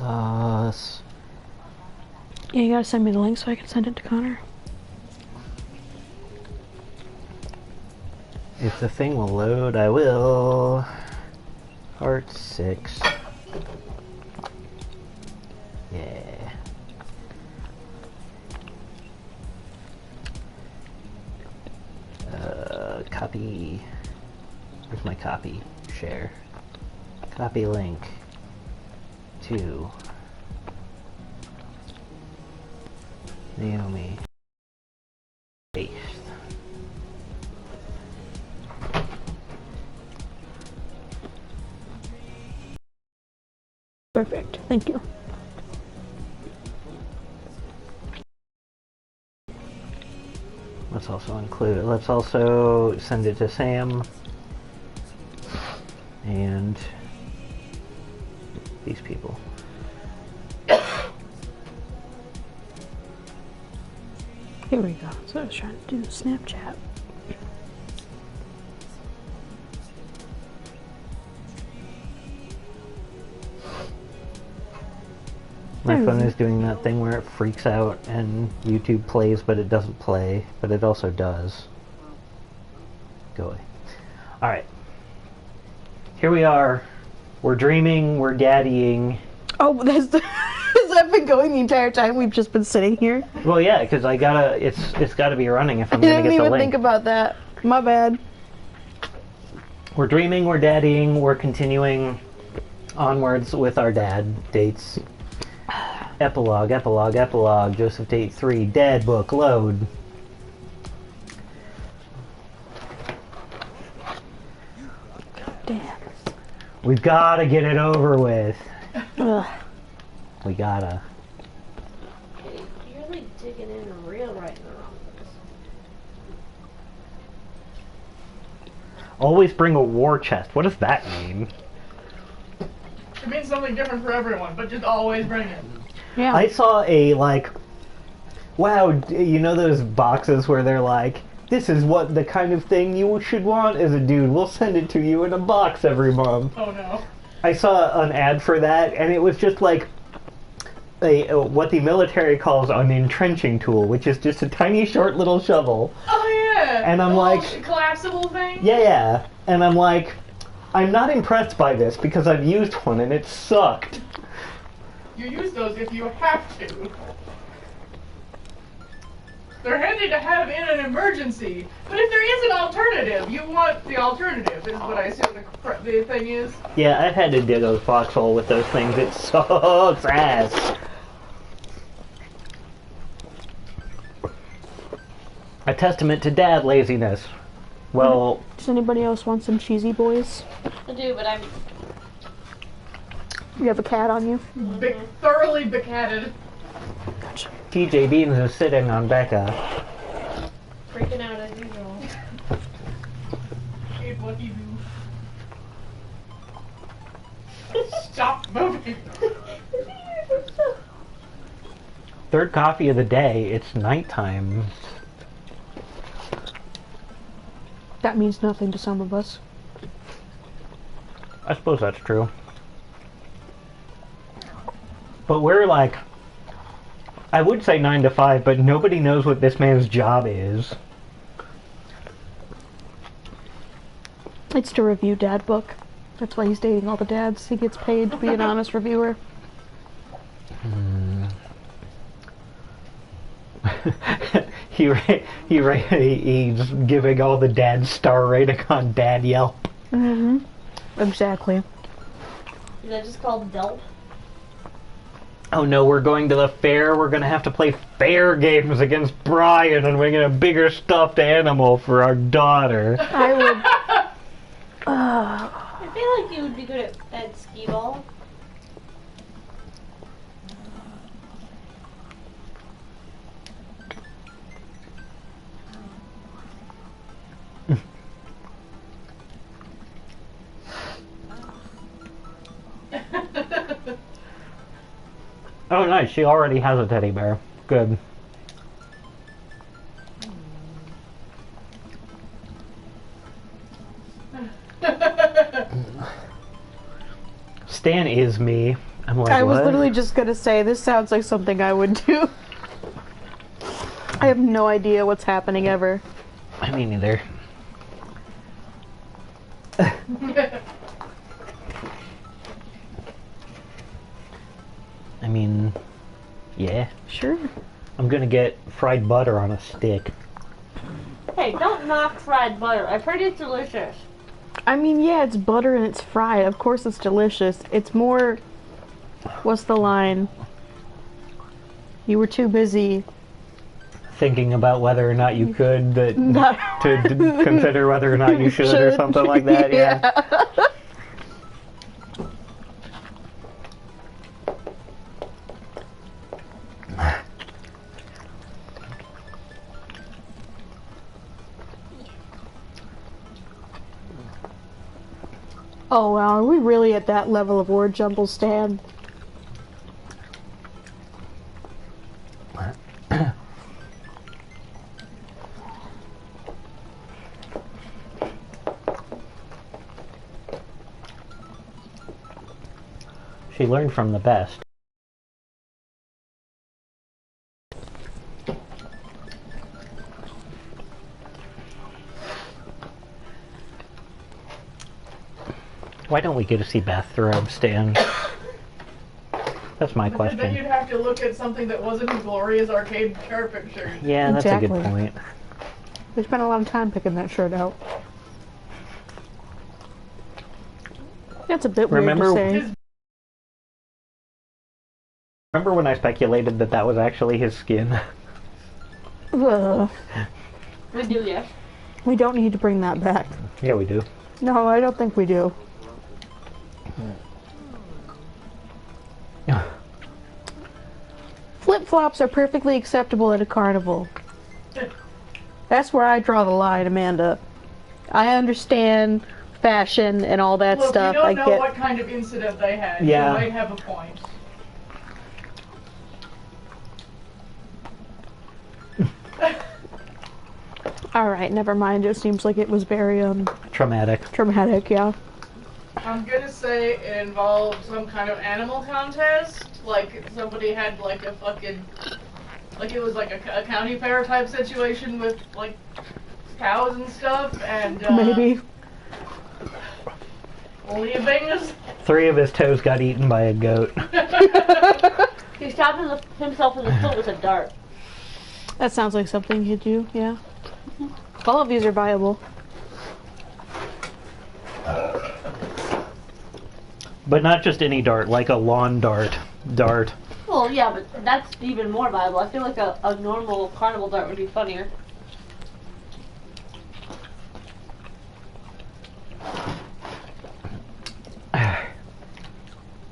us. Yeah, you gotta send me the link so I can send it to Connor. If the thing will load, I will. Part 6. Yeah. Copy. Where's my copy? Share. Copy link to Naomi. Paste. Perfect. Thank you. Let's also include, let's also send it to Sam and these people. Here we go. So I was trying to do Snapchat. My phone is doing that thing where it freaks out and YouTube plays, but it doesn't play, but it also does. Go away. Alright. Here we are. We're dreaming, we're daddying. Oh, has that been going the entire time we've just been sitting here? Well, yeah, because I gotta, it's gotta be running if I'm I gonna didn't get the even link. think about that. My bad. We're dreaming, we're daddying, we're continuing onwards with our dad dates. Epilogue, epilogue, epilogue, Joseph Date 3, dad book, load. Damn. We've gotta get it over with. Ugh. We gotta. You're like digging in real right now. Always bring a war chest. What does that mean? It means something different for everyone, but just always bring it. Yeah. I saw a, like, wow, you know those boxes where they're like, this is what the kind of thing you should want as a dude. We'll send it to you in a box every month. Oh no. I saw an ad for that, and it was just like what the military calls an entrenching tool, which is just a tiny, short little shovel. Oh yeah. And I'm The like, little collapsible thing. yeah. And I'm like, I'm not impressed by this because I've used one and it sucked. You use those if you have to. They're handy to have in an emergency, but if there is an alternative, you want the alternative, is what I assume the thing is. Yeah, I've had to dig a foxhole with those things. It sucks ass. A testament to dad laziness. Well, Does anybody else want some cheesy boys? I do, but I'm You have a cat on you? Thoroughly becatted. Gotcha. TJ Beans is sitting on Becca. freaking out as usual. Hey, Lucky Boo. Stop moving. Third coffee of the day. It's nighttime. That means nothing to some of us. I suppose that's true. But we're like, I would say 9 to 5, but nobody knows what this man's job is. It's to review dad book. That's why he's dating all the dads. He gets paid to be an honest reviewer. He's giving all the dads star rating on Dad Yelp. Mm-hmm. Exactly. Is that just called Delp? Oh no, we're going to the fair. We're gonna have to play fair games against Brian, and we're gonna get a bigger stuffed animal for our daughter. I would. I feel like you would be good at skee ball. Oh nice, she already has a teddy bear. Good. Stan is me. I'm like, I was what? literally just gonna say, this sounds like something I would do. I have no idea what's happening ever. I mean, neither. I mean, yeah. Sure. I'm gonna get fried butter on a stick. Hey, don't knock fried butter. I've heard it's delicious. I mean, yeah, it's butter and it's fried. Of course it's delicious. It's more... What's the line? You were too busy... Thinking about whether or not you could, but Not- to consider whether or not you should, or something like that, yeah. Oh wow, are we really at that level of word jumble, Stan? She learned from the best. Why don't we get to see bathrobes, Stan? That's my Then question. you'd have to look at something that wasn't as glorious arcade carpet shirt. Yeah, that's a good Exactly. point. We spent a lot of time picking that shirt out. That's a bit Remember- weird to say. Remember when I speculated that that was actually his skin? Ugh. We do, yes. We don't need to bring that back. Yeah, we do. No, I don't think we do. Flip-flops are perfectly acceptable at a carnival. That's where I draw the line, Amanda. I understand fashion and all that Look, stuff. you don't I know get. what kind of incident they had. Yeah. You might have a point. All right, never mind. It seems like it was very Traumatic. traumatic. Yeah. I'm gonna say it involved some kind of animal contest. Like somebody had like a fucking, like it was like a county fair type situation with like cows and stuff, and Maybe. Leah Bingus. 3 of his toes got eaten by a goat. He stabbed himself in the foot with a dart. That sounds like something you do. Yeah. All of these are viable. But not just any dart, like a lawn dart. Dart. Well, yeah, but that's even more viable. I feel like a normal carnival dart would be funnier.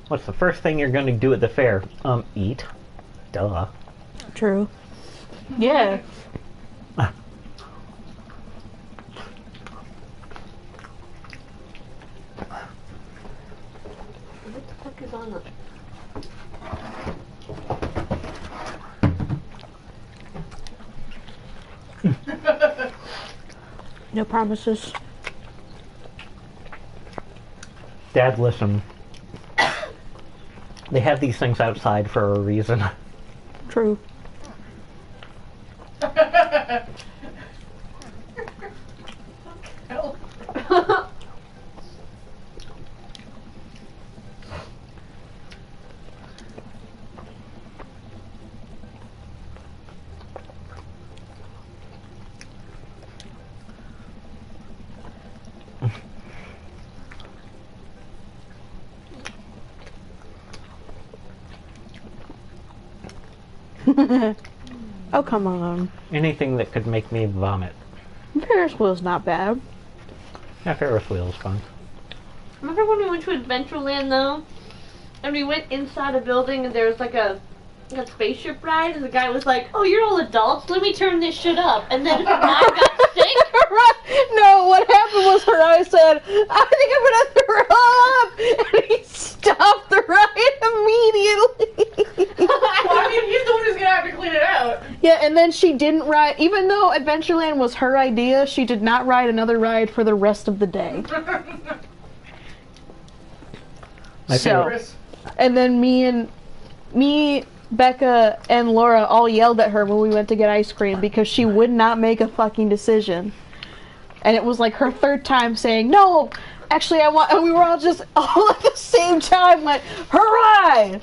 What's the first thing you're going to do at the fair? Eat. Duh. True. Yeah. What the fuck is on the... No promises. Dad, listen. They have these things outside for a reason. True. Hell. Oh, come on. Anything that could make me vomit. Ferris wheel's not bad. Yeah, Ferris wheel's fun. Remember when we went to Adventureland, though? And we went inside a building and there was like a spaceship ride, and the guy was like, "Oh, you're all adults. Let me turn this shit up." And then I got sick. No, what happened was Harai said, I think I'm gonna throw up! And he stopped the ride immediately. Well, I mean, he's the one who's gonna have to clean it out. Yeah, and then she didn't ride, even though Adventureland was her idea, she did not ride another ride for the rest of the day. My So- favorite. Chris. And then me, Becca, and Laura all yelled at her when we went to get ice cream because she would not make a fucking decision. And it was like her third time saying, no, actually I want, and we were all just all at the same time like, hooray!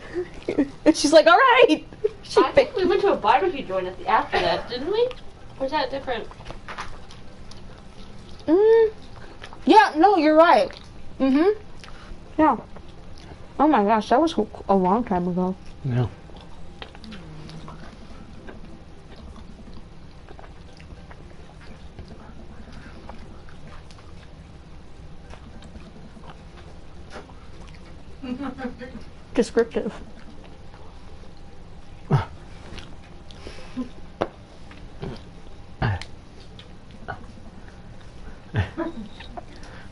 And she's like, alright! I think we went to a barbecue joint after that, didn't we? Or is that different? Yeah, no, you're right. Yeah. Oh my gosh, that was a long time ago. No. Descriptive.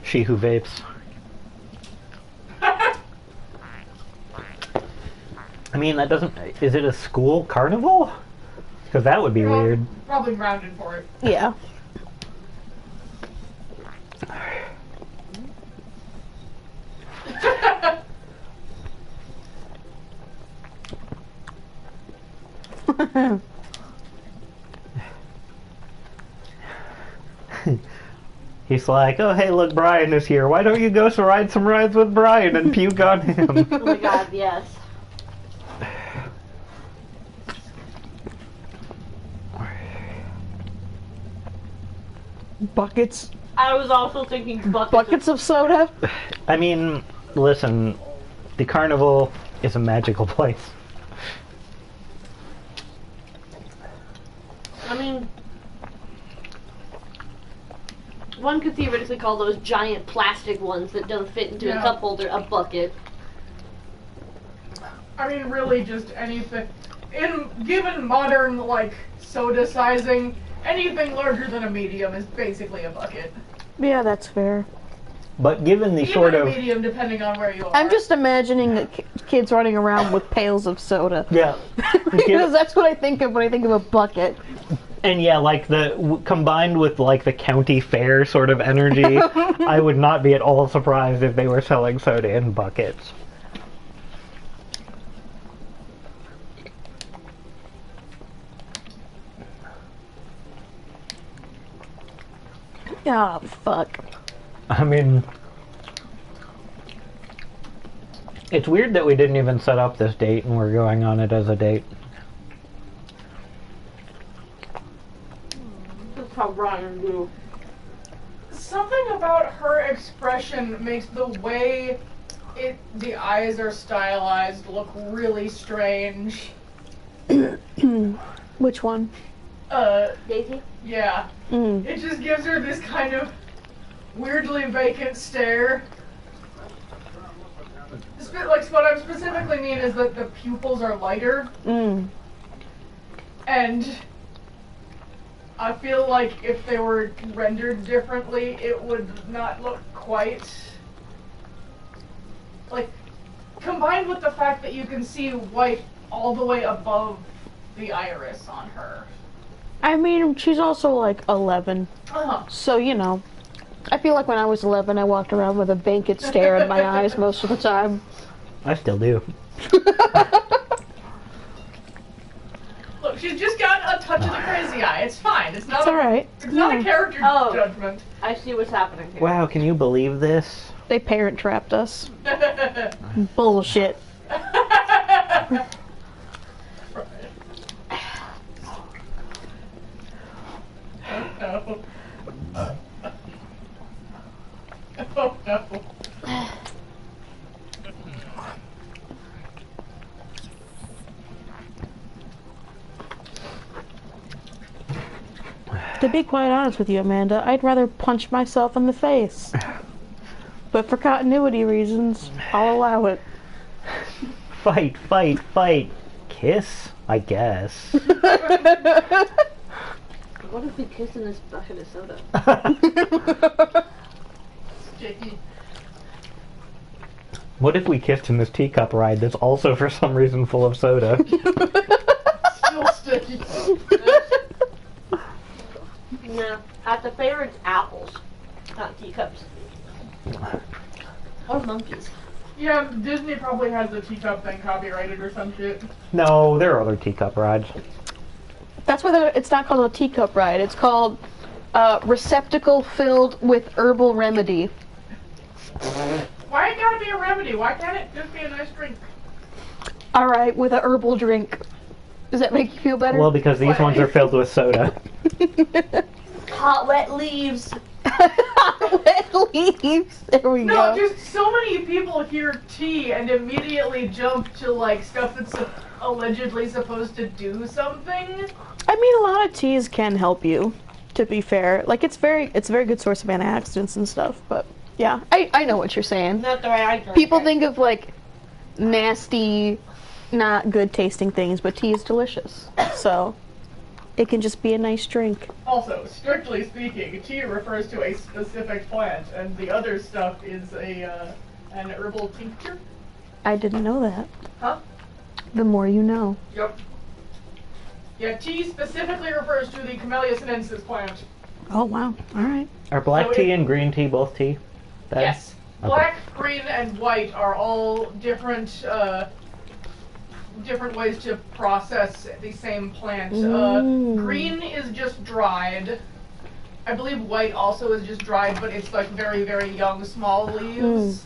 She who vapes. I mean, that doesn't... Is it a school carnival? Because that would be weird. Probably grounded for it. Yeah. He's like, oh, hey, look, Brian is here. Why don't you go ride some rides with Brian and puke on him? Oh my god, yes. Buckets. I was also thinking Buckets of soda. I mean, listen, the carnival is a magical place. I mean, one could theoretically call those giant plastic ones that don't fit into a cup holder a bucket. I mean, really, just anything. Given modern, like, soda sizing, anything larger than a medium is basically a bucket. Yeah, that's fair. But given the Even sort a of... medium, depending on where you are. I'm just imagining the kids running around with pails of soda. Yeah. Because that's what I think of when I think of a bucket. And yeah, like combined with like the county fair sort of energy, I would not be at all surprised if they were selling soda in buckets. Oh, fuck. I mean, it's weird that we didn't even set up this date and we're going on it as a date. That's how Brian do. Something about her expression makes the way the eyes are stylized look really strange. Which one? Daisy? Yeah. It just gives her this kind of weirdly vacant stare. Like, what I specifically mean is that the pupils are lighter. And I feel like if they were rendered differently, it would not look quite... Like, combined with the fact that you can see white all the way above the iris on her. I mean, she's also like 11. Uh-huh. So, you know. I feel like when I was 11, I walked around with a vacant stare in my eyes most of the time. I still do. Look, she's just got a touch of the crazy eye. It's fine. It's not. It's alright. It's not a character Oh. judgment. I see what's happening here. Wow, can you believe this? They parent trapped us. Bullshit. Oh no. Oh no. To be quite honest with you, Amanda, I'd rather punch myself in the face. But for continuity reasons, I'll allow it. Fight, fight, fight. Kiss? I guess. What if we kiss in this bucket of soda? Sticky. What if we kissed in this teacup ride that's also for some reason full of soda? Still sticky. No. At the favorite's apples, not teacups. Or monkeys. Yeah, Disney probably has the teacup thing copyrighted or some shit. No, there are other teacup rides. That's why it's not called a teacup ride. It's called receptacle filled with herbal remedy. Why it gotta be a remedy? Why can't it just be a nice drink? All right, with a herbal drink. Does that make you feel better? Well, because these ones are filled with soda. Hot wet leaves. Wet leaves. There we No, go. just so many people hear tea and immediately jump to like stuff that's allegedly supposed to do something. I mean, a lot of teas can help you. To be fair, like it's a very good source of antioxidants and stuff. But yeah, I know what you're saying. Not the way I drink People it. think of like nasty, not good tasting things, but tea is delicious. So it can just be a nice drink. Also, strictly speaking, tea refers to a specific plant, and the other stuff is an herbal tincture. I didn't know that. Huh? The more you know. Yep. Yeah, tea specifically refers to the Camellia sinensis plant. Oh wow! All right. Are black So tea it- and green tea both tea? Then? Yes. Okay. Black, green, and white are all different different ways to process the same plant. Mm. Green is just dried. I believe white also is just dried, but it's like very, very young, small leaves.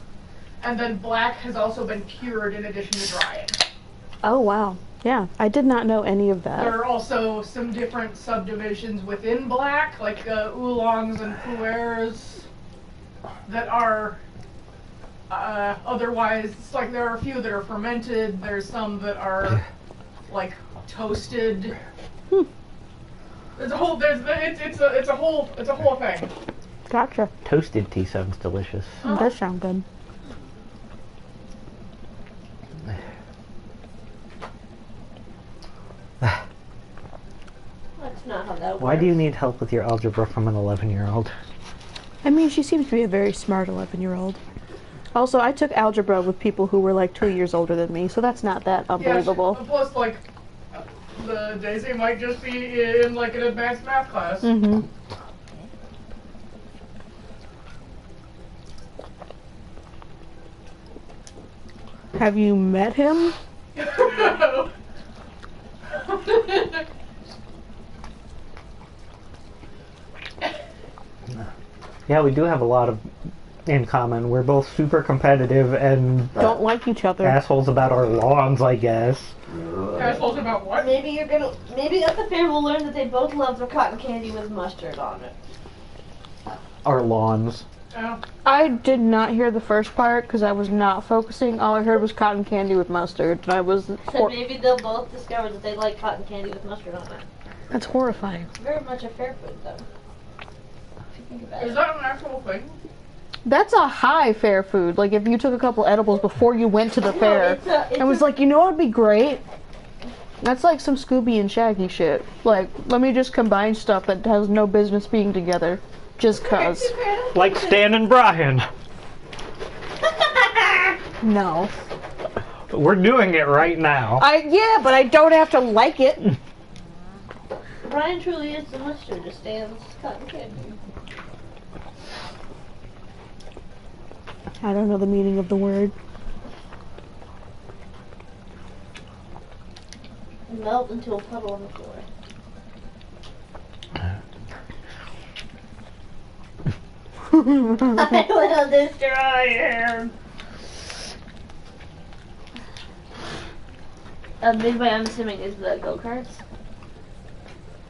And then black has also been cured in addition to drying. Oh wow! Yeah, I did not know any of that. There are also some different subdivisions within black, like oolongs and pu'ers, that are otherwise, it's like there are a few that are fermented, there's some that are like toasted. There's a whole it's a whole thing. Gotcha. Toasted tea sounds delicious. That does sound good. That's not how that works. Why do you need help with your algebra from an 11-year-old? I mean, she seems to be a very smart 11-year-old. Also, I took algebra with people who were like 2 years older than me, so that's not that unbelievable. Yeah, plus, like, the Daisy might just be in like an advanced math class. Mm-hmm. Have you met him? Yeah, we do have a lot of in common. We're both super competitive and Don't like each other. assholes about our lawns, I guess. Assholes about what? Maybe at the fair we'll learn that they both love their cotton candy with mustard on it. Our lawns. Oh. I did not hear the first part because I was not focusing. All I heard was cotton candy with mustard, and I was. So maybe they'll both discover that they like cotton candy with mustard on it. That's horrifying. Very much a fair food, though. If you think about Is it. that an actual thing? That's a high fair food. Like if you took a couple edibles before you went to the fair, and was like, you know what would be great? That's like some Scooby and Shaggy shit. Like, let me just combine stuff that has no business being together, just cause. Like Stan and Brian. No. We're doing it right now. Yeah, but I don't have to like it. Brian truly is the mustard to Stan's cotton candy. I don't know the meaning of the word. Melt into a puddle on the floor. I will destroy him. Big Boy, I'm assuming, is the go-karts?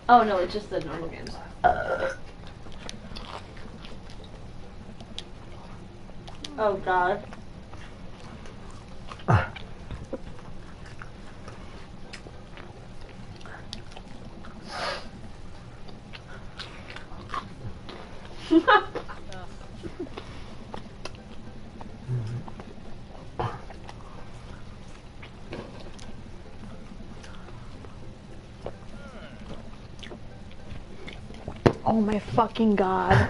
Oh no, it's just the normal games. Oh god. Oh my fucking god.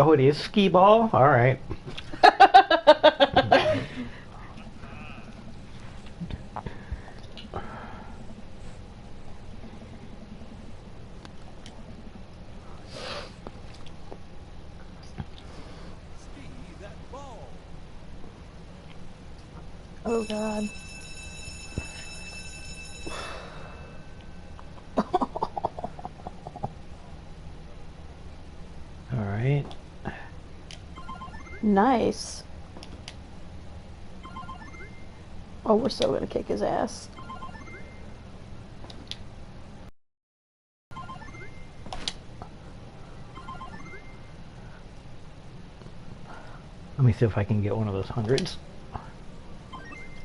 Oh, it is skee ball? Alright. Oh god. Alright. Nice. Oh, we're still gonna kick his ass. Let me see if I can get one of those hundreds.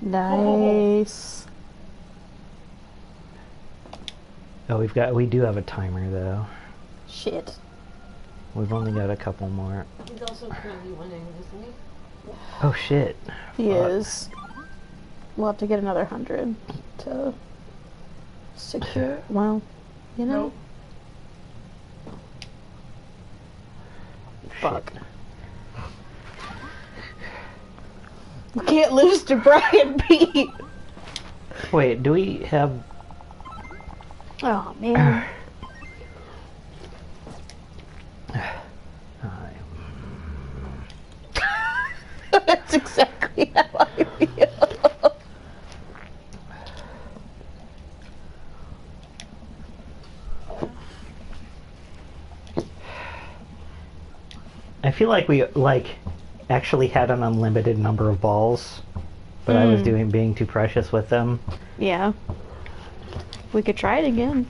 Nice. Oh, we do have a timer though. Shit. We've only got a couple more. He's also currently winning, isn't he? Oh shit. He Fuck. is. We'll have to get another 100 to secure. Well, you know. Nope. Fuck. We can't lose to Brian P. Wait, do we have... Oh man. That's exactly how I feel. I feel like we, actually had an unlimited number of balls, but I was being too precious with them. Yeah. We could try it again.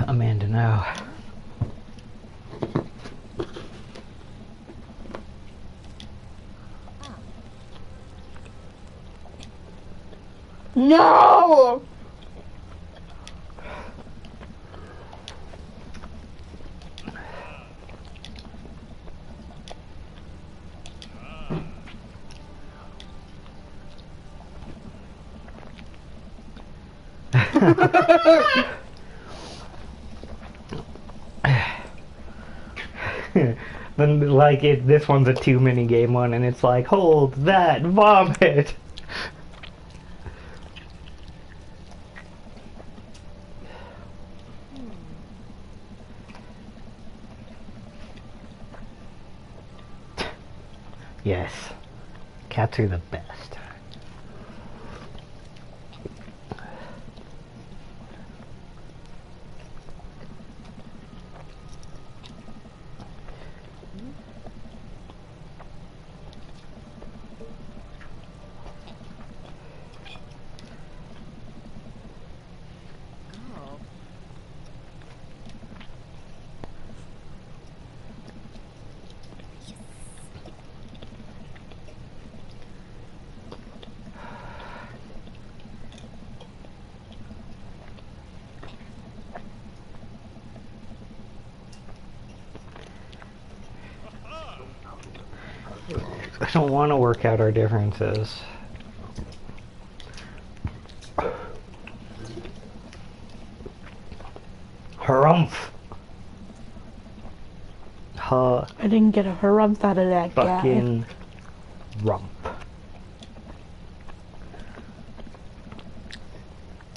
Amanda, no. No! Then, this one's a 2-mini game one, and it's like, hold that, vomit! Yes. Cats are the best. I don't want to work out our differences. Harumph! I didn't get a harumph out of that guy. Fucking rump.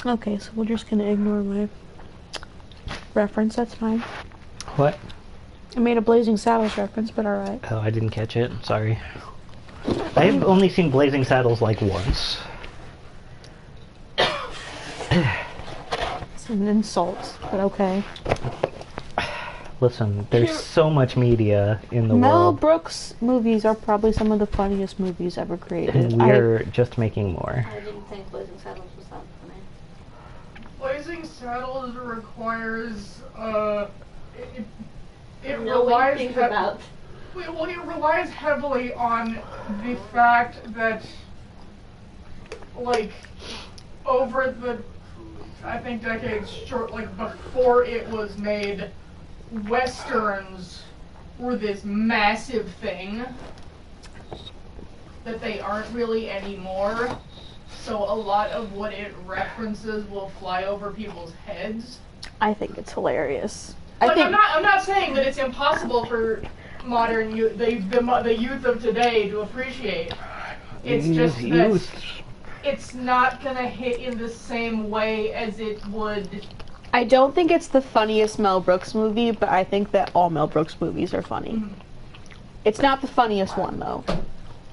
Okay, so we're just gonna ignore my reference, that's fine. What? I made a Blazing Saddles reference, but alright. Oh, I didn't catch it. Sorry. I've only seen Blazing Saddles once. It's an insult, but okay. Listen, there's so much media in the Mel world, Brooks movies are probably some of the funniest movies ever created. and we're just making more. I didn't think Blazing Saddles was that funny. Blazing Saddles requires, it No one relies thinks hea- about. well, it relies heavily on the fact that, over the, I think, decades short, before it was made, Westerns were this massive thing. that they aren't really anymore. So a lot of what it references will fly over people's heads. I think it's hilarious. Like, I'm not saying that it's impossible for modern youth, the youth of today to appreciate. It's just that it's not gonna hit in the same way as it would. I don't think it's the funniest Mel Brooks movie, but I think that all Mel Brooks movies are funny. Mhm. It's not the funniest one, though.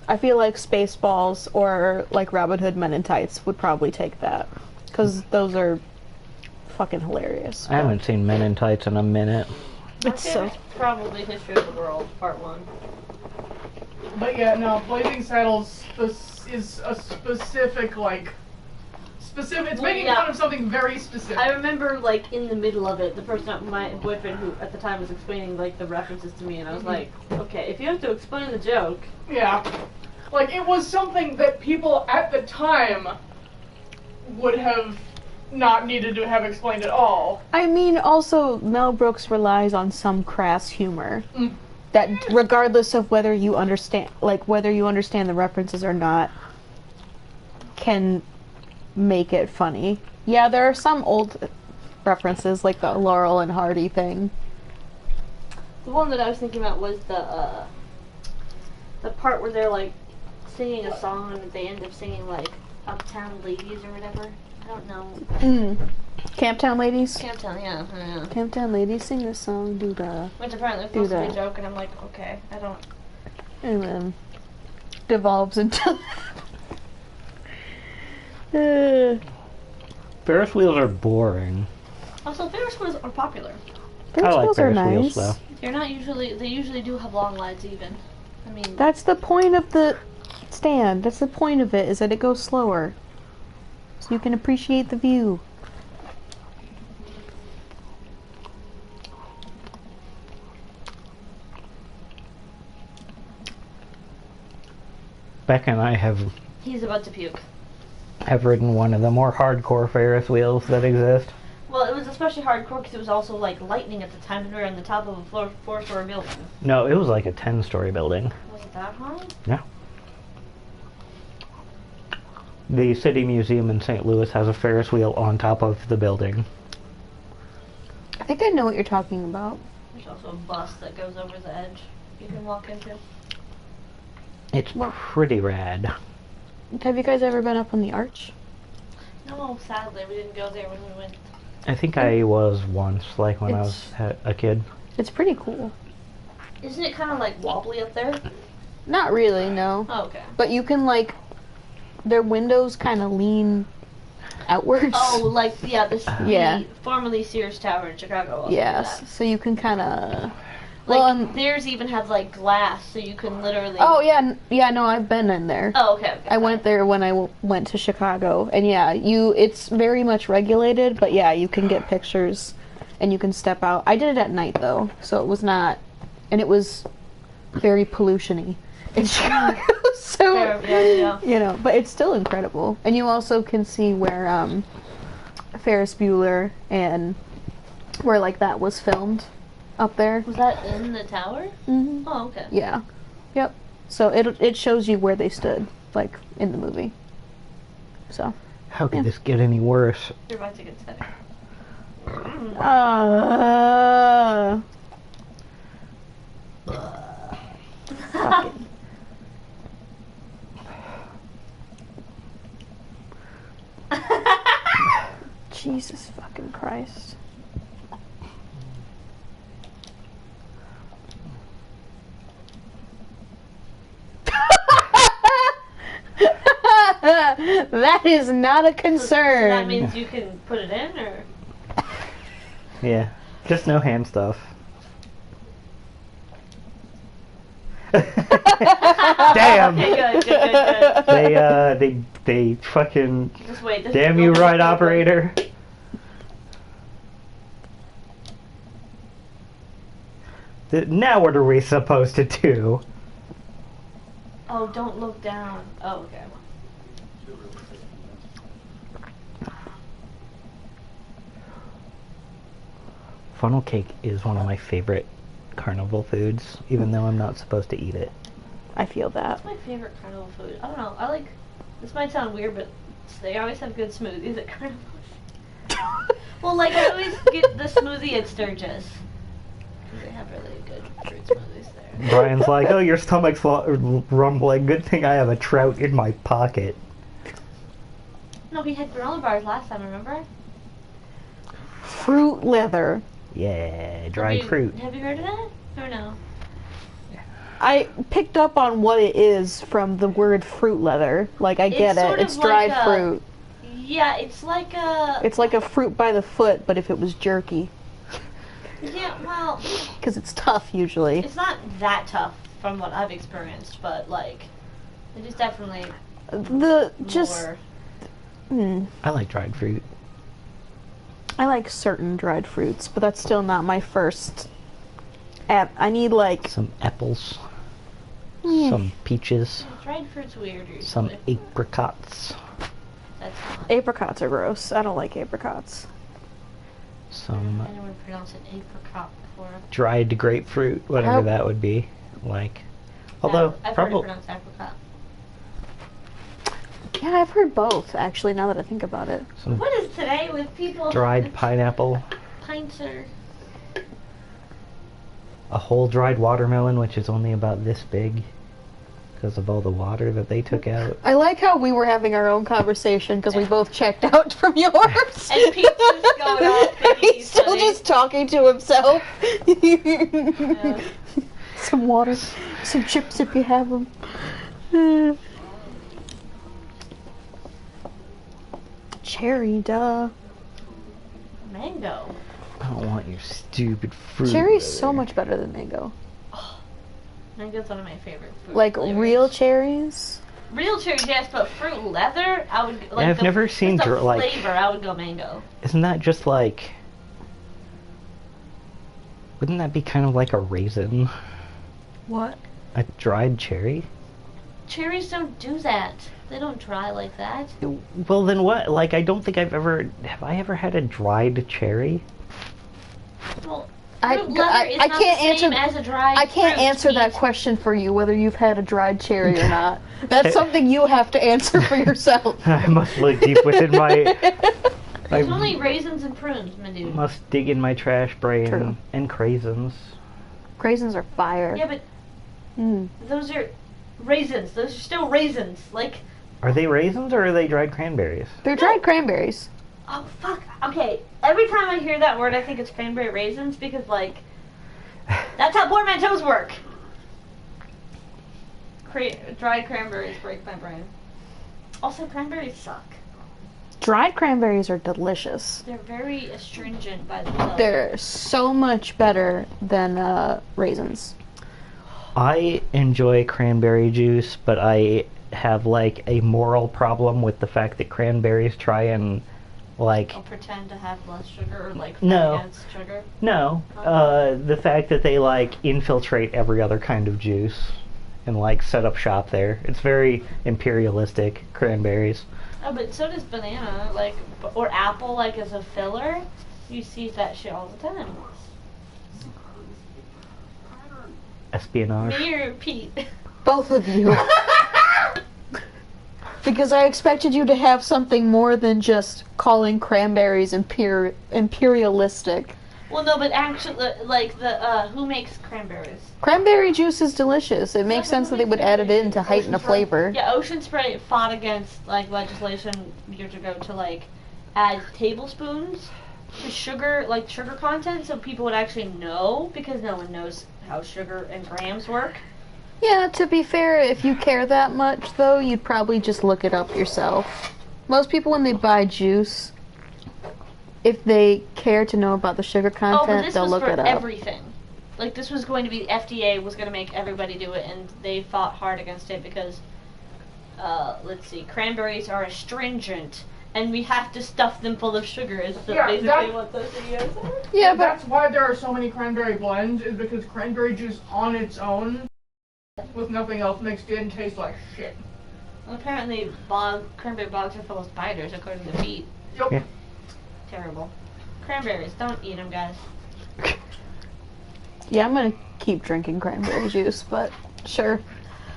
I feel like Spaceballs or like Robin Hood Men in Tights would probably take that. Because those are fucking hilarious. I haven't seen Men in Tights in a minute. It's so... Probably History of the World, Part 1. But yeah, no, Blazing Saddles is a specific, like, specific, it's making fun of something very specific. I remember, like, in the middle of it, the person, my boyfriend, who at the time was explaining, like, the references to me, and I was like, okay, if you have to explain the joke. Yeah. Like, it was something that people at the time would have not needed to have explained at all. I mean, also, Mel Brooks relies on some crass humor. That regardless of whether you understand the references or not, can make it funny. Yeah, there are some old references, like the Laurel and Hardy thing. The one that I was thinking about was the part where they're, like, singing a song and they end up singing, like, Uptown Ladies or whatever. I don't know. Camptown Ladies? Camptown, yeah. Camptown Ladies sing this song, do the... Which apparently was supposed to be a joke, and I'm like, okay, I don't... And then devolves into... Ferris wheels are boring. Also, Ferris wheels are popular. Ferris I like wheels are Ferris nice. wheels, though. They're not usually... They usually do have long lives, even. I mean... That's the point of the stand. That's the point of it, is that it goes slower. So you can appreciate the view. Becca and I have He's about to puke. ridden one of the more hardcore Ferris wheels that exist. Well, it was especially hardcore because it was also, like, lightning at the time, and we were on the top of a four-story building. No, it was like a 10-story building. Was it that high? Yeah. The City Museum in St. Louis has a Ferris wheel on top of the building. I think I know what you're talking about. There's also a bus that goes over the edge you can walk into. It's pretty rad. Have you guys ever been up on the arch? No, sadly, we didn't go there when we went. I think I was once, like when I was a kid. It's pretty cool. Isn't it kind of, like, wobbly up there? Not really, no. Oh, okay. But you can, like, their windows kind of lean outwards. Oh, like, yeah, Yeah. the formerly Sears Tower in Chicago also did Yes, that. so you can kind of... Like, Well, theirs even have, like, glass, so you can literally... Oh, yeah, no, I've been in there. Oh, okay. I went there when I went to Chicago, and yeah, it's very much regulated, but yeah, you can get pictures, and you can step out. I did it at night, though, so it was not, and it was very pollution-y in Chicago, so, Yeah. you know, but it's still incredible. And you also can see where, Ferris Bueller and where, like, that was filmed up there. Was that in the tower? Mm-hmm. Oh, okay. Yeah. Yep. So it shows you where they stood, like, in the movie. So. How could this get any worse? You're about to get sick. Fucking. Jesus fucking Christ. That is not a concern. That means you can put it in, or? Yeah, just no hand stuff. Damn! Okay, good. They fucking... Just wait. This Damn is you over. right, operator. Now what are we supposed to do? Oh, don't look down. Oh, okay. Funnel cake is one of my favorite carnival foods, even though I'm not supposed to eat it. I feel that. What's my favorite carnival food? I don't know. I like. This might sound weird, but they always have good smoothies at carnivals. Well, like I always get the smoothie at Sturgis. Because they have really good fruit smoothies there. Brian's like, oh, your stomach's rumbling. Good thing I have a trout in my pocket. No, we had granola bars last time, remember? Fruit leather. Yeah, dried fruit. Have you heard of that? Or no? I picked up on what it is from the word fruit leather. Like, I get it. It's dried fruit. Yeah, it's like a... It's like a fruit by the foot, but if it was jerky. Yeah, well... Because it's tough, usually. It's not that tough from what I've experienced, but, like, it is definitely more... I like dried fruit. I like certain dried fruits, but that's still not my first... I need, like... Some apples. Some peaches. Dried fruit's weird, usually. Some apricots. Apricots are gross. I don't like apricots. Some I never pronounced it apricot before. dried grapefruit, whatever that would be. Like, although, I've heard it pronounced apricot. Yeah, I've heard both, actually, now that I think about it. Some What is today with people? dried pineapple. Pints are... A whole dried watermelon, which is only about this big. Because of all the water that they took out. I like how we were having our own conversation because we both checked out from yours. And Pete's just going off thinking He's still just talking to himself. Yeah. Some water, some chips if you have them. Cherry, duh. Mango. I don't want your stupid fruit. Cherry's so much better than mango. Mango's one of my favorite fruit Like flavors. real cherries? Real cherries, yes, but fruit leather, I would like. I've never seen the like flavor. I would go mango. Isn't that just like? Wouldn't that be kind of like a raisin? What? A dried cherry? Cherries don't do that. They don't dry like that. Well, then what? Like, I don't think I've ever. Have I ever had a dried cherry? Well, I fruit leather is can't not the answer. same as a dried I can't fruit, answer that Pete. question for you, whether you've had a dried cherry or not. That's something you have to answer for yourself. I must look deep within my. There's only raisins and prunes, my dude. Must dig in my trash brain True. and craisins. Craisins are fire. Yeah, but Mm. those are raisins. Those are still raisins. Like, Are they raisins or are they dried cranberries? They're dried cranberries. oh fuck. Okay, every time I hear that word, I think it's cranberry raisins because, like, that's how portmanteaus work. Dried cranberries break my brain. Also, cranberries suck. Dried cranberries are delicious. They're very astringent by themselves. They're so much better than raisins. I enjoy cranberry juice, but I have like a moral problem with the fact that cranberries try and like I'll pretend to have less sugar or like No. fight against sugar. the fact that they like infiltrate every other kind of juice and like set up shop there. It's very imperialistic, cranberries. Oh, but so does banana, like, or apple, like as a filler. You see that shit all the time. Espionage. Me or Pete? Both of you. Because I expected you to have something more than just calling cranberries imperialistic. Well, no, but actually, like the who makes cranberries? Cranberry juice is delicious. It makes sense that they would add it in to heighten the flavor. Yeah, Ocean Spray fought against like legislation years ago to like add tablespoons to sugar, like sugar content, so people would actually know because no one knows how sugar and grams work. Yeah, to be fair, if you care that much, though, you'd probably just look it up yourself. Most people, when they buy juice, if they care to know about the sugar But content, this they'll was look for it up. everything. Like this was going to be FDA was going to make everybody do it, and they fought hard against it because, let's see, cranberries are astringent, and we have to stuff them full of sugar. Is basically what those videos are. Yeah, but That's why there are so many cranberry blends, is because cranberry juice on its own, with nothing else mixed in, tastes like shit. Well, apparently, cranberry bogs are full of spiders, according to Pete. Yup. Yeah. Terrible. Cranberries, don't eat them, guys. yeah, I'm gonna keep drinking cranberry juice, but sure.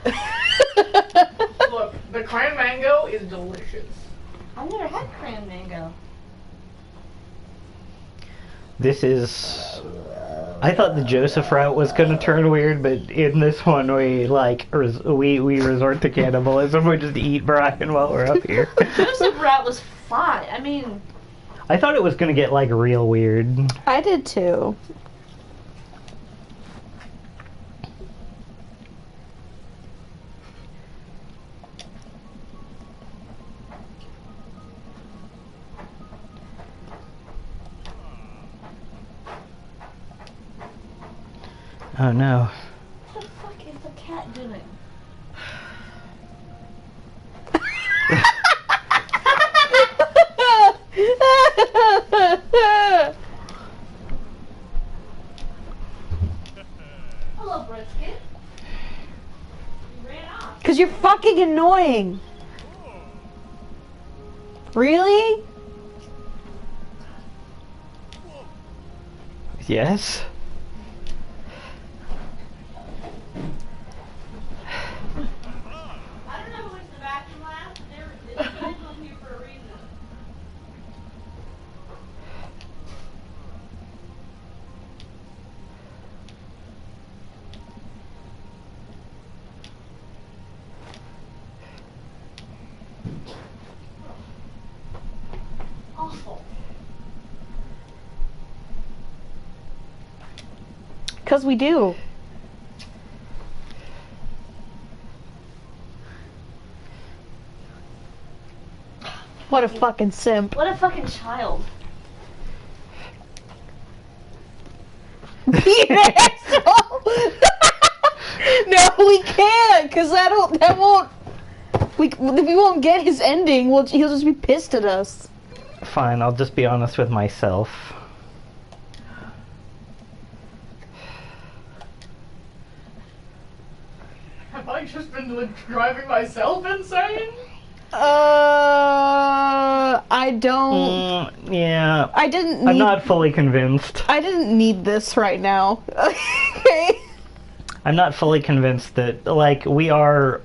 Look, the cran mango is delicious. I've never had cran mango. This is... I thought the Joseph route was gonna turn weird, but in this one we, like, we resort to cannibalism. We just eat Brian while we're up here. Joseph route was fine. I mean... I thought it was gonna get, like, real weird. I did too. Oh no. What the fuck is the cat doing? Hello, brisket. You ran off. Cause you're fucking annoying. Really? Yes? I don't know who went to the bathroom last, but this guy's on here for a reason. Awful. Cause we do. What a fucking simp. What a fucking child. Be an asshole. No, we can't, cause that won't. We won't get his ending. He'll just be pissed at us. Fine, I'll just be honest with myself. Have I just been like, driving myself insane? I don't. Yeah. I didn't. I'm Need, not fully convinced. I didn't need this right now. Okay. I'm not fully convinced that, like, we are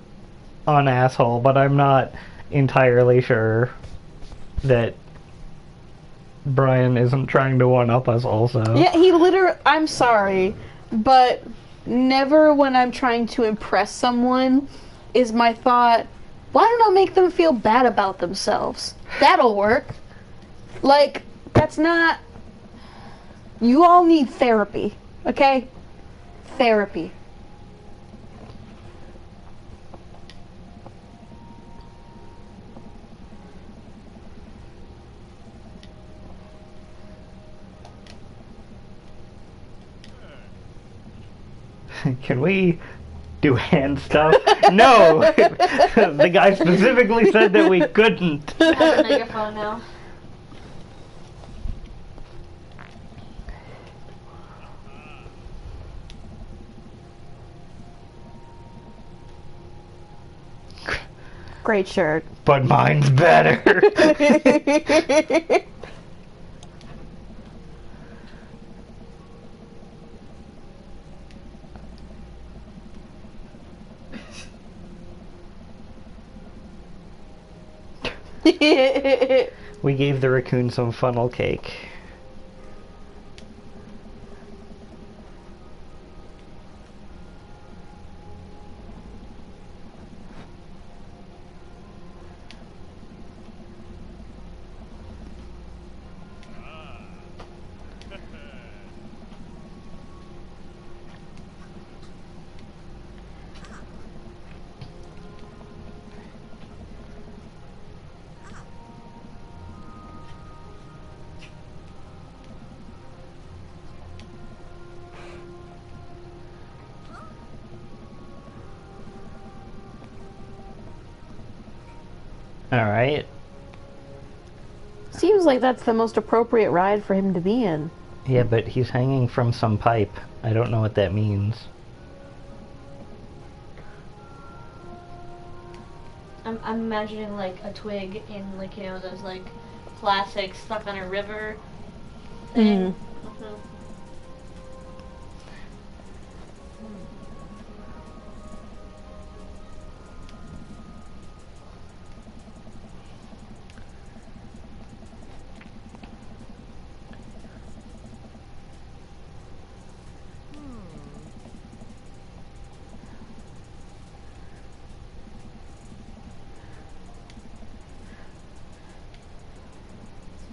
on asshole, but I'm not entirely sure that Brian isn't trying to one-up us also. Yeah, he literally. I'm sorry, but never when I'm trying to impress someone is my thought, why don't I make them feel bad about themselves? That'll work. Like, that's not. You all need therapy, okay? Therapy. Can we do hand stuff? No! The guy specifically said that we couldn't. I have a megaphone now. Great shirt. But mine's better. We gave the raccoon some funnel cake. Alright. Seems like that's the most appropriate ride for him to be in. Yeah, but he's hanging from some pipe. I don't know what that means. I'm imagining like a twig in like, you know, those like classic stuck on a river thing. Mhm.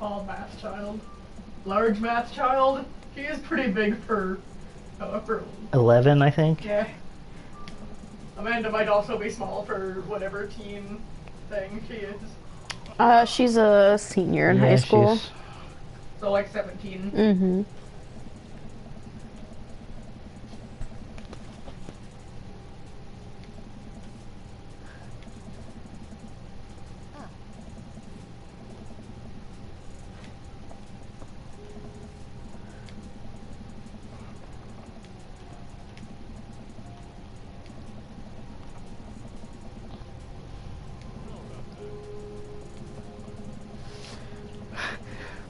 small math child. Large math child. She is pretty big for however. 11, I think. Yeah. Amanda might also be small for whatever teen thing she is. She's a senior in high school. So like 17. Mm-hmm.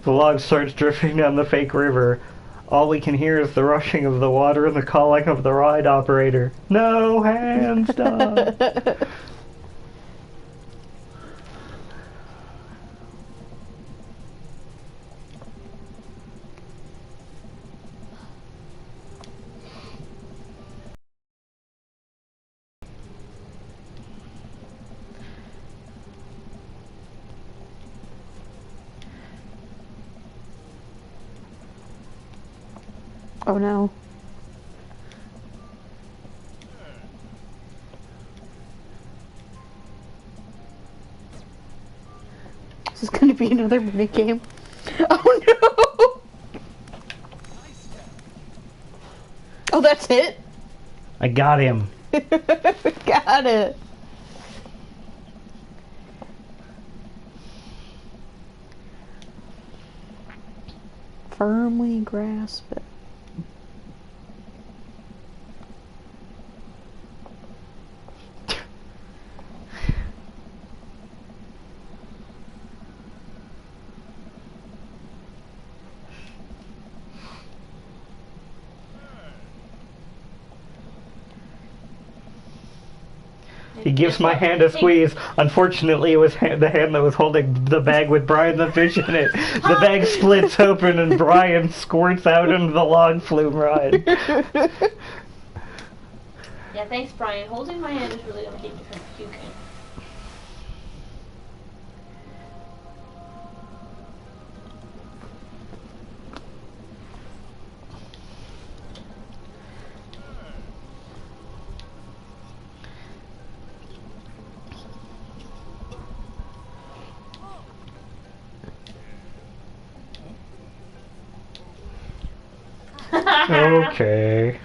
The log starts drifting down the fake river. All we can hear is the rushing of the water and the calling of the ride operator. No hands done. Oh no. This is gonna be another mini game. Oh no! Oh, that's it? I got him. Got it. Firmly grasp it. He gives my hand a squeeze. Unfortunately, it was the hand that was holding the bag with Brian the fish in it. The bag splits open and Brian squirts out into the log flume ride. Yeah, thanks, Brian. Holding my hand is really gonna keep me from puking. Okay.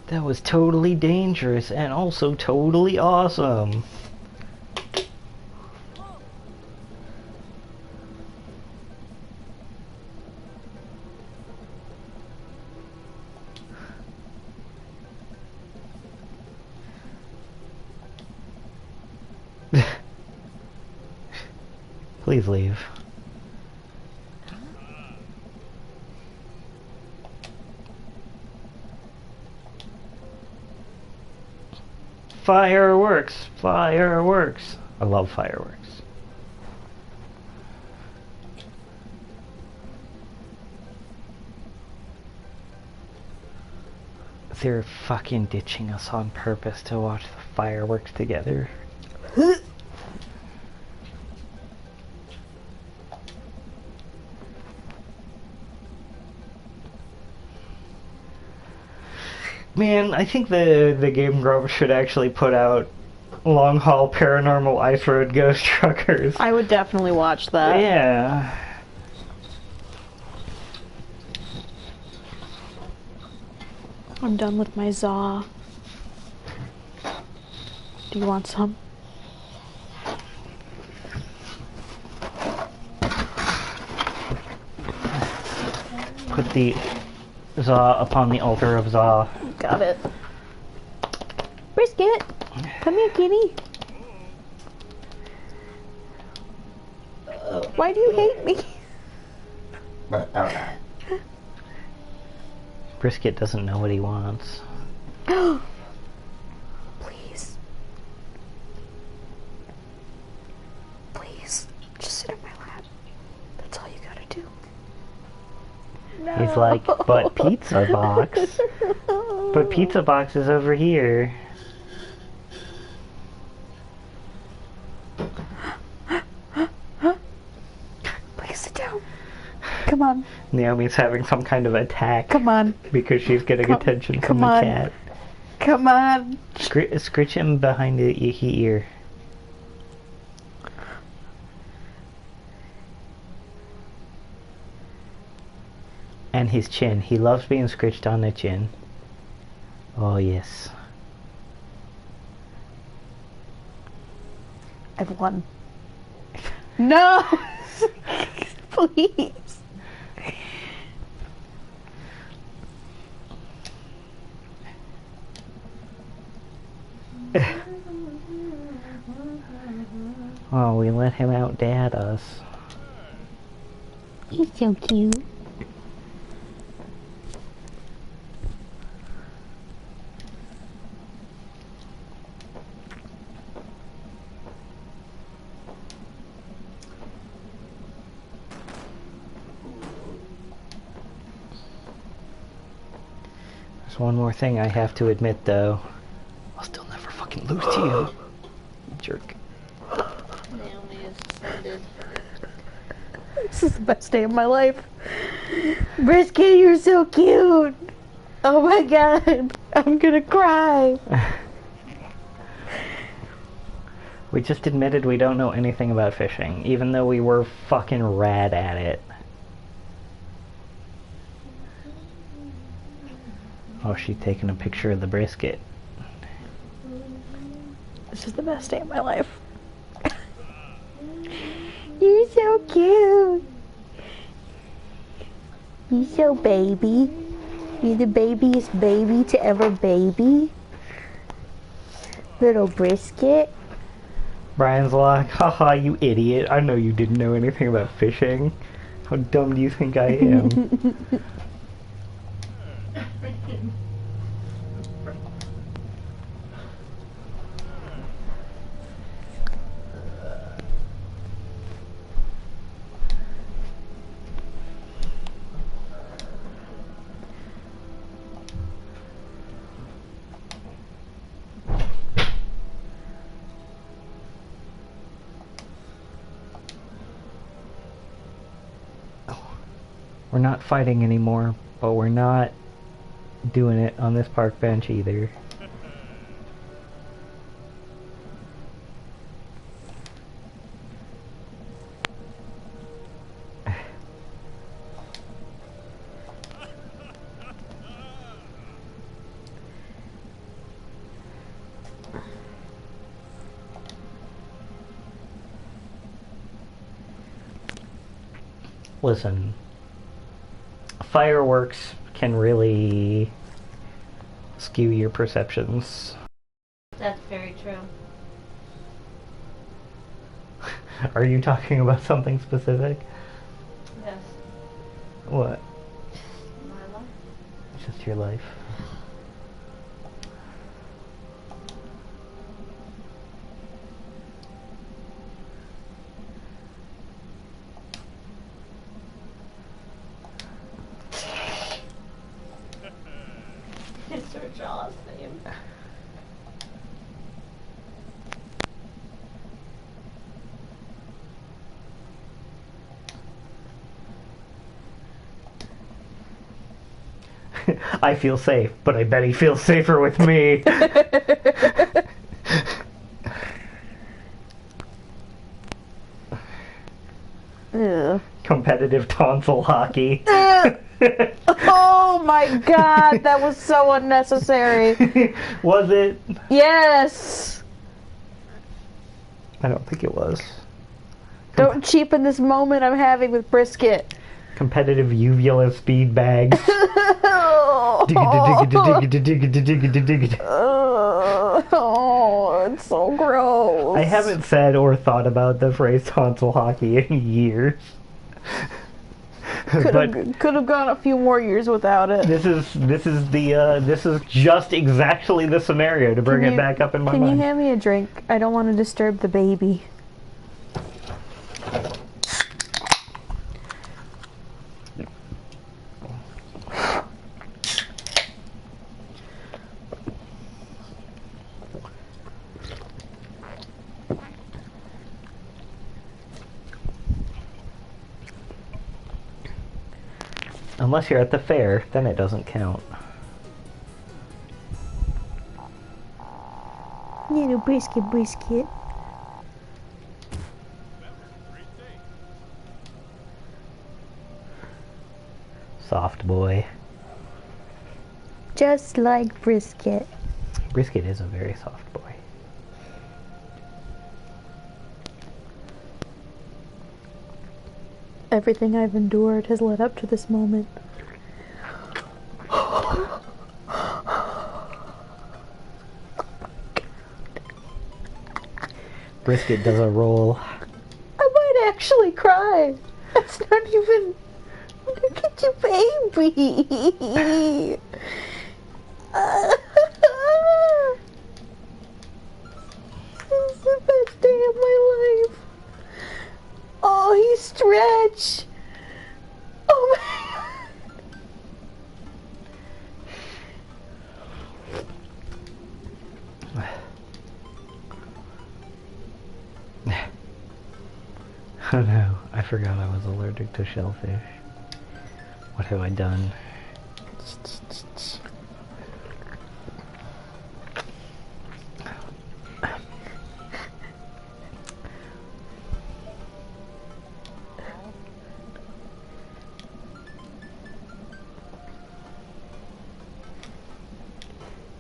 That was totally dangerous and also totally awesome. Please leave. Fireworks! Fireworks! I love fireworks. They're fucking ditching us on purpose to watch the fireworks together. Man, I think the Game Grove should actually put out long haul paranormal ice road ghost truckers. I would definitely watch that. Yeah. I'm done with my Zaw. Do you want some? Put the Zaw upon the altar of Zaw. Got it. Brisket! Come here, kitty. Why do you hate me? Brisket doesn't know what he wants. Please. No. He's like, but pizza box. But pizza box is over here. Please sit down. Come on. Naomi's having some kind of attack. Come on. Because she's getting attention from the on. cat. Come on. Scritch him behind the ear. And his chin. He loves being scritched on the chin. Oh, yes. I've won. No! Please. Oh, we let him out dad us. He's so cute. There's one more thing I have to admit, though. I'll still never fucking lose to you. Jerk. Naomi is offended. This is the best day of my life. Brisket, you're so cute. Oh my god. I'm gonna cry. We just admitted we don't know anything about fishing, even though we were fucking rad at it. Oh, she's taking a picture of the brisket. This is the best day of my life. You're so cute. You're so baby. You're the babiest baby to ever baby. Little brisket. Brian's like, haha, you idiot. I know you didn't know anything about fishing. How dumb do you think I am? We're not fighting anymore, but we're not doing it on this park bench either. Listen. Fireworks can really skew your perceptions. That's very true. Are you talking about something specific? Yes. What? My life. Just your life. It's her jaw's name. I feel safe, but I bet he feels safer with me. Ugh. Competitive tonsil hockey. Oh my god, that was so unnecessary. Was it? Yes. I don't think it was. Don't cheapen this moment I'm having with brisket. Competitive uvula speed bags. Oh, it's so gross. I haven't said or thought about the phrase tonsil hockey in years. Could have gone a few more years without it. This is just exactly the scenario to bring it back up in my mind. Can you hand me a drink? I don't want to disturb the baby. Unless you're at the fair, then it doesn't count. Little brisket. Soft boy. Just like brisket. Brisket is a very soft boy. Everything I've endured has led up to this moment. Brisket does a roll. I might actually cry. That's not even... Look at your baby. This is the best day of my life. Oh, he stretched. Oh my Oh no, I forgot I was allergic to shellfish. What have I done?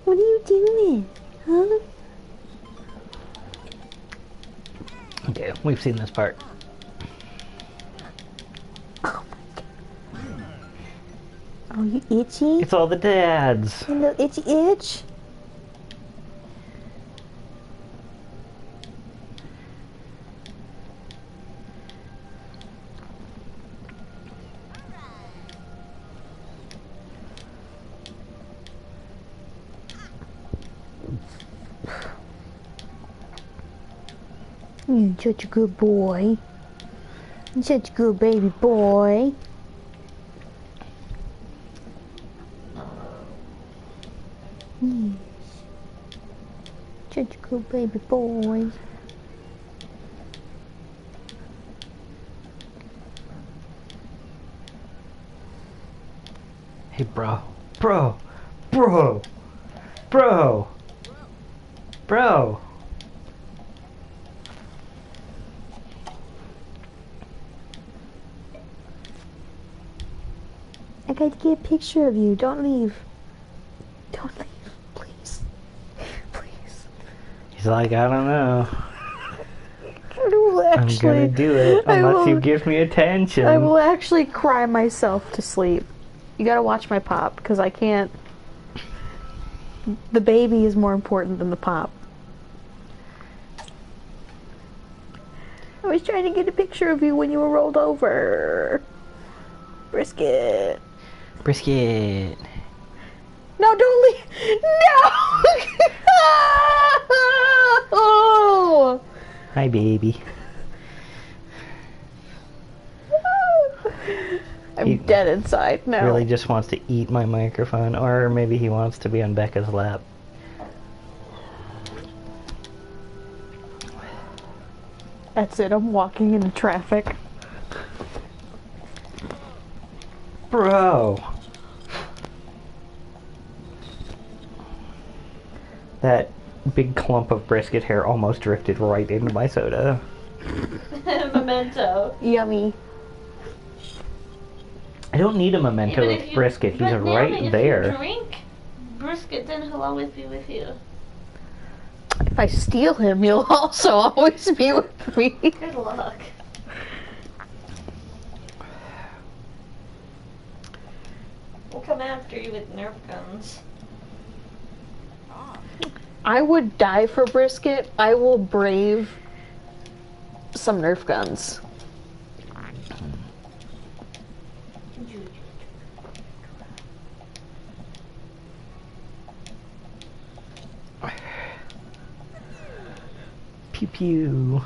What are you doing? Huh? Okay, we've seen this part. Oh, you itchy? It's all the dads. You little itchy itch? You're such a good boy. You're such a good baby boy. Yes. Such a good baby boy. Hey, bro. Bro. Bro. Bro. Bro. I got to get a picture of you. Don't leave. Don't leave. Please. Please. He's like, I don't know. I will actually, I'm gonna do it I unless you will- give me attention. I will actually cry myself to sleep. You gotta watch my pop, because I can't... The baby is more important than the pop. I was trying to get a picture of you when you were rolled over. Brisket. Brisket. No, don't leave. No! Oh! Hi, baby. I'm He dead inside now. Really just wants to eat my microphone, or maybe he wants to be on Becca's lap. That's it, I'm walking into traffic. Bro! That big clump of brisket hair almost drifted right into my soda. Memento. Yummy. I don't need a memento Even of if you- brisket, he's but Naomi, right if there. you drink brisket, then he'll always be with you. If I steal him, he'll also always be with me. Good luck. We'll come after you with Nerf guns. I would die for brisket. I will brave some Nerf guns. Pew pew.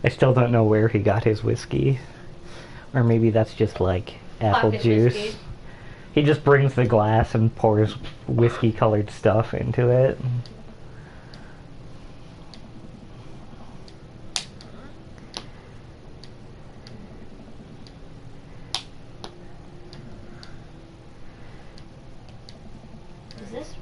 I still don't know where he got his whiskey. Or maybe that's just like apple Pocket juice. whiskey. He just brings the glass and pours whiskey-colored stuff into it. Is this?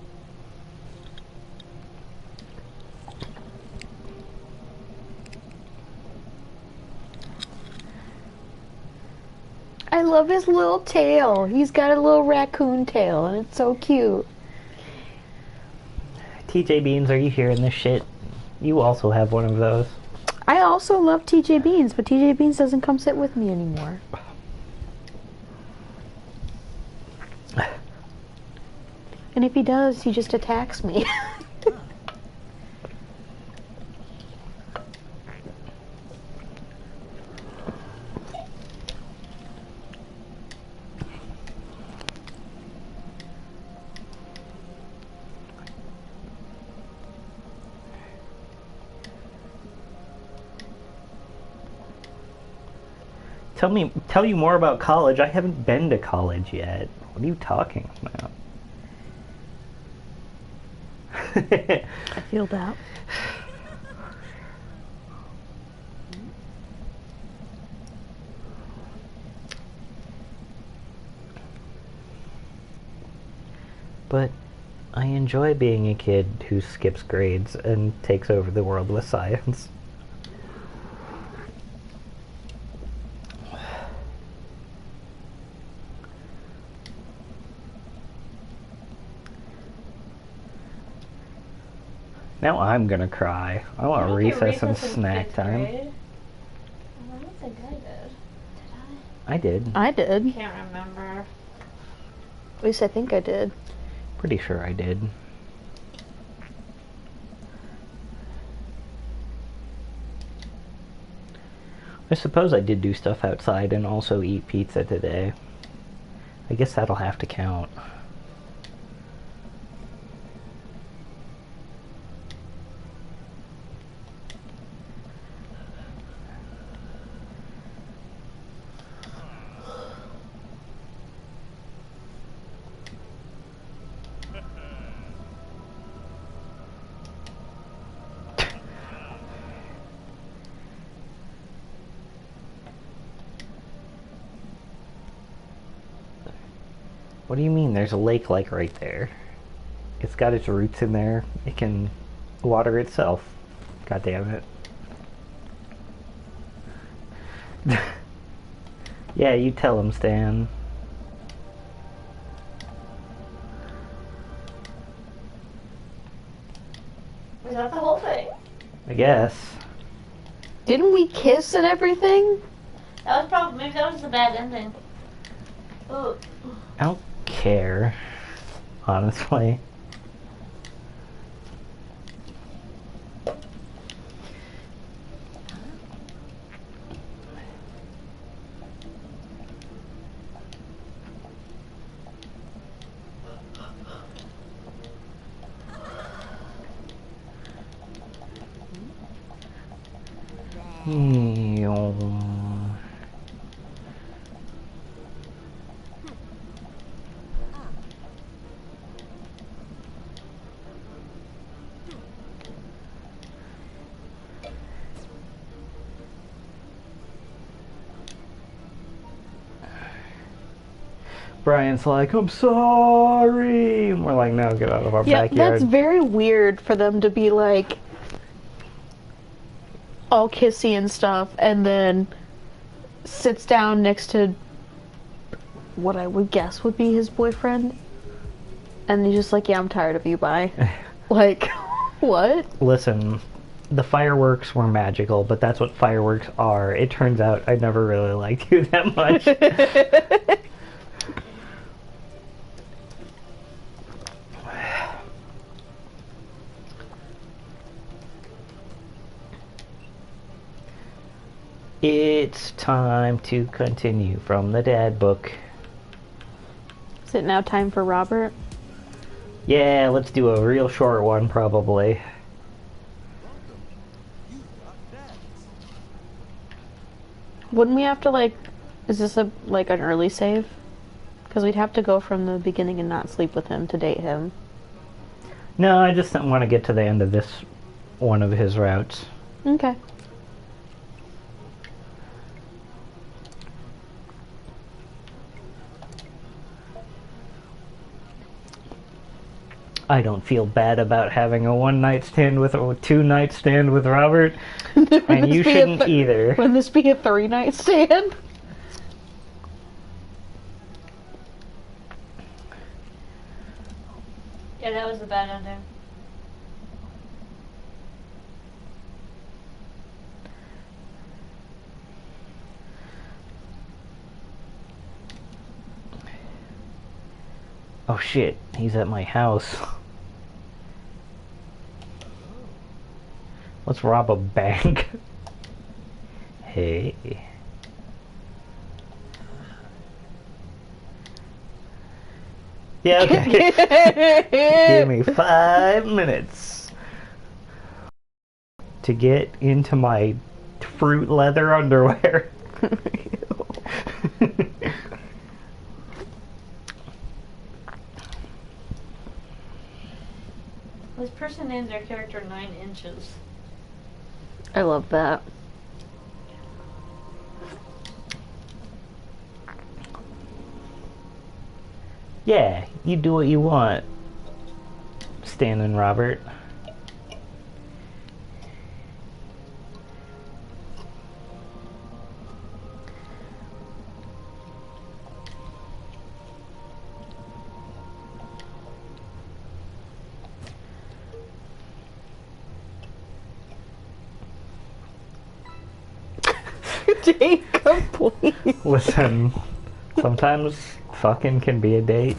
I love his little tail. He's got a little raccoon tail, and it's so cute. TJ Beans, are you hearing this shit? You also have one of those. I also love TJ Beans, but TJ Beans doesn't come sit with me anymore. And if he does, he just attacks me. Tell you more about college. I haven't been to college yet. What are you talking about? I feel that. But I enjoy being a kid who skips grades and takes over the world with science. Now I'm gonna cry. I want recess and snack time. I don't think I did. I did. I did. Can't remember. At least I think I did. Pretty sure I did. I suppose I did do stuff outside and also eat pizza today. I guess that'll have to count. What do you mean? There's a lake like right there. It's got its roots in there. It can water itself. God damn it. Yeah, you tell him, Stan. Is that the whole thing? I guess. Didn't we kiss and everything? That was probably, maybe that was the bad ending. Ooh. I don't care, honestly. Brian's like, I'm sorry. And we're like, no, get out of our Yeah, backyard. that's very weird for them to be like all kissy and stuff, and then sits down next to what I would guess would be his boyfriend, and he's just like, yeah, I'm tired of you, bye. Like, what? Listen, the fireworks were magical, but that's what fireworks are. It turns out I never really liked you that much. It's time to continue from the dad book. Is it now time for Robert? Yeah, let's do a real short one, probably. Wouldn't we have to, like, is this a like an early save? Because we'd have to go from the beginning and not sleep with him to date him. No, I just didn't want to get to the end of this one of his routes. Okay. I don't feel bad about having a one-night stand with a two-night stand with Robert, and you shouldn't either. Wouldn't this be a 3-night stand? Yeah, that was a bad ending. Oh shit, he's at my house. Let's rob a bank. Hey. Yeah, okay. Give me 5 minutes to get into my fruit leather underwear. This person named their character 9 Inches. I love that. Yeah, you do what you want, Stan and Robert. Date complete. Listen, sometimes fucking can be a date.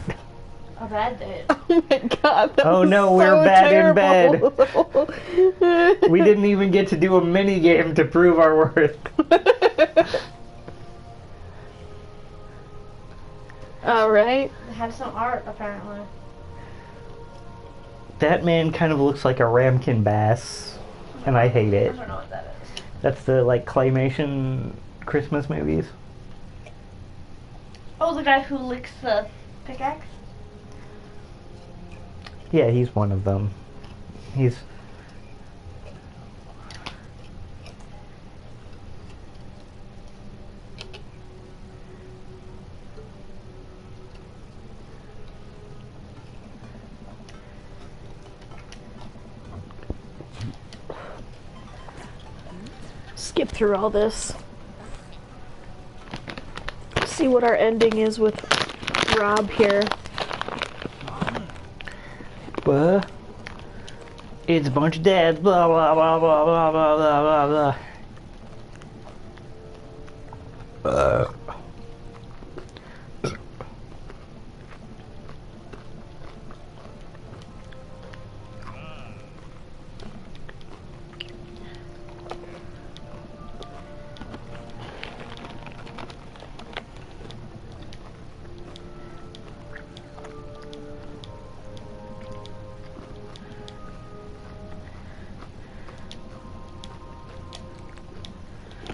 A bad date. Oh my god. That Oh was no, so we're bad terrible. in bed. We didn't even get to do a mini game to prove our worth. Alright. They have some art, apparently. That man kind of looks like a ramkin bass, and I hate I it. don't know what that is. That's the like claymation Christmas movies. Oh, the guy who licks the pickaxe? Yeah, he's one of them. He's Skip through all this. See what our ending is with Rob here. it's a bunch of dads, blah blah blah blah blah blah blah blah blah.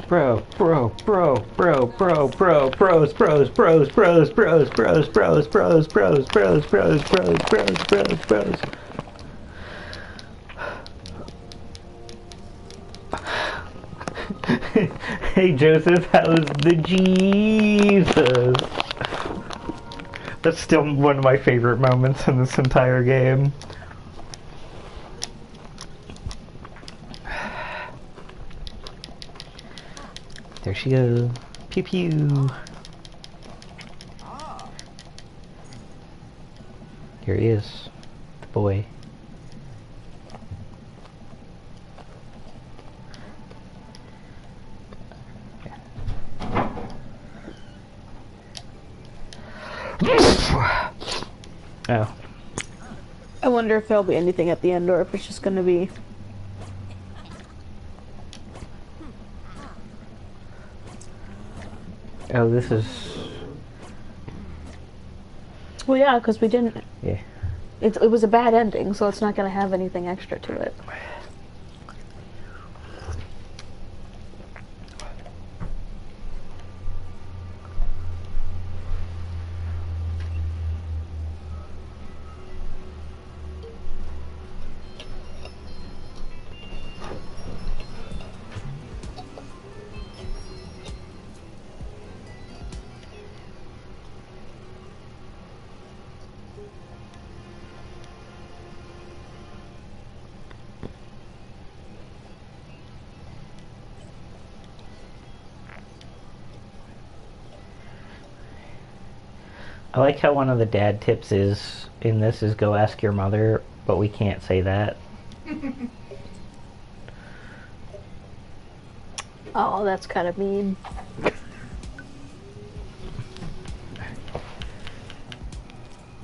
Bros, bros, bros, bros, bros, bros, bros, bros, bros, bros, bros, bros, bros, bros, bros, bros, bros. Hey Joseph, how's the Jesus? That's still one of my favorite moments in this entire game. There she goes. Pew pew. Here he is. The boy. Oh. I wonder if there'll be anything at the end or if it's just gonna be... Oh, this is... Well, yeah, because we didn't... Yeah. It was a bad ending, so it's not gonna have anything extra to it. I like how one of the dad tips is in this is go ask your mother, but we can't say that. Oh, that's kind of mean.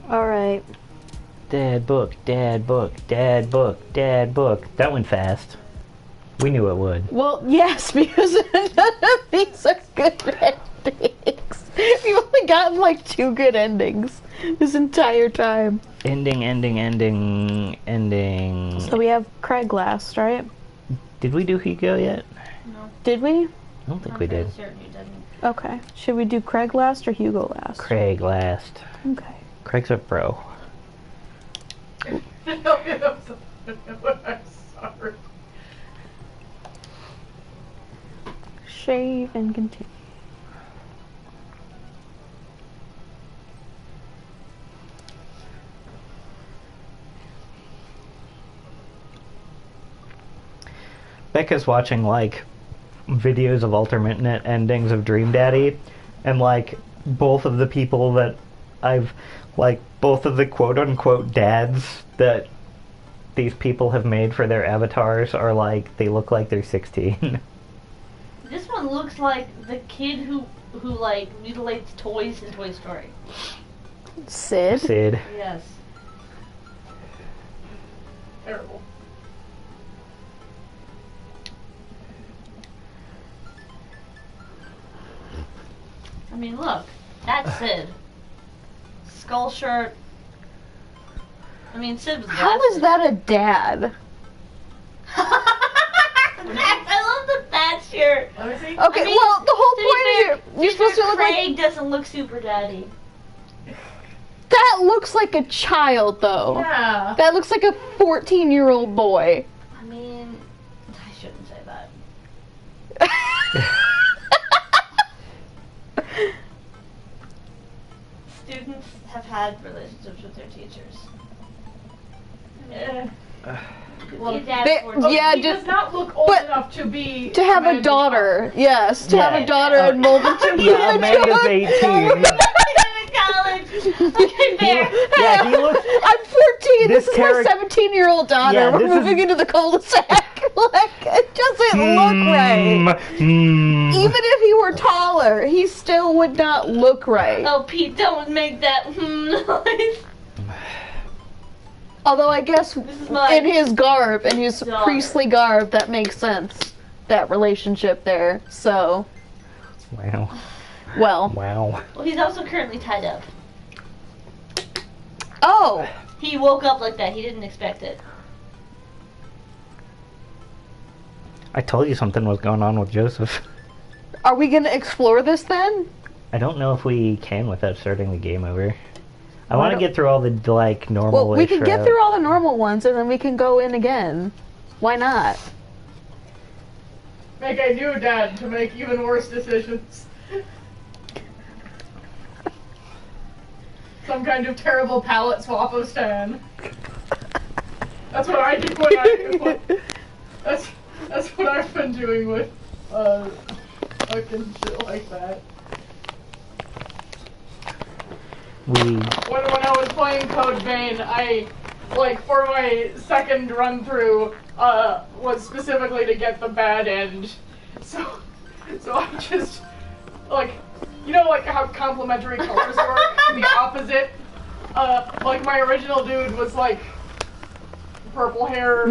Alright. Dad book, dad book, dad book, dad book. That went fast. We knew it would. Well, yes, because none of these are good endings. You've only gotten like 2 good endings this entire time. Ending, ending, ending, ending. So we have Craig last, right? Did we do Hugo yet? No, Did we? I don't think we did. I'm certain you didn't. Okay. Should we do Craig last or Hugo last? Craig last. Okay. Craig's a bro. I'm sorry. Shave and continue. Becca's watching like videos of alternate endings of Dream Daddy, and like both of the people that I've like both of the quote unquote dads that these people have made for their avatars are like they look like they're 16. This one looks like the kid who like mutilates toys in Toy Story. Sid? Sid. Yes. Terrible. I mean, look, that's Sid. Skull shirt. I mean, Sid was. How is that a dad? I love the that shirt. Let me see. Okay, I mean, well, the whole to be point fair- of you're supposed to look Craig like... doesn't look super daddy. That looks like a child, though. Yeah. That looks like a 14-year-old boy. I mean, I shouldn't say that. Students have had relationships with their teachers. Eh. Well, Yeah, he just- does not look old but enough to be To have a Amanda's daughter. Yes, to have Yeah. a daughter and mold into Yeah, Amanda's 18. college. Okay, fair. Yeah, he looks. I'm 14. This This is my character- 17-year-old daughter. Yeah, We're this is- moving into the cul-de-sac. Like, it doesn't look right. Mm. Even if he were taller, he still would not look right. Oh, Pete, don't make that noise. Although I guess This is my in his garb, in his daughter. priestly garb, that makes sense. That relationship there. So, Wow. well. Wow. Well, he's also currently tied up. Oh! He woke up like that. He didn't expect it. I told you something was going on with Joseph. Are we gonna explore this then? I don't know if we can without starting the game over. I Why want to don't- get through all the like normal. Well, we can get through all the normal ones and then we can go in again. Why not? Make a new dad to make even worse decisions. Some kind of terrible palette swap of Stan. That's what I do when that's what I've been doing with fucking shit like that. When I was playing Code Vein, I, like, for my second run through, was specifically to get the bad end. So I just, like, you know, like how complementary colors work? The opposite. Like my original dude was like purple hair,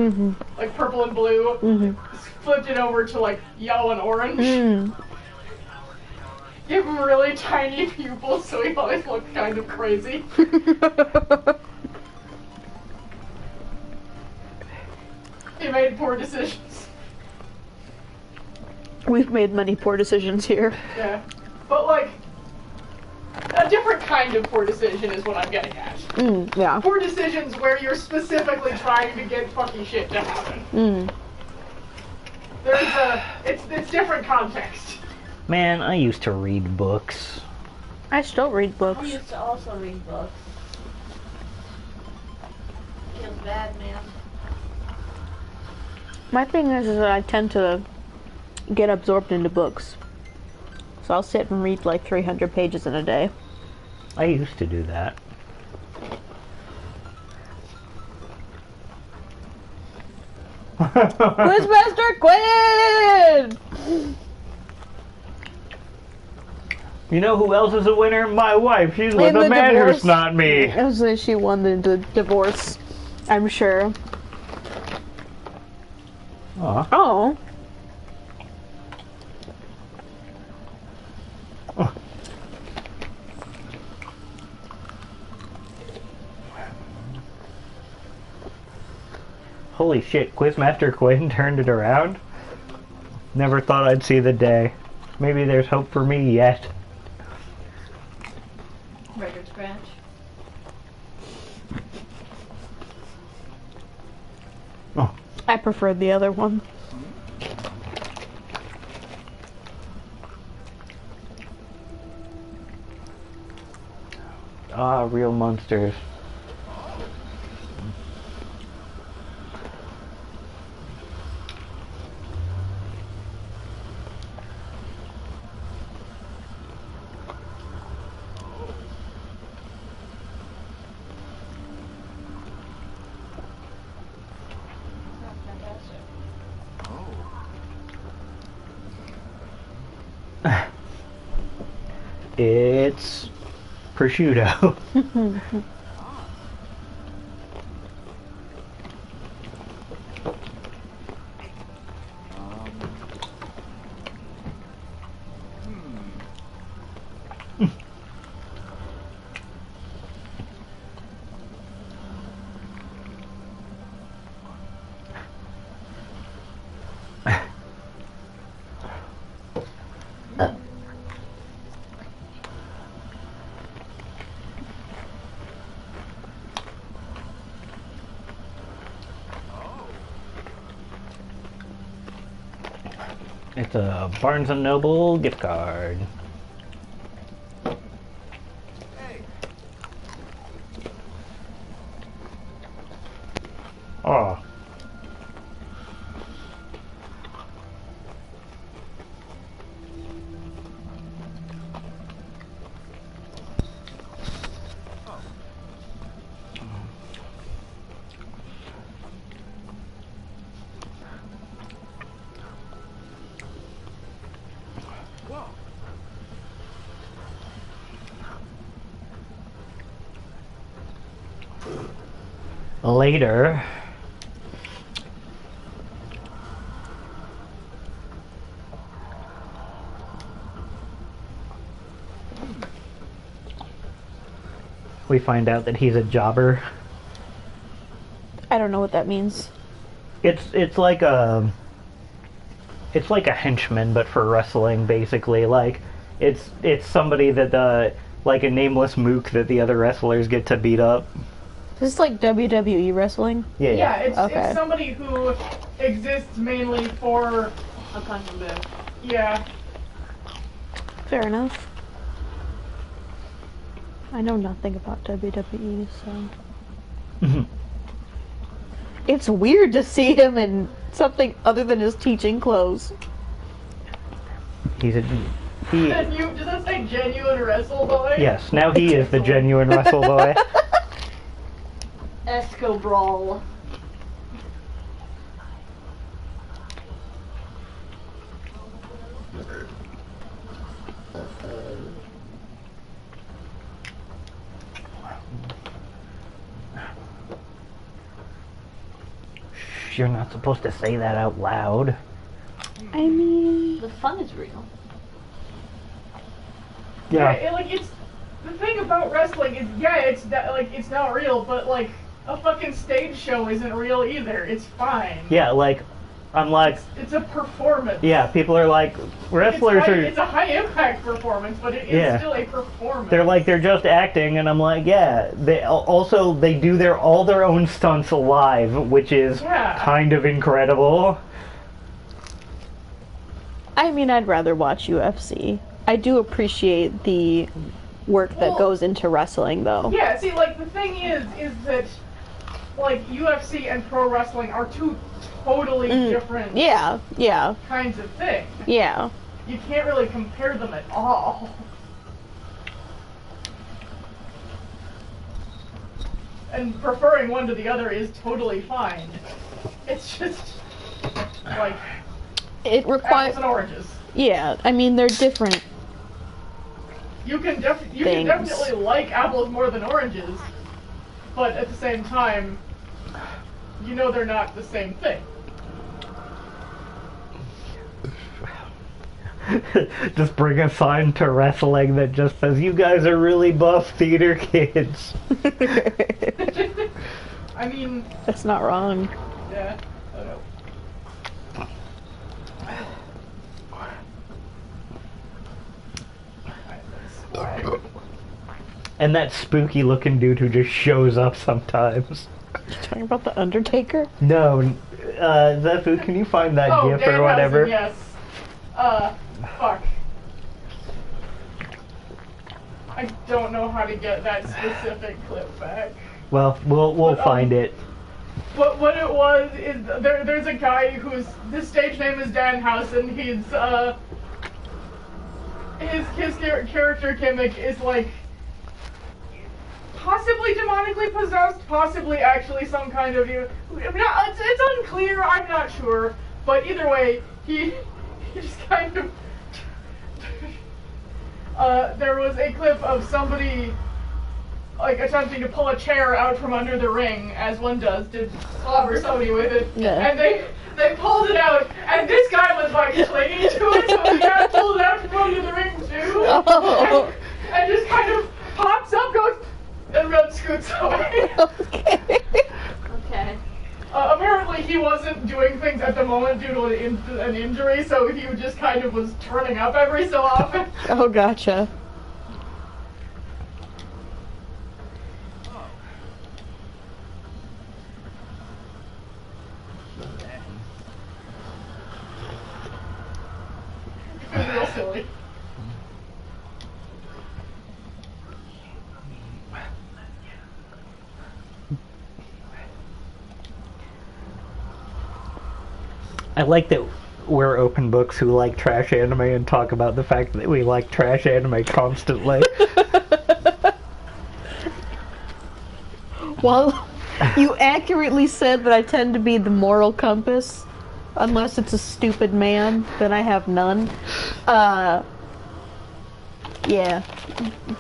like purple and blue. Flipped it over to like yellow and orange. Give him really tiny pupils so he always looked kind of crazy. He made poor decisions. We've made many poor decisions here. Yeah. But like, a different kind of poor decision is what I'm getting at. Yeah. Poor decisions where you're specifically trying to get fucking shit to happen. It's different context. Man, I used to read books. I still read I books. used to also read books. Feels bad, man. My thing is that I tend to get absorbed into books. So I'll sit and read like 300 pages in a day. I used to do that. Quizmaster Quinn! You know who else is a winner? My wife. She's with In a the man divorce. who's not me. I was like, she won the divorce, I'm sure. Aw. Oh. Holy shit, Quizmaster Quinn turned it around? Never thought I'd see the day. Maybe there's hope for me yet. Record scratch. Oh. I preferred the other one. Ah, real monsters. It's prosciutto. It's a Barnes & Noble gift card. Oh. Later. We find out that he's a jobber. I don't know what that means. It's like a henchman, but for wrestling, basically. Like it's somebody that like a nameless mook that the other wrestlers get to beat up. This is like WWE wrestling. Yeah. Yeah, it's Okay. somebody who exists mainly for. A punch and boo. Yeah. Fair enough. I know nothing about WWE, so Mhm. it's weird to see him in something other than his teaching clothes. He Does that say genuine wrestle boy? yes. Now he is the genuine wrestle boy. Esco Brawl. You're not supposed to say that out loud. I mean, The fun is real. Yeah. It's the thing about wrestling is it's not real, but like a fucking stage show isn't real either. It's fine. Yeah, like, I'm like, It's a performance. yeah, people are like, wrestlers It's are, a high impact performance, but it is Yeah. still a performance. they're like, they're just acting, and I'm like, yeah, they do all their own stunts live, which is Yeah. kind of incredible. I mean, I'd rather watch UFC. I do appreciate the work that Well- goes into wrestling, though. Yeah, see, like, the thing is that, like, UFC and pro wrestling are two totally different Yeah, yeah, kinds of things. yeah. You can't really compare them at all. and preferring one to the other is totally fine. It's just like It apples requires. and oranges. Yeah, I mean they're different. You can definitely like apples more than oranges, but at the same time, you know they're not the same thing. Just bring a sign to wrestling that just says, "You guys are really buff theater kids." I mean, That's not wrong. yeah, I don't know. And that spooky looking dude who just shows up sometimes. You talking about the Undertaker? No, Zefu, can you find that Oh, gif Dan or whatever? Housen, yes. Fuck. I don't know how to get that specific clip back. Well, we'll find it. What it was is there's a guy whose stage name is Dan Housen. He's his character gimmick is like possibly demonically possessed, possibly actually some kind of it's unclear. I'm not sure, but either way, he just kind of. There was a clip of somebody like attempting to pull a chair out from under the ring, as one does, to slobber somebody with it, and they pulled it out, and this guy was like clinging to it, so the guy pulled it out from under the ring too, and just kind of pops up, goes, and scoots away. Okay. Okay. Apparently he wasn't doing things at the moment due to an injury, so he just kind of was turning up every so often. Oh, gotcha. It was real silly. I like that we're open books who like trash anime and talk about the fact that we like trash anime constantly. Well, you accurately said that I tend to be the moral compass. Unless it's a stupid man, then I have none. Yeah.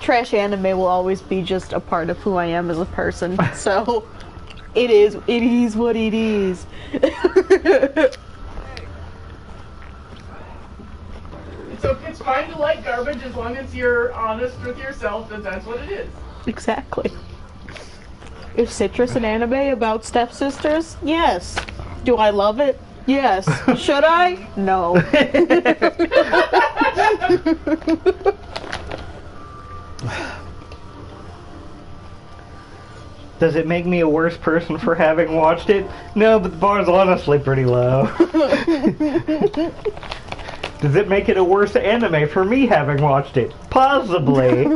Trash anime will always be just a part of who I am as a person. So, it is what it is. It's fine to like garbage as long as you're honest with yourself that that's what it is. Exactly. Is Citrus an anime about stepsisters? Yes. Do I love it? Yes. Should I? No. Does it make me a worse person for having watched it? No, but the bar's honestly pretty low. Does it make it a worse anime for me having watched it? Possibly.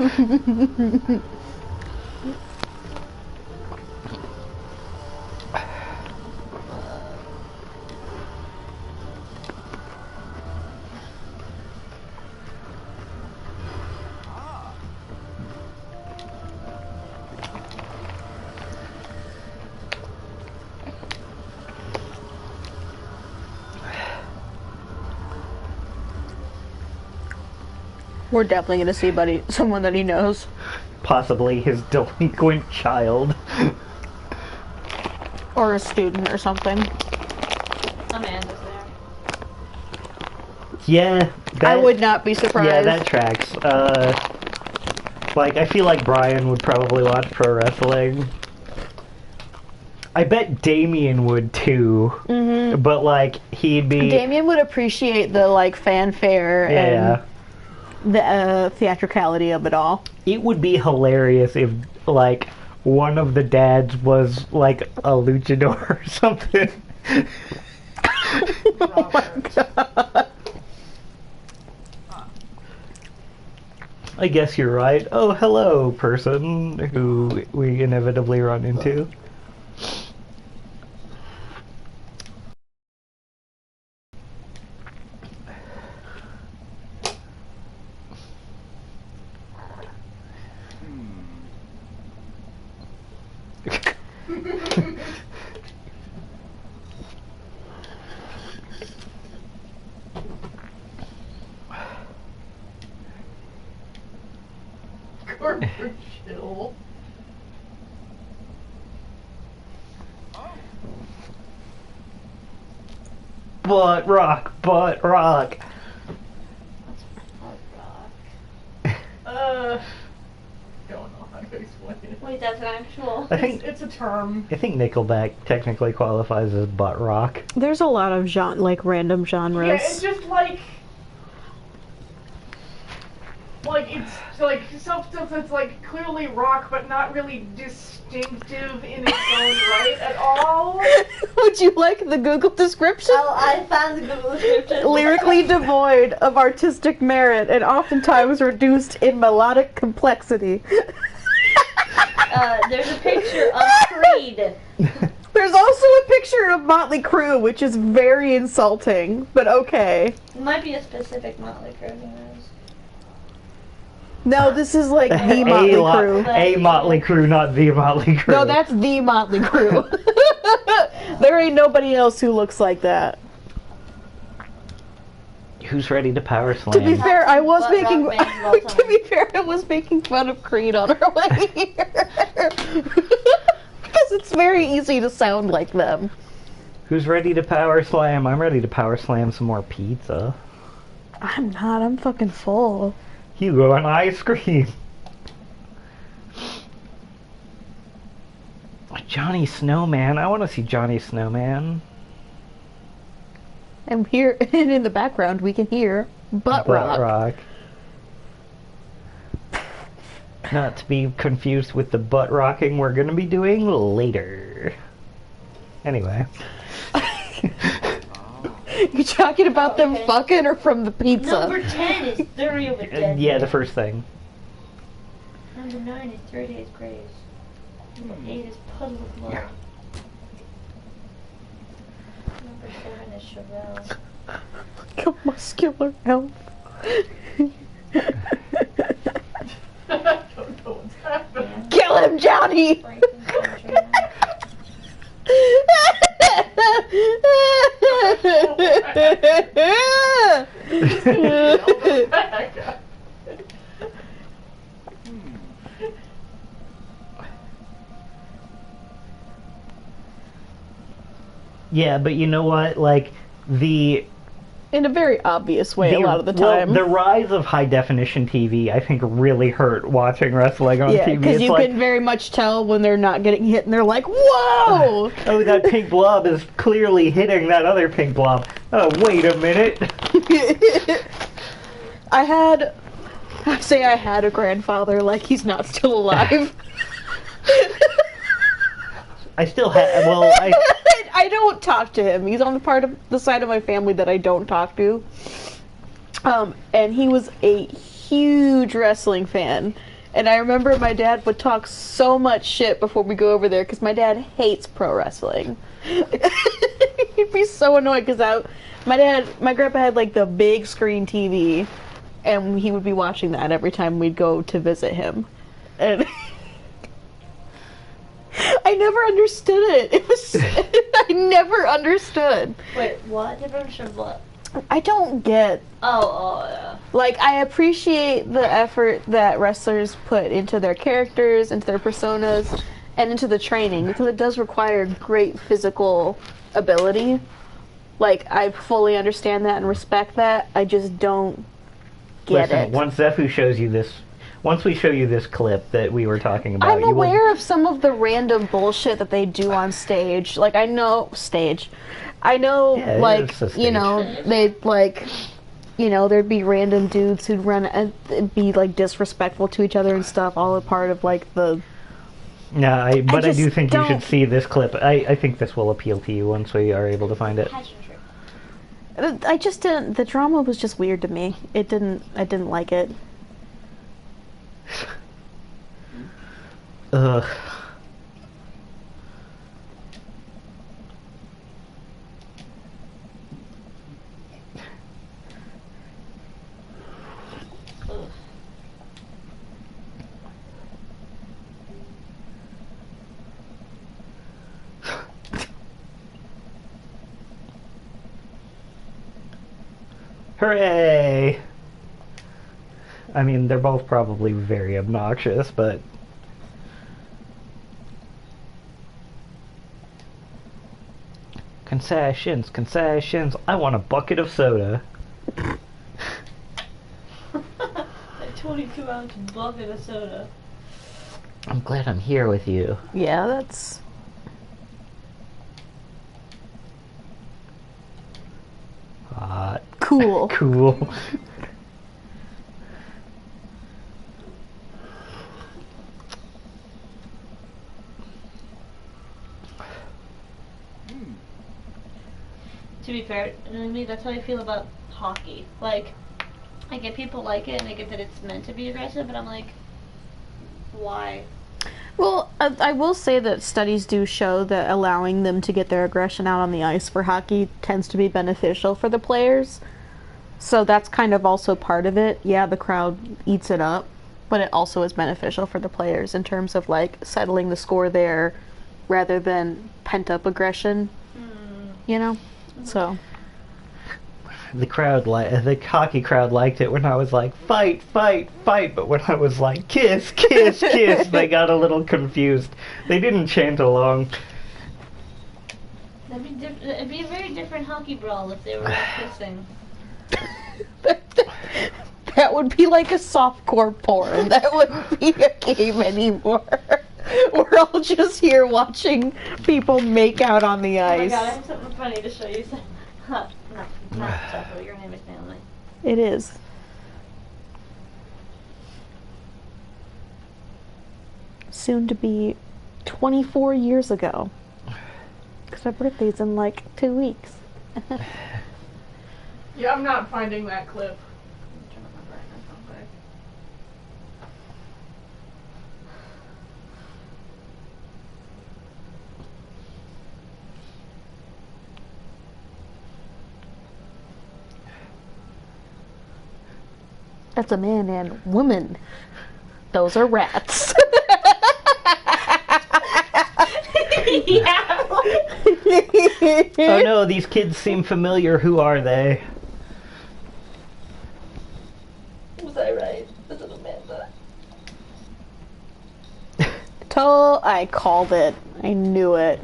We're definitely gonna see someone that he knows. Possibly his delinquent child. Or a student or something. Amanda's there. Yeah. I would not be surprised. Yeah, that tracks. Like, I feel like Brian would probably watch pro wrestling. I bet Damien would too. Mm-hmm. But, like, he'd be... Damien would appreciate the, like, fanfare and the theatricality of it all. It would be hilarious if, like, one of the dads was, like, a luchador or something. Oh my god. I guess you're right. Oh, hello, person who we inevitably run into. butt rock, butt rock. Don't know how to explain it. Wait, that's an actual. I think It's a term. Nickelback technically qualifies as butt rock. There's a lot of random genres. Yeah, it's just like it's like stuff that's like clearly rock, but not really distinctive in its own right at all. Would you like the Google description? Oh, I found the Google description. Lyrically devoid of artistic merit and oftentimes reduced in melodic complexity. There's a picture of Creed. There's also a picture of Motley Crue, which is very insulting, but okay. It might be a specific Motley Crue, who knows? No, this is like the Motley Crue. A Motley Crue, not the Motley Crue. No, that's the Motley Crue. There ain't nobody else who looks like that. Who's ready to power slam? To be fair, I was Butt making. rock band of all To be fair, I was making fun of Creed on our way here because it's very easy to sound like them. Who's ready to power slam? I'm ready to power slam some more pizza. I'm not. I'm fucking full. You go on ice cream. Johnny Snowman. I want to see Johnny Snowman. And here, and in the background, we can hear butt rock. Not to be confused with the butt rocking we're going to be doing later. Anyway. You talking about them fucking or from the pizza? Number 10 is Theory of a Dead. Yeah, the first thing. Number 9 is 3 Days Grace. Number 8 is Puddle of Blood. Yeah. Number 7 is Chevelle. Like a muscular elf. I don't know what's happening. Kill him, Johnny! Frankenstein. Yeah, but you know what? Like, In a very obvious way, a lot of the time. The rise of high definition TV, I think, really hurt watching wrestling on Yeah, TV. because It's you like, can very much tell when they're not getting hit, and they're like, "Whoa!" oh, that pink blob is clearly hitting that other pink blob. Oh, wait a minute. I had a grandfather, like he's not still alive. I still have. Well, I don't talk to him. He's on the part of the side of my family that I don't talk to. And he was a huge wrestling fan. And I remember my dad would talk so much shit before we go over there because my dad hates pro wrestling. He'd be so annoyed because my grandpa had like the big screen TV, and he would be watching that every time we'd go to visit him. And I never understood it. I never understood. Wait, what? Different from what? I don't get. Oh, yeah. Like, I appreciate the effort that wrestlers put into their characters, into their personas, and into the training, because it does require great physical ability. Like, I fully understand that and respect that. I just don't get it. once Zephu shows you this, once we show you this clip that we were talking about, I'm aware of some of the random bullshit that they do on stage. Like, I know, Yeah, like, it's a you know, they'd, like, you know, there'd be random dudes who'd run and be, like, disrespectful to each other and stuff, all a part of, like, the... No, I do just think you don't- should see this clip. I think this will appeal to you once we are able to find it. I just didn't... The drama was just weird to me. I didn't like it. Ugh. Hooray! I mean, they're both probably very obnoxious, but... Concessions, concessions. I want a bucket of soda. A 22-ounce bucket of soda. I'm glad I'm here with you. Yeah, that's... Hot. cool. Cool. To be fair, I mean, that's how I feel about hockey. Like, I get people like it, and I get that it's meant to be aggressive, but I'm like, why? Well, I will say that studies do show that allowing them to get their aggression out on the ice for hockey tends to be beneficial for the players. So that's kind of also part of it. Yeah, the crowd eats it up, but it also is beneficial for the players in terms of like settling the score there rather than pent up aggression. You know? So The hockey crowd liked it when I was like, fight, fight, fight. But when I was like, kiss, kiss, kiss, they got a little confused. They didn't chant along. It'd be a very different hockey brawl if they were kissing. that would be like a softcore porn. That wouldn't be a game anymore. We're all just here watching people make out on the Oh my ice. god, I have something funny to show you. No, not Jeffo, your name is Naomi. It is. Soon to be 24 years ago. Because my birthday's in like 2 weeks. Yeah, I'm not finding that clip. I'm trying to remember it real quick. That's a man and woman. Those are rats. Yeah. Oh no, these kids seem familiar. Who are they? Was I right? This is Amanda. I called it. I knew it.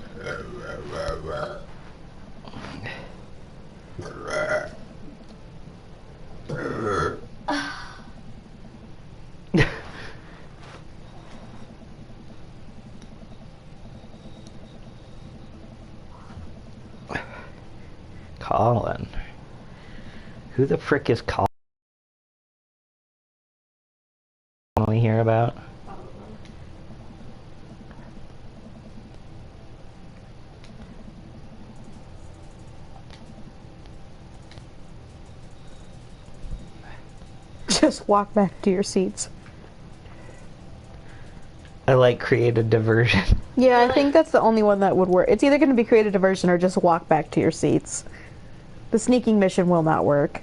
Colin. Who the frick is Colin? We hear about? Just walk back to your seats. I like create a diversion. Yeah, I think that's the only one that would work. It's either going to be create a diversion or just walk back to your seats. The sneaking mission will not work.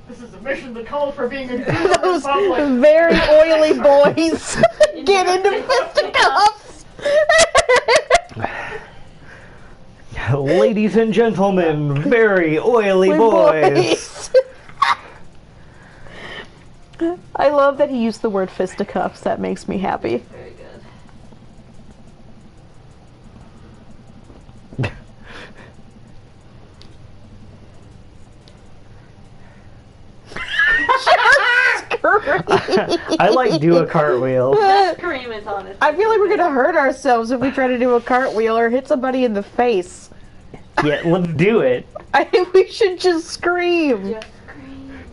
This is a mission that called for being a good Those public. very oily boys get into fisticuffs. Ladies and gentlemen, very oily boys. I love that he used the word fisticuffs. That makes me happy. Very good. I like do a cartwheel. Scream is honest. I feel like we're gonna hurt ourselves if we try to do a cartwheel or hit somebody in the face. Yeah, let's do it. I think we should just scream.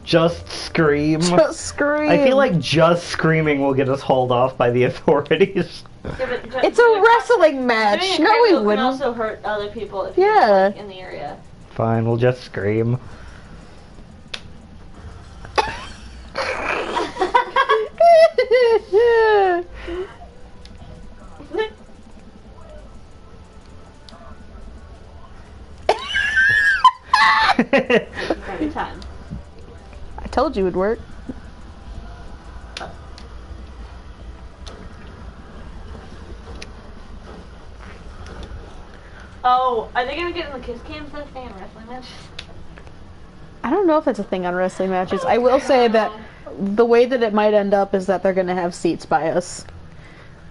Just scream. Just scream. Just scream. I feel like just screaming will get us hauled off by the authorities. Yeah, but It's a wrestling match. Doing a No, we cartwheel can wouldn't. also hurt other people if Yeah. you're like, in the area. Fine, we'll just scream. Every time. I told you it would work. Oh, are they gonna get in the kiss cams that stay in wrestling matches? I don't know if it's a thing on wrestling matches. I will say that the way that it might end up is that they're gonna have seats by us.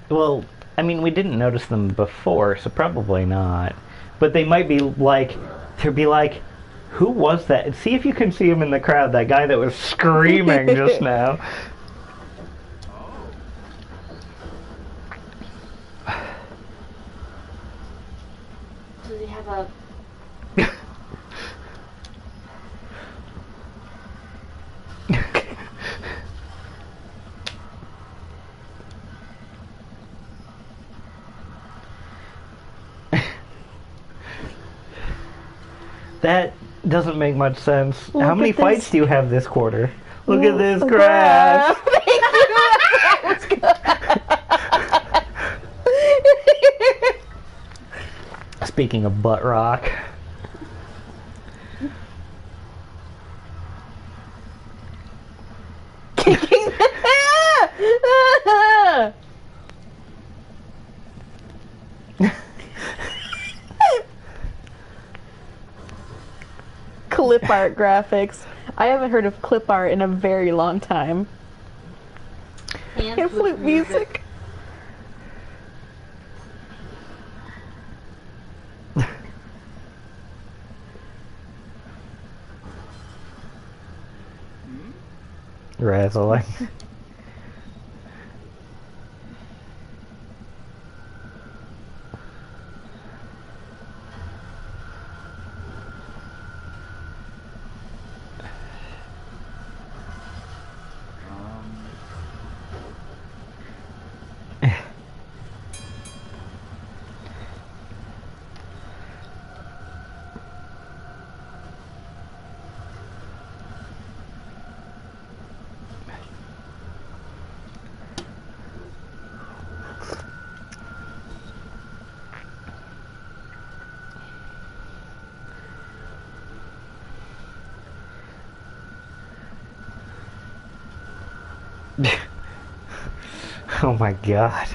Well, I mean, we didn't notice them before, so probably not. But they might be like, they'd be like, who was that? See if you can see him in the crowd, that guy that was screaming just now. Does he have a... That doesn't make much sense. Look How many at fights this. do you have this quarter? Look at this grass. Thank you. That was good. Speaking of butt rock. Clip art graphics. I haven't heard of clip art in a very long time. And flute music. Wrestling. Oh my god.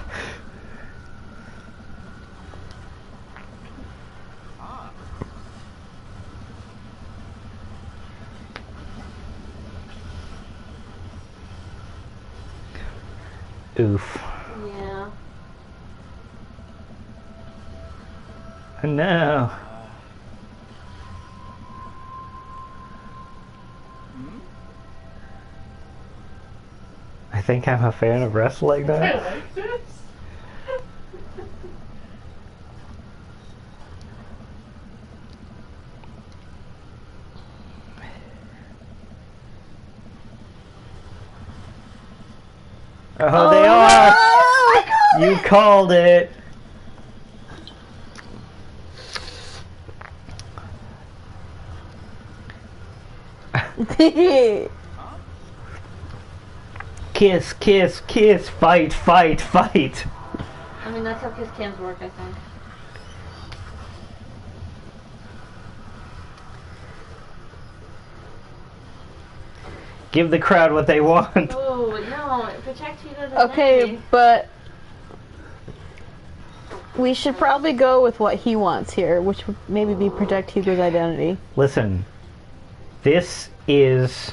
Oof. Yeah. No. I think I'm a fan of wrestling now. I like this. Oh, they are! You called it! Kiss, kiss, kiss, fight, fight, fight! I mean, that's how kiss cams work, I think. Give the crowd what they want. Oh, no, it protects Hugo's identity. Okay, but we should probably go with what he wants here, which would maybe be protect Hugo's identity. Listen, this is...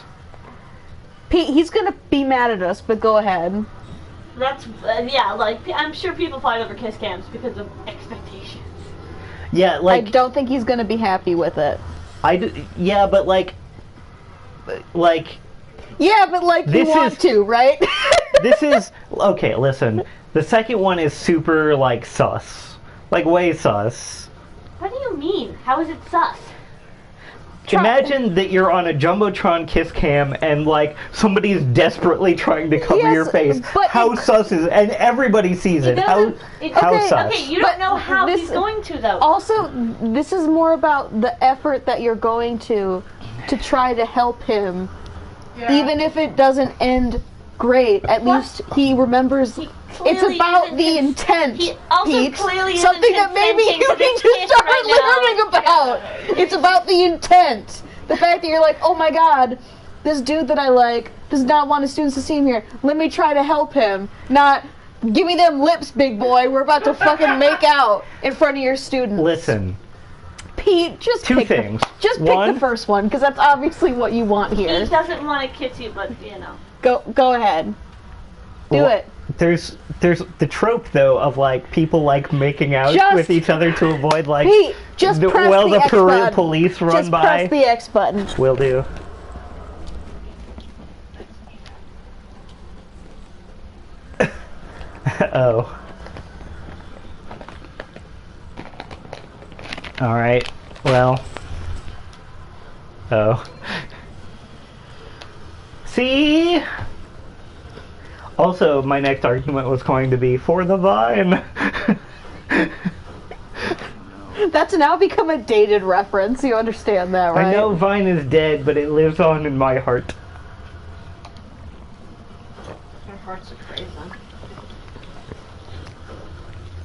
Pete, he's gonna be mad at us, but go ahead. That's, yeah, like, I'm sure people fight over kiss cams because of expectations. Yeah, like... I don't think he's gonna be happy with it. Yeah, but like... Yeah, but like you This want is- to, right? This is... Okay, listen. The second one is super, like, sus. Like, way sus. What do you mean? How is it sus? Imagine that you're on a Jumbotron kiss cam and, like, somebody's desperately trying to cover Yes, your face. but How sus is it? And everybody sees it. How Okay, sus? Okay, you don't But know how this- he's going to, though. Also, this is more about the effort that you're going to try to help him. Yeah. Even if it doesn't end great, at least he remembers. He It's clearly about isn't the cons- intent, he also Pete. clearly isn't Something that maybe consenting you to the need to kiss start right now. learning about. It's about the intent. The fact that you're like, oh my god, this dude that I like does not want his students to see him here. Let me try to help him. Not, Give me them lips, big boy. We're about to fucking make out in front of your students. Listen. Pete, just Two pick things. Just pick One, the first one, because that's obviously what you want here. He doesn't want to kiss you, but you know. Go ahead. Do it. There's the trope though of like people like making out Just- with each other to avoid like Pete, just press the the X button. police run Just by. press the X button. Will do. Oh. Alright, well. Oh. See? Also, my next argument was going to be for the vine. That's now become a dated reference. You understand that, right? I know Vine is dead, but it lives on in my heart. Our hearts are crazy.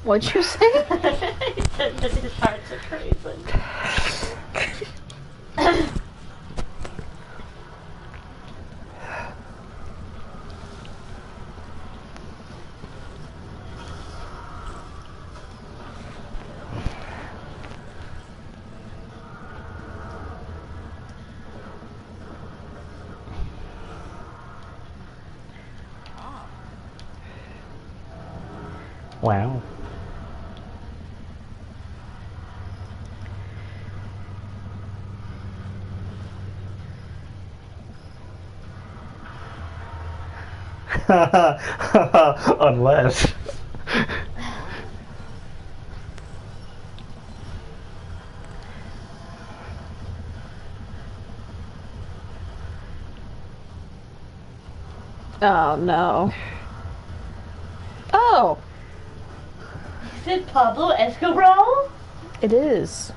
What'd you say? He said that his hearts are crazy. Wow. Unless. Oh no. Oh, Is it Pablo Escobar? it is.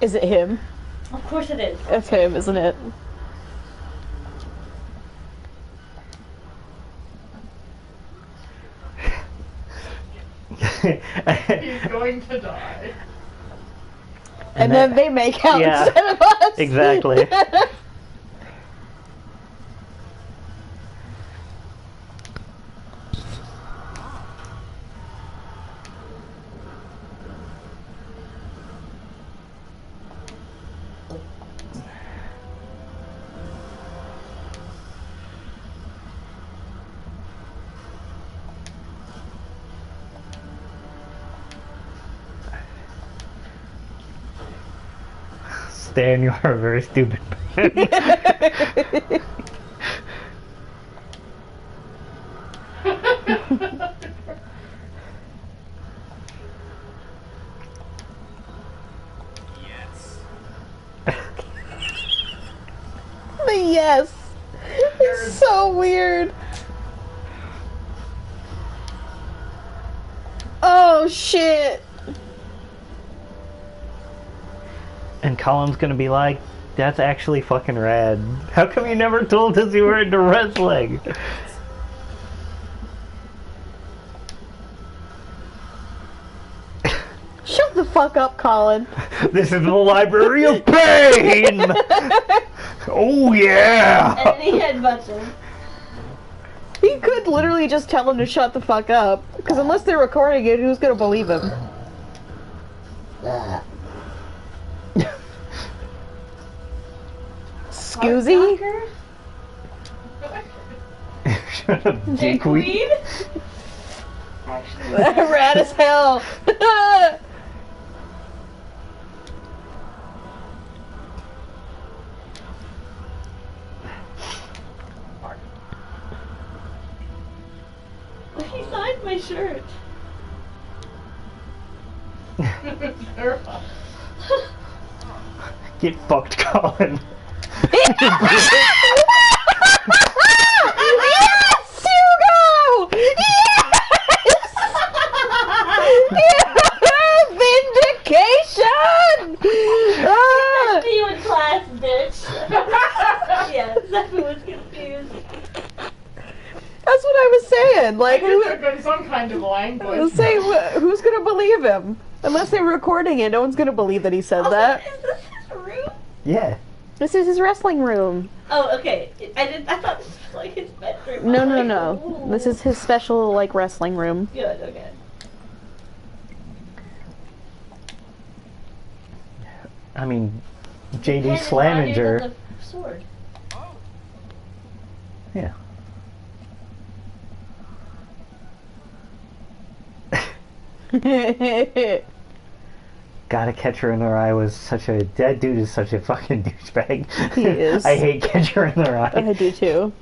Is it him? Of course it is. It's him, isn't it? He's going to die. And then they make out Yeah. instead of us. Exactly. Stan, you are a very stupid man. The yes. It's so weird. Oh shit. And Colin's gonna be like, that's actually fucking rad. How come you never told us you were into wrestling? Shut the fuck up, Colin. This is the library of pain! Oh yeah! And then he headbutts him. He could literally just tell him to shut the fuck up. Because unless they're recording it, who's gonna believe him? Scoozy? Shut up, dickweed. Rad as hell. He signed my shirt. Get fucked, Colin. Yes, Hugo! Yes! Vindication! See you in class, bitch. Yeah, Zephyr was confused. That's what I was saying. Like, There could have been some kind of language. who's gonna believe him? Unless they're recording it, no one's gonna believe that he said Also, that. is this his room? Yeah. This is his wrestling room. Oh, okay. I thought this was like his bedroom. No, I'm no, like, no. ooh. This is his special, like, wrestling room. Good, okay. I mean, The JD pen is larger Slaminger. than the sword. Yeah. Gotta Catch Her in Her Eye was such a... That dude is such a fucking douchebag. He is. I hate Catch Her in Her Eye. I do too.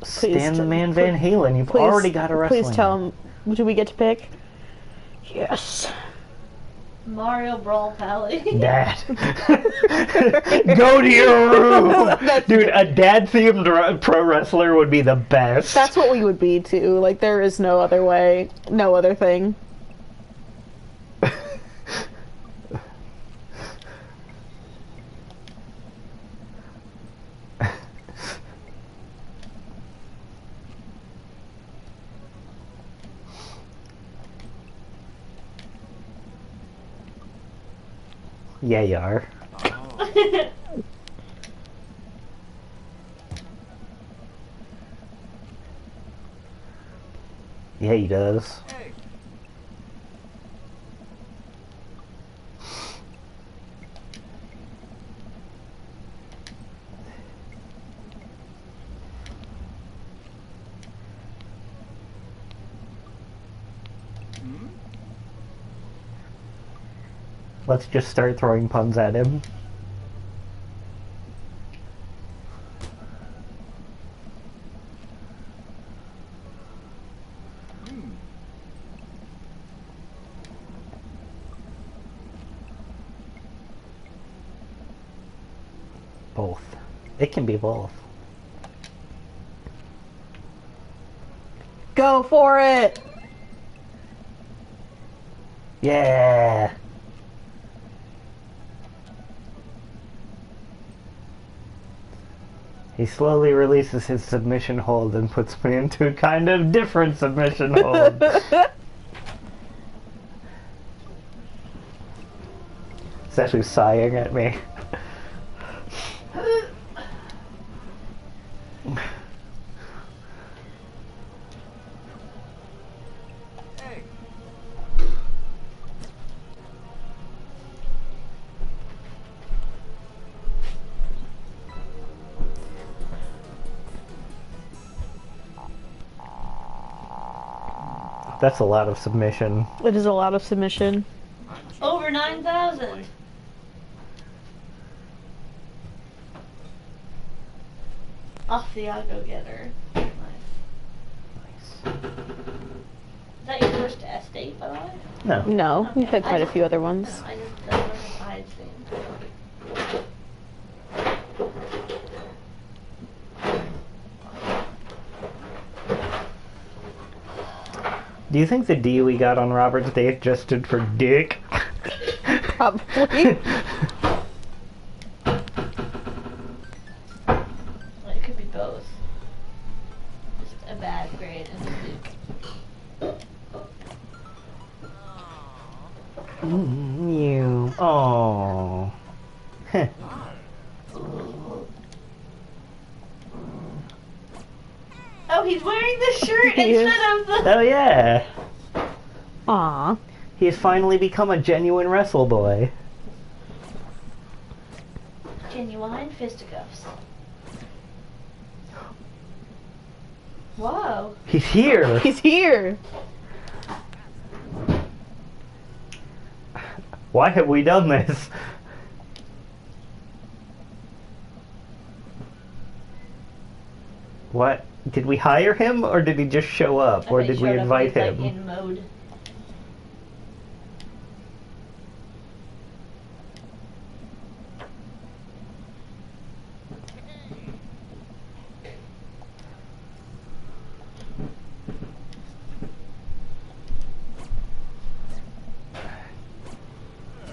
Stan the Man Van Halen, you've already got a wrestling. Please tell him. Do we get to pick? Yes. Mario Brawl Pally. Dad. Go to your room! Dude, a dad-themed pro wrestler would be the best. That's what we would be too. Like, there is no other way. No other thing. Yeah, you are. Yeah, he does. Let's just start throwing puns at him. Both. It can be both. Go for it! Yeah! He slowly releases his submission hold and puts me into a kind of different submission hold. It's actually sighing at me. That's a lot of submission. It is a lot of submission. Over 9,000. Off the go-getter. Nice. Nice. Is that your first S-date, by the way? No. No, we've had quite a few other ones. No, I just don't know if I had seen. Do you think the D we got on Robert's Day just stood for dick? Probably. Well, it could be both. Just a bad grade and a You. Oh. Oh, he's wearing the shirt He is. instead of the... Oh yeah. Aw. He has finally become a genuine wrestle boy. Genuine fisticuffs. Whoa. He's here. He's here! Why have we done this? What? Did we hire him, or did he just show up, or I bet did we showed up invite and him? he's, like, in mode.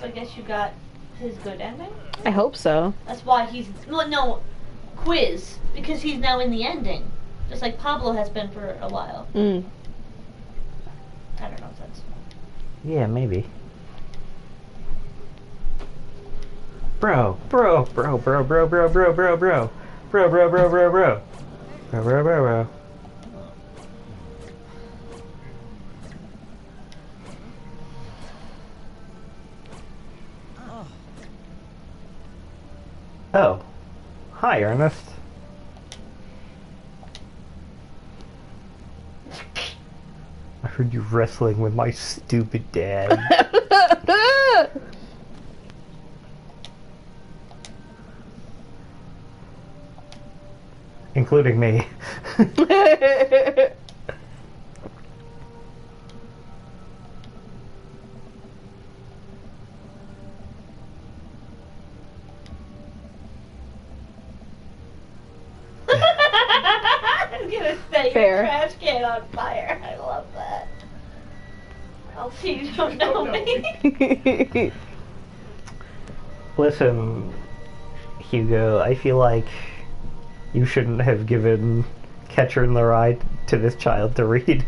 So I guess you got his good ending? I hope so. That's why he's... Well, no, quiz. Because he's now in the ending. Just like Pablo has been for a while. Mm. I don't know if that's... Yeah, maybe. Bro. Bro. Oh. Hi, Ernest. I heard you wrestling with my stupid dad. Including me. I'm gonna set Fair. your trash can on fire. I love that. I'll see you don't know me. Listen, Hugo, I feel like you shouldn't have given Catcher in the Rye to this child to read.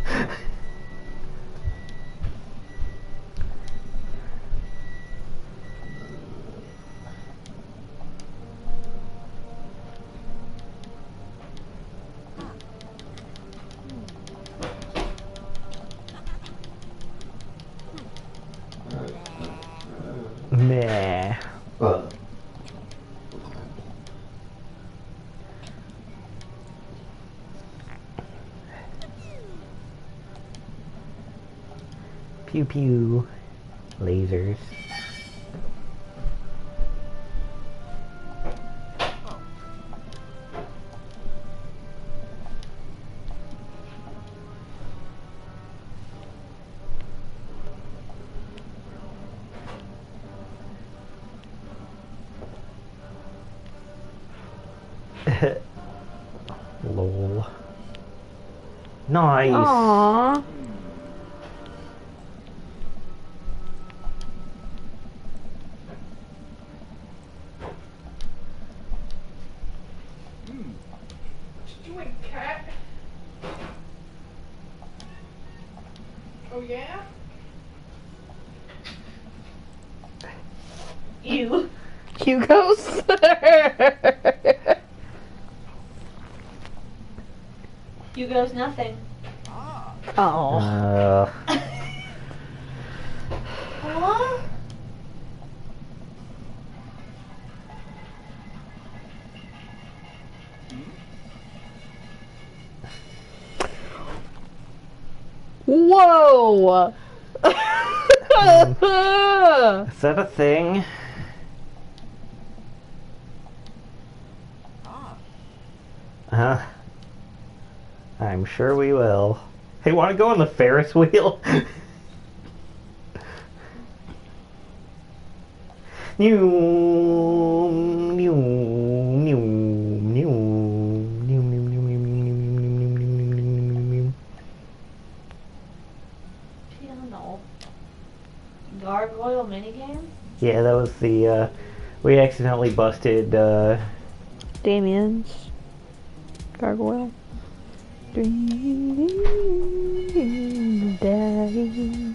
Meh. Pew pew. Lasers. Lol. Nice. Aww. What you doing, cat? Oh yeah? You. Hugo's. Hugo's nothing. Oh. What? Whoa. Is that a thing? I'm sure we will. Hey, want to go on the Ferris wheel? New, new, new, new, new, new, new. I don't know. Gargoyle minigame? Yeah, that was the, we accidentally busted, Damien's gargoyle. Dream Daddy.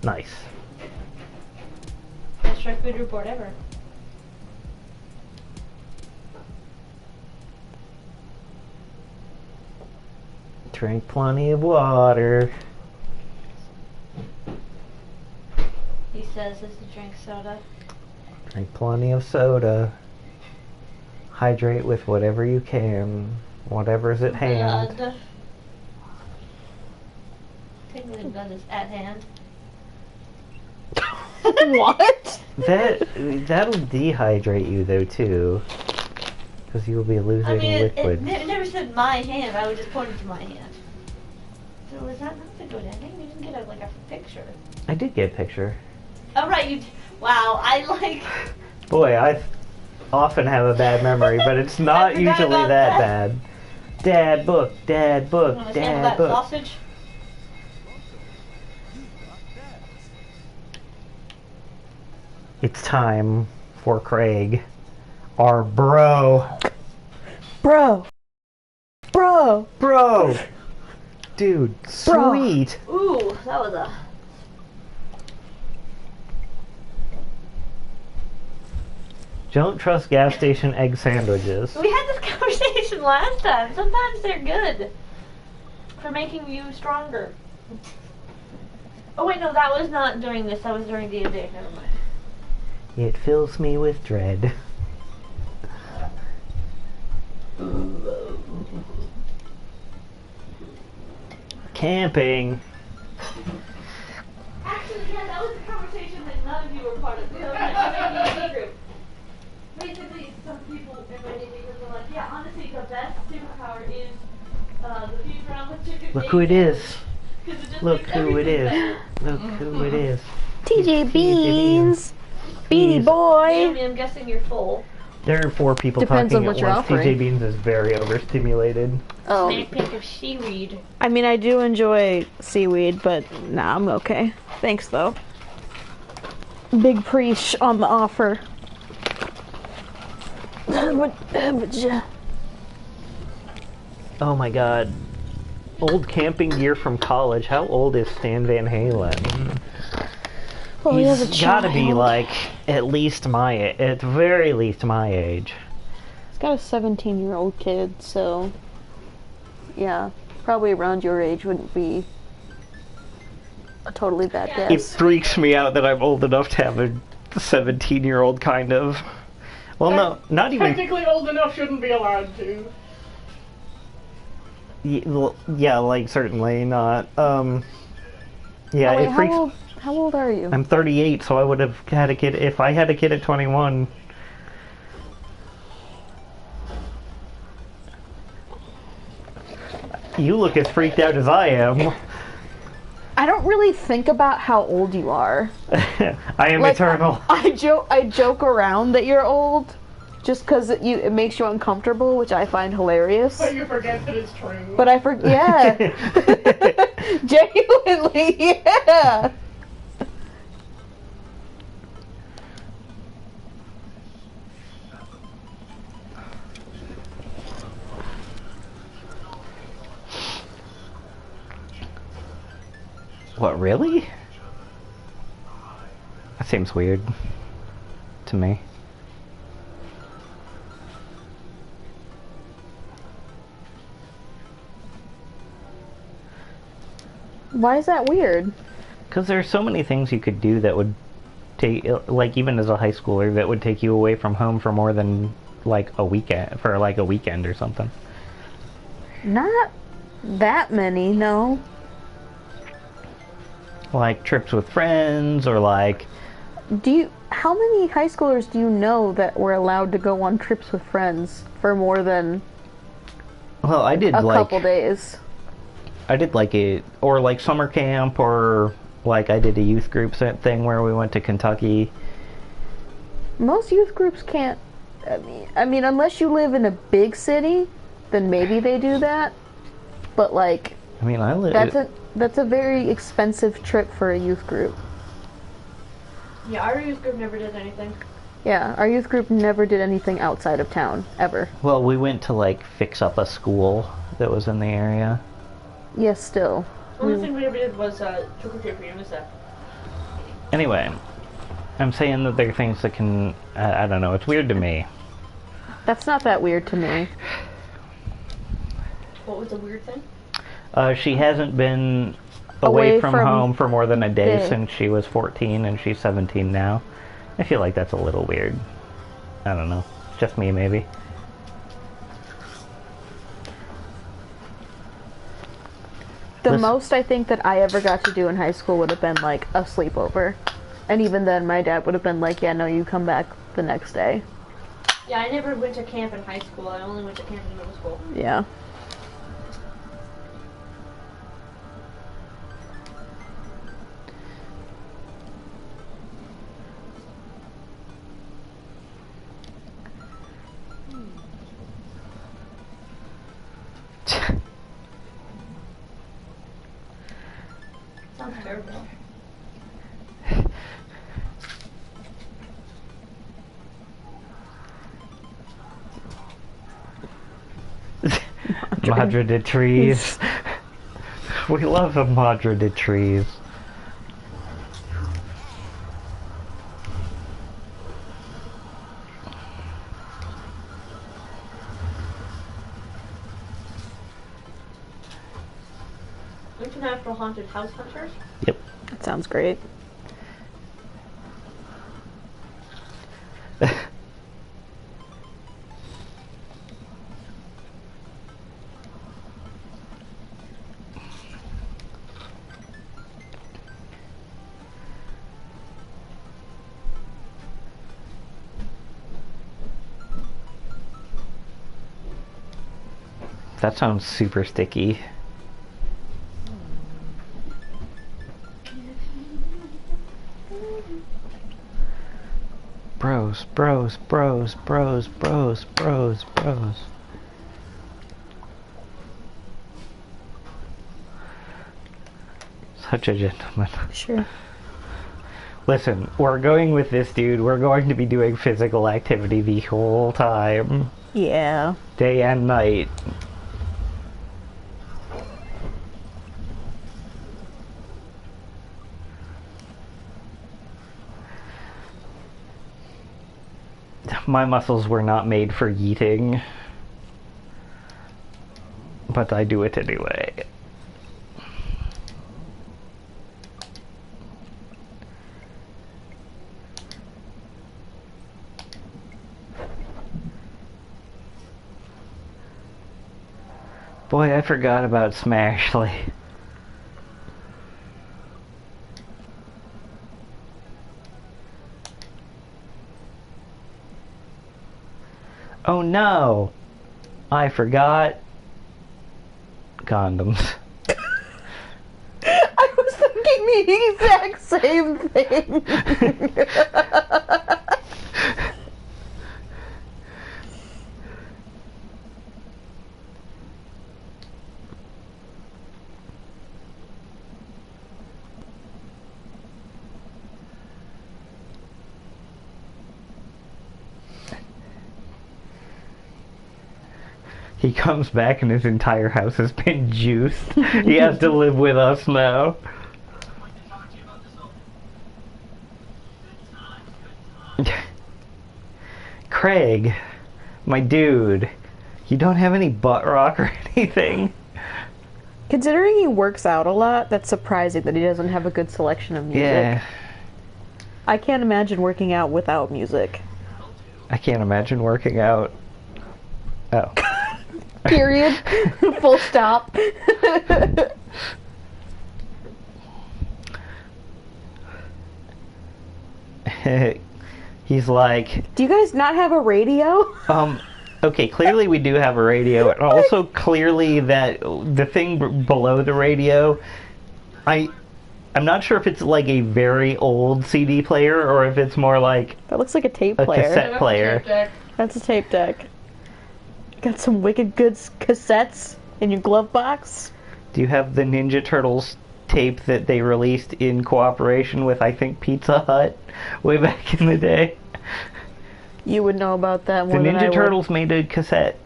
nice. Best Shark Food Report ever. Drink plenty of water. He says as to drink soda. Drink plenty of soda. Hydrate with whatever you can. Whatever's at hand. Blood. Technically blood is at hand. What? That'll dehydrate you though too. Because you will be losing I mean, liquid. it never said my hand. I would just point it to my hand. So is that not a good ending? You didn't get a picture. I did get a picture. Oh right, you. Wow, I like. Boy, I often have a bad memory, but it's not forgot usually about that that. bad. Dad book, dad book, Want to sample dad that book. sausage? It's time for Craig, our bro. Bro. Bro. Bro! Dude, Bro. sweet! Ooh, that was a... Don't trust gas station egg sandwiches. We had this conversation last time. Sometimes they're good for making you stronger. Oh wait, no, that was not during this. That was during D&D. Never mind. It fills me with dread. Camping. Actually, yeah, that was a conversation that none of you were part of. So my D&D group. Basically, some people in my D&D group were like, yeah, honestly, the best superpower is the future on the chicken. Look who it is. 'Cause it just Look makes who it everything is. better. Look who it is. TJ Beans. Beanie Beans. Boy. Naomi, I'm guessing you're full. There are 4 people Depends talking on at what you're once. TJ offering. Beans is very overstimulated. Oh. Snack pack of seaweed. I mean, I do enjoy seaweed, but nah, I'm okay. Thanks, though. Big preach on the offer. Oh my god. Old camping gear from college. How old is Stan Van Halen? Oh, he has a He's gotta be child. like at least at very least my age. He's got a 17-year-old kid, so yeah, probably around your age wouldn't be a totally bad Yeah. It guess. freaks me out that I'm old enough to have a 17-year-old kind of. Well, no, not even. Technically old enough shouldn't be allowed to. Yeah, like certainly not. Yeah, Oh, wait, it freaks. how old are you? I'm 38, so I would have had a kid if I had a kid at 21. You look as freaked out as I am. I don't really think about how old you are. I am Like, eternal. I joke around that you're old, just because it makes you uncomfortable, which I find hilarious. But you forget that it's true. But I forget. Yeah, genuinely, yeah. What, really? That seems weird to me. Why is that weird? Because there's so many things you could do that would take, like even as a high schooler, that would take you away from home for more than like a weekend, for like a weekend or something. Not that many, no. Like trips with friends, or like, How many high schoolers do you know that were allowed to go on trips with friends for more than well, I did a like, couple days? I did like it, or like summer camp, or like I did a youth group thing where we went to Kentucky. Most youth groups can't. I mean, unless you live in a big city, then maybe they do that. But like, I mean, that's a very expensive trip for a youth group. Yeah, our youth group never did anything. Yeah, our youth group never did anything outside of town ever. well, we went to like fix up a school that was in the area. Yes, still. The only thing we ever did was trick or treat for UNICEF. Anyway, I'm saying that there are things that can, I don't know, it's weird to me. That's not that weird to me. What was the weird thing? She hasn't been away from home for more than a day day. since she was 14, and she's 17 now. I feel like that's a little weird. I don't know. It's just me, maybe. The Listen. most I think that I ever got to do in high school would have been like a sleepover. And even then, my dad would have been like, yeah, no, you come back the next day. Yeah, I never went to camp in high school. I only went to camp in middle school. Yeah. sounds terrible. Madre de trees. We love a Madre de trees. International Haunted House Hunters? Yep. That sounds great. That sounds super sticky. Bros, bros, bros, bros, bros, bros, bros. Such a gentleman. Sure. Listen, we're going with this dude. We're going to be doing physical activity the whole time. Yeah. Day and night. My muscles were not made for yeeting, but I do it anyway. Boy, I forgot about Smashly. Oh no! I forgot condoms. I was thinking the exact same thing. He comes back and his entire house has been juiced. He has to live with us now. Craig, my dude, you don't have any butt rock or anything? Considering he works out a lot, that's surprising that he doesn't have a good selection of music. Yeah. I can't imagine working out without music. I can't imagine working out. Oh. Period. Full stop. He's like, Do you guys not have a radio? okay, clearly we do have a radio, and also clearly that the thing below the radio, I'm not sure if it's like a very old CD player or if it's more like That looks like a tape a player. cassette player. That's a tape deck. Got some wicked good cassettes in your glove box. Do you have the Ninja Turtles tape that they released in cooperation with, I think, Pizza Hut way back in the day? You would know about that The more than I Ninja would. Turtles made a cassette.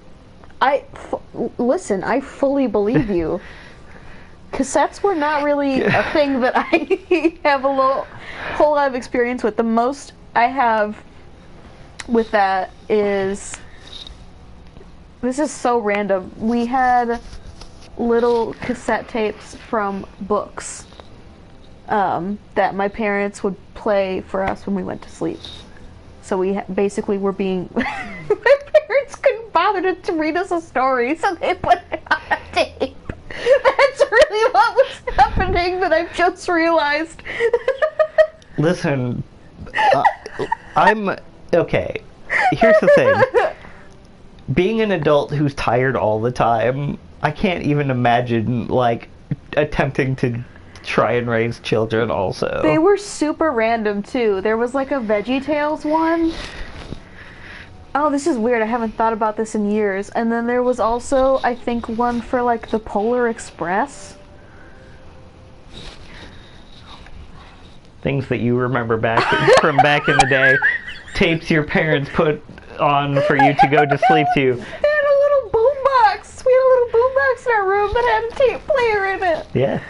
Listen, I fully believe you. Cassettes were not really a thing that I have a whole lot of experience with. The most I have with that is, this is so random. We had little cassette tapes from books that my parents would play for us when we went to sleep. So we basically were being... my parents couldn't bother to read us a story, so they put it on a tape. That's really what was happening that I've just realized. Listen, I'm... Okay, here's the thing. Being an adult who's tired all the time, I can't even imagine, like, attempting to try and raise children also. They were super random, too. There was, like, a VeggieTales one. Oh, this is weird. I haven't thought about this in years. And then there was also, I think, one for, like, the Polar Express. things that you remember back from back in the day. Tapes your parents put on for you to go to sleep to. They had a little boombox. We had a little boombox in our room that had a tape player in it. Yeah.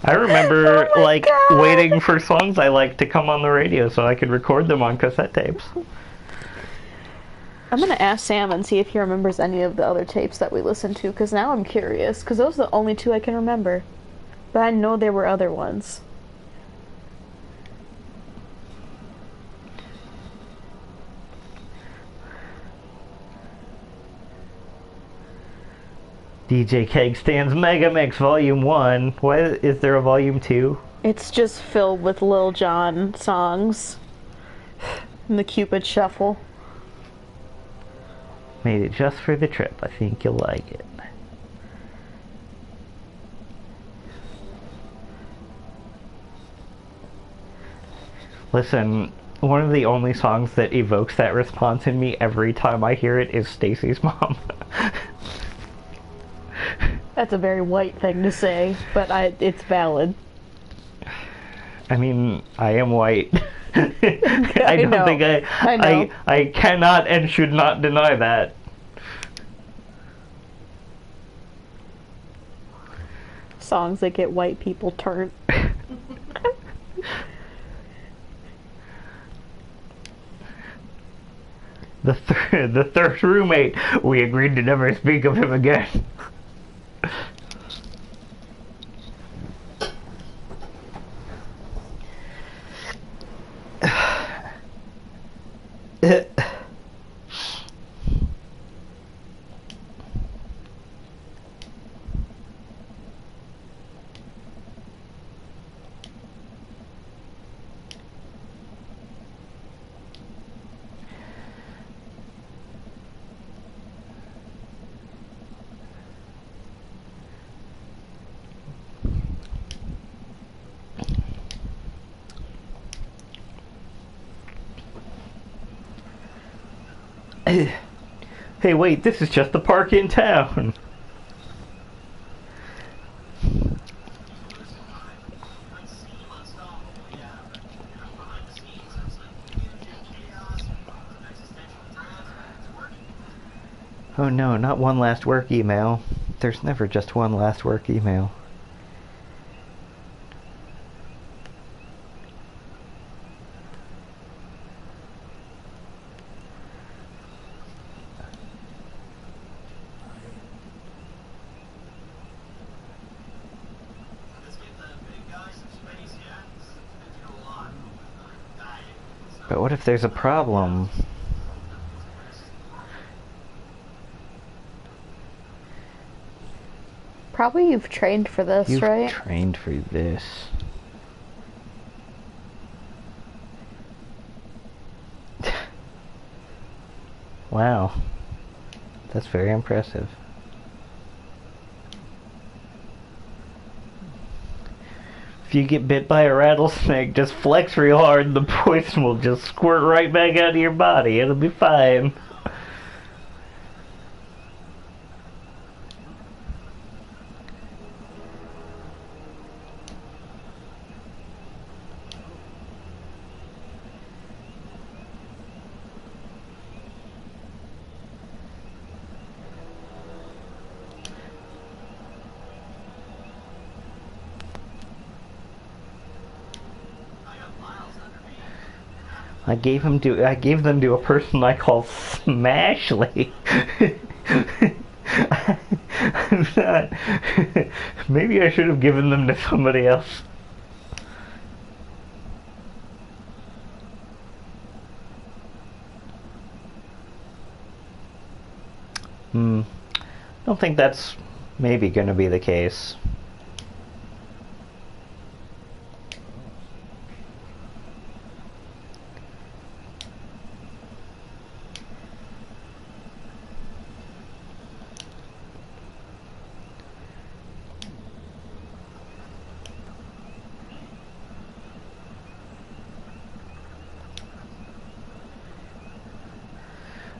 I remember Oh my God. waiting for songs I liked to come on the radio so I could record them on cassette tapes. I'm gonna ask Sam and see if he remembers any of the other tapes that we listened to, because now I'm curious, because those are the only two I can remember. But I know there were other ones. DJ Keg Stands Mega Mix Volume 1. Why is there a Volume 2? It's just filled with Lil Jon songs. And the Cupid Shuffle. Made it just for the trip. I think you'll like it. Listen, one of the only songs that evokes that response in me every time I hear it is Stacy's Mom. That's a very white thing to say, but it's valid. I mean, I am white. I don't know. think I know. I cannot and should not deny that. Songs that get white people turned. The third roommate, we agreed to never speak of him again. Hey, wait, this is just the park in town. Oh no, not one last work email. There's never just one last work email. But what if there's a problem? Probably you've trained for this, You've right? trained for this. Wow. That's very impressive. If you get bit by a rattlesnake, just flex real hard and the poison will just squirt right back out of your body. It'll be fine. I gave them to a person I call Smashly. I'm not. Maybe I should have given them to somebody else. I don't think that's maybe going to be the case.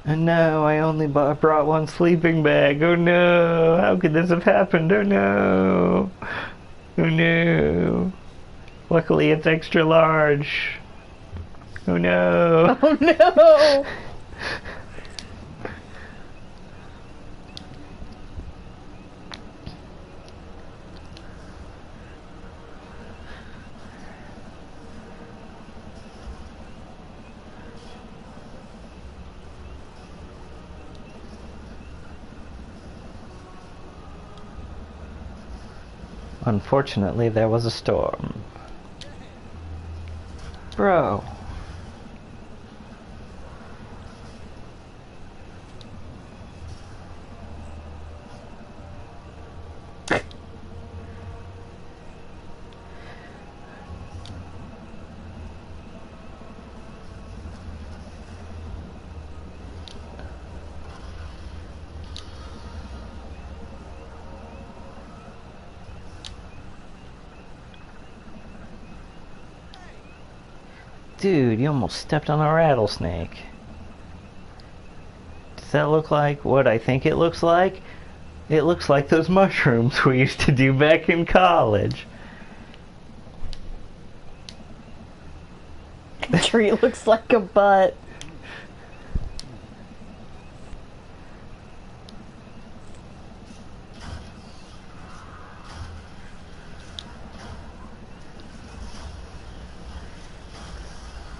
And no, I only brought one sleeping bag. Oh no, how could this have happened? Oh no. Oh no. Luckily it's extra large. Oh no. Oh no! Unfortunately, there was a storm. Bro. Dude, you almost stepped on a rattlesnake. Does that look like what I think it looks like? It looks like those mushrooms we used to do back in college. The tree looks like a butt.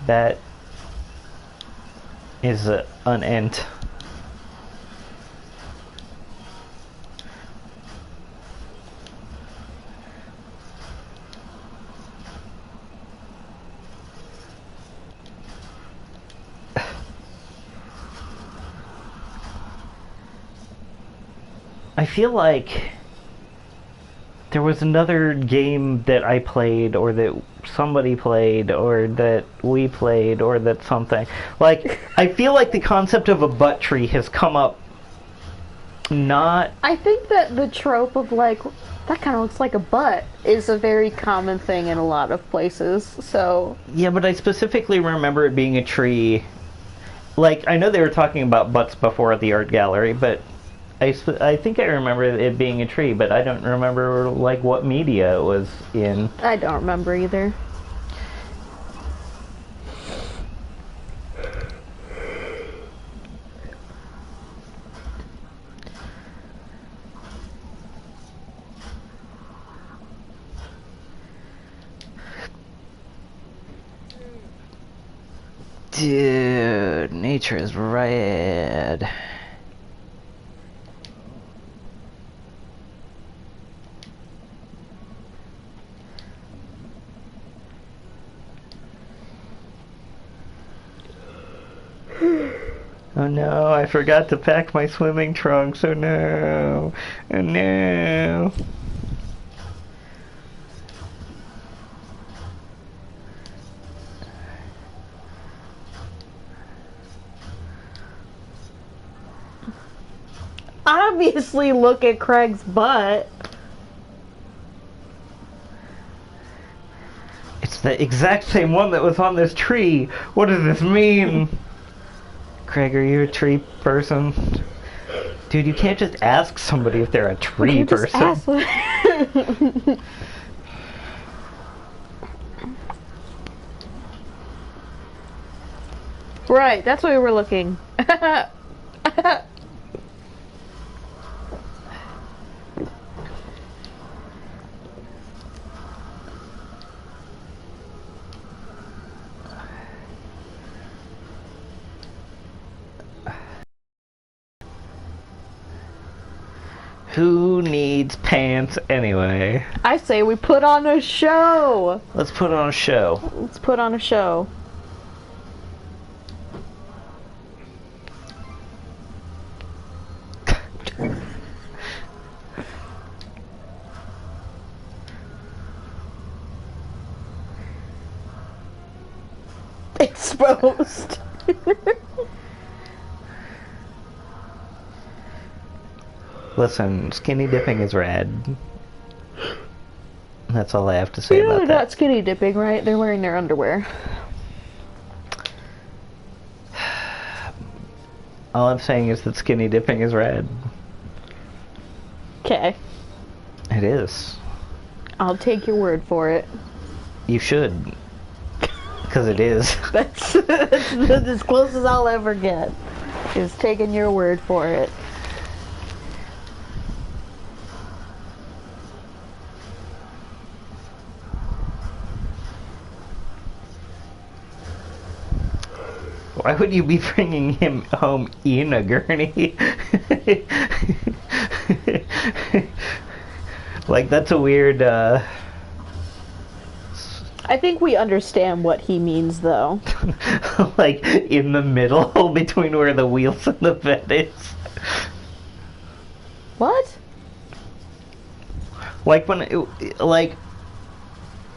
That is an ant. I feel like there was another game that I played, or that somebody played, or that we played, or that something. Like, I feel like the concept of a butt tree has come up not... I think that the trope of, like, that kind of looks like a butt is a very common thing in a lot of places, so... Yeah, but I specifically remember it being a tree. Like, I know they were talking about butts before at the art gallery, but I think I remember it being a tree, but I don't remember, like, what media it was in. I don't remember either. Dude, nature is rad. Oh no, I forgot to pack my swimming trunks. Oh no. Oh no. Obviously, look at Craig's butt. It's the exact same one that was on this tree. What does this mean? Craig, are you a tree person? Dude, you can't just ask somebody if they're a tree person. Right, that's why we were looking. Who needs pants anyway? I say we put on a show. Let's put on a show. Let's put on a show. Exposed. Listen, skinny dipping is rad. That's all I have to say You know about they're that. not skinny dipping, right? They're wearing their underwear. All I'm saying is that skinny dipping is rad. Okay. It is. I'll take your word for it. You should. Because it is. That's as close as I'll ever get. Is taking your word for it. Why would you be bringing him home in a gurney? Like, that's a weird, I think we understand what he means, though. like, in the middle between where the wheels and the bed is. What? Like, like,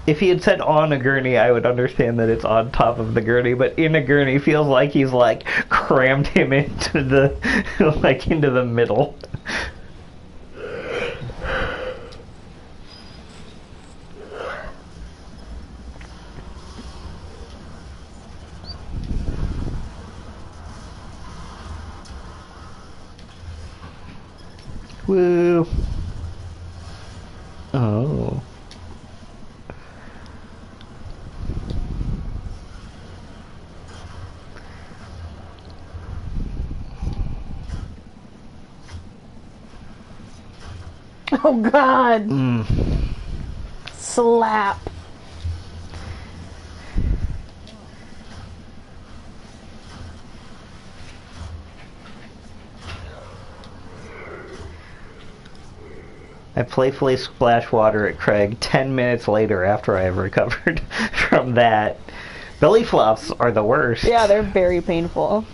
if he had said on a gurney, I would understand that it's on top of the gurney, but in a gurney feels like he's, like, crammed him into the, like, into the middle. Woo. Oh. Oh God. Mm. Slap. I playfully splash water at Craig 10 minutes later after I have recovered from that. Belly flops are the worst. Yeah, they're very painful.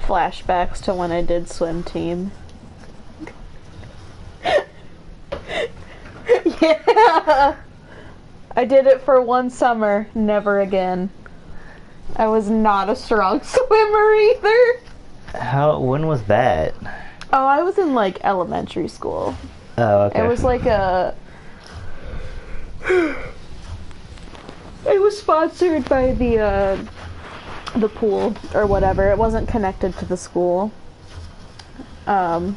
Flashbacks to when I did swim team. Yeah! I did it for one summer, never again. I was not a strong swimmer either. When was that? Oh, I was in like elementary school. Oh, okay. It was like a... It was sponsored by the pool or whatever. It wasn't connected to the school. But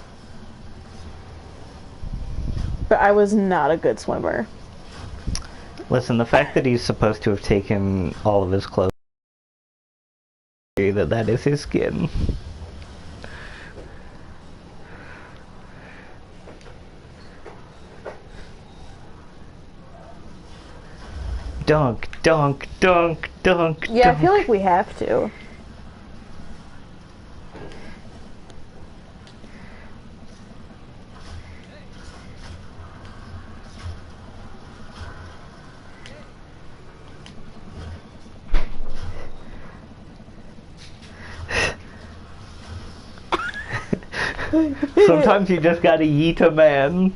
I was not a good swimmer. Listen, the fact that he's supposed to have taken all of his clothes, that is his skin. Dunk, dunk, dunk, dunk, Yeah, dunk. I feel like we have to. Sometimes you just gotta yeet a man.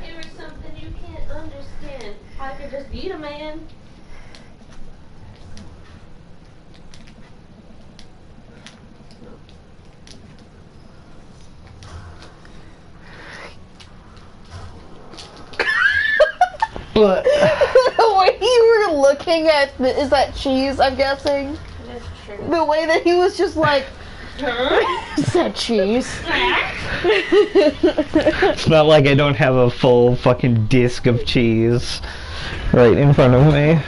Here's something you can't understand. I could just beat a man. But The way you were looking at is that cheese, I'm guessing? That's true. The way that he was just like, Huh? is that cheese? it's not like I don't have a full fucking disc of cheese right in front of me.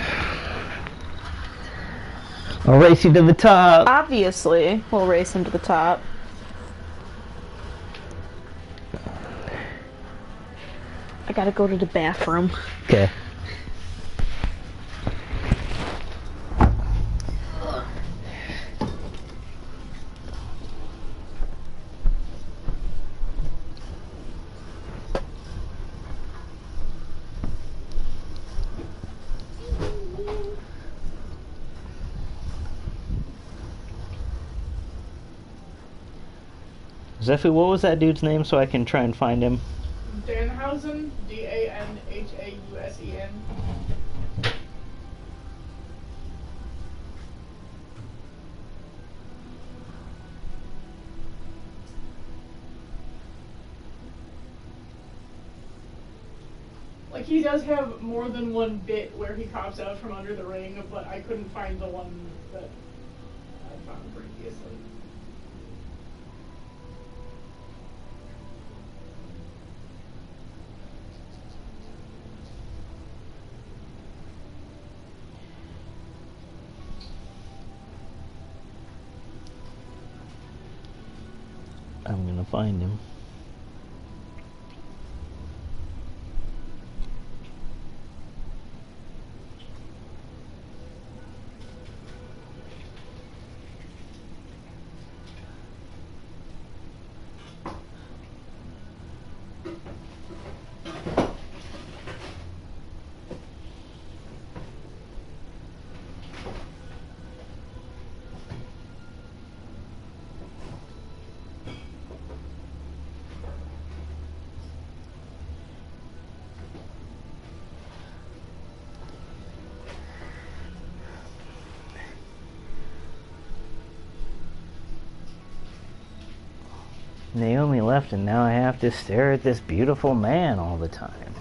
I'll race you to the top. Obviously, we'll race him to the top. I gotta go to the bathroom. Okay. Zephy, what was that dude's name so I can try and find him? Danhausen, Danhausen. Like, he does have more than one bit where he cops out from under the ring, but I couldn't find the one that I found previously. I'm gonna find him. Naomi left and now I have to stare at this beautiful man all the time.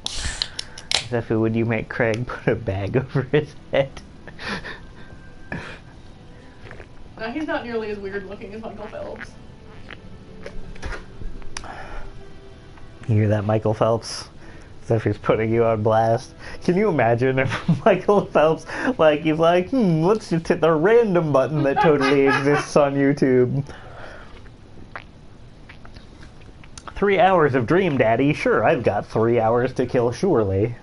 Zephy, would you make Craig put a bag over his head? Now, he's not nearly as weird looking as Michael Phelps. You hear that, Michael Phelps? Zephy's putting you on blast. Can you imagine if Michael Phelps, like, he's like, let's just hit the random button that totally exists on YouTube. 3 hours of Dream Daddy? Sure, I've got 3 hours to kill, surely.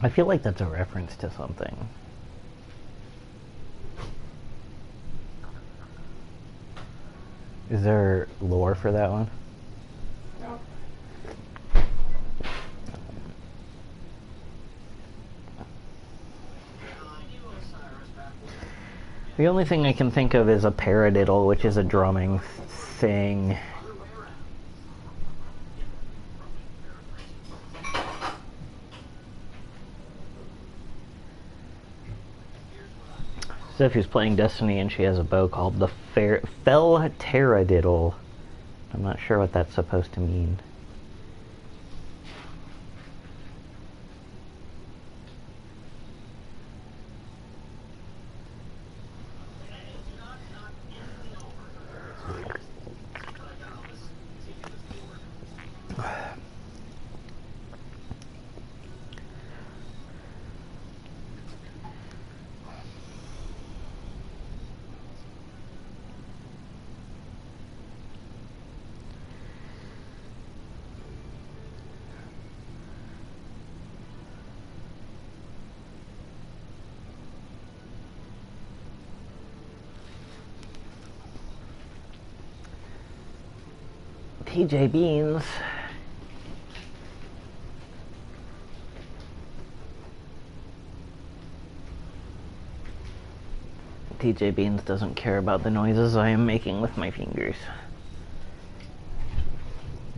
I feel like that's a reference to something. Is there lore for that one? No. The only thing I can think of is a paradiddle, which is a drumming thing. Zephy's playing Destiny and she has a bow called the Fell Teradiddle. I'm not sure what that's supposed to mean. TJ Beans. TJ Beans doesn't care about the noises I am making with my fingers.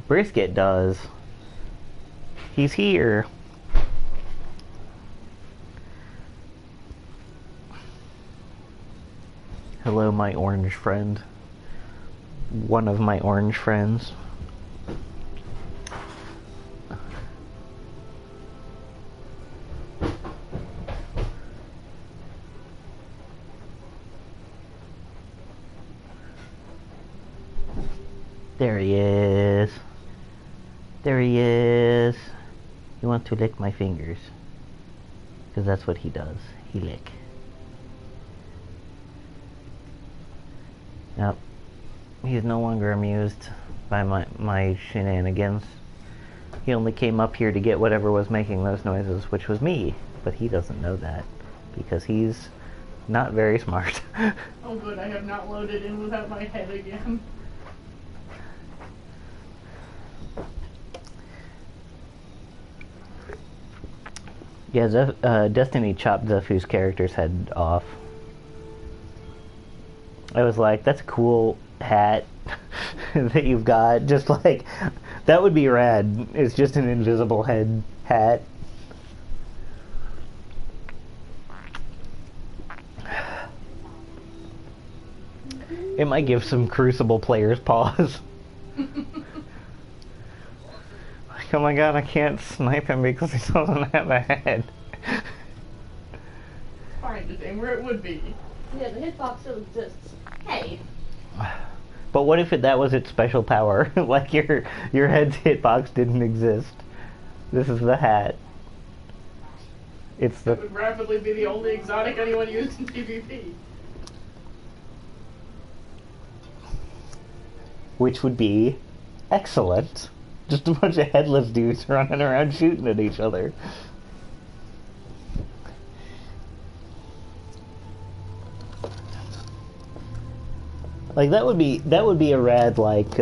Brisket does. He's here. Hello, my orange friend. One of my orange friends. There he is. There he is. He wants to lick my fingers. Because that's what he does. He lick. Yep. He's no longer amused by my shenanigans. He only came up here to get whatever was making those noises, which was me. But he doesn't know that, because he's not very smart. Oh good, I have not loaded in without my head again. Yeah, Destiny chopped Zefu's character's head off. I was like, that's a cool hat that you've got. Just like, that would be rad. It's just an invisible head hat. It might give some Crucible players pause. Like, oh my god, I can't snipe him because he doesn't have a head. Find it and where it would be. Yeah, the hitbox still exists. Hey. But what if that was its special power? Like your head's hitbox didn't exist. This is the hat. It's the... It would rapidly be the only exotic anyone used in PvP. Which would be excellent. Just a bunch of headless dudes running around shooting at each other. Like that would be a rad like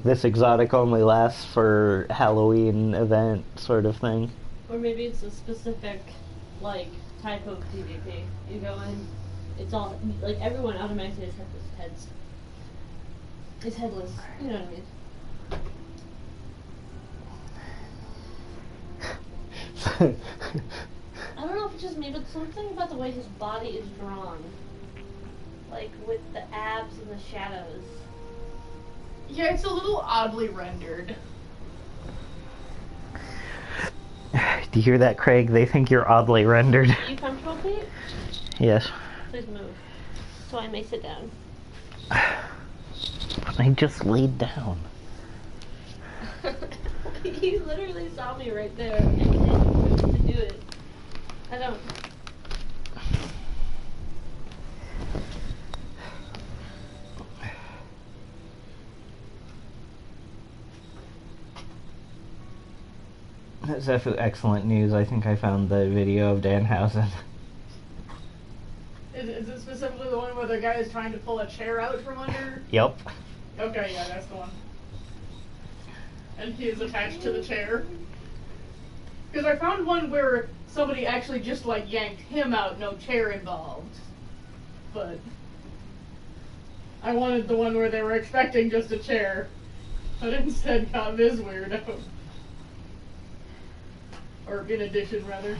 this exotic only lasts for Halloween event sort of thing. Or maybe it's a specific, like, type of PvP. You go in, it's all, like, everyone automatically has heads. It's headless. You know what I mean? I don't know if it's just me, but something about the way his body is drawn. Like, with the abs and the shadows. Yeah, it's a little oddly rendered. Do you hear that, Craig? They think you're oddly rendered. Are you comfortable, Pete? Yes. Please move. So I may sit down. I just laid down. He literally saw me right there and didn't move to do it. I don't... That's excellent news. I think I found the video of Danhausen. Is it specifically the one where the guy is trying to pull a chair out from under? Yep. Okay, yeah, that's the one. And he is attached to the chair. Because I found one where somebody actually just like yanked him out, no chair involved. But I wanted the one where they were expecting just a chair, but instead got this weirdo. Or in addition, rather.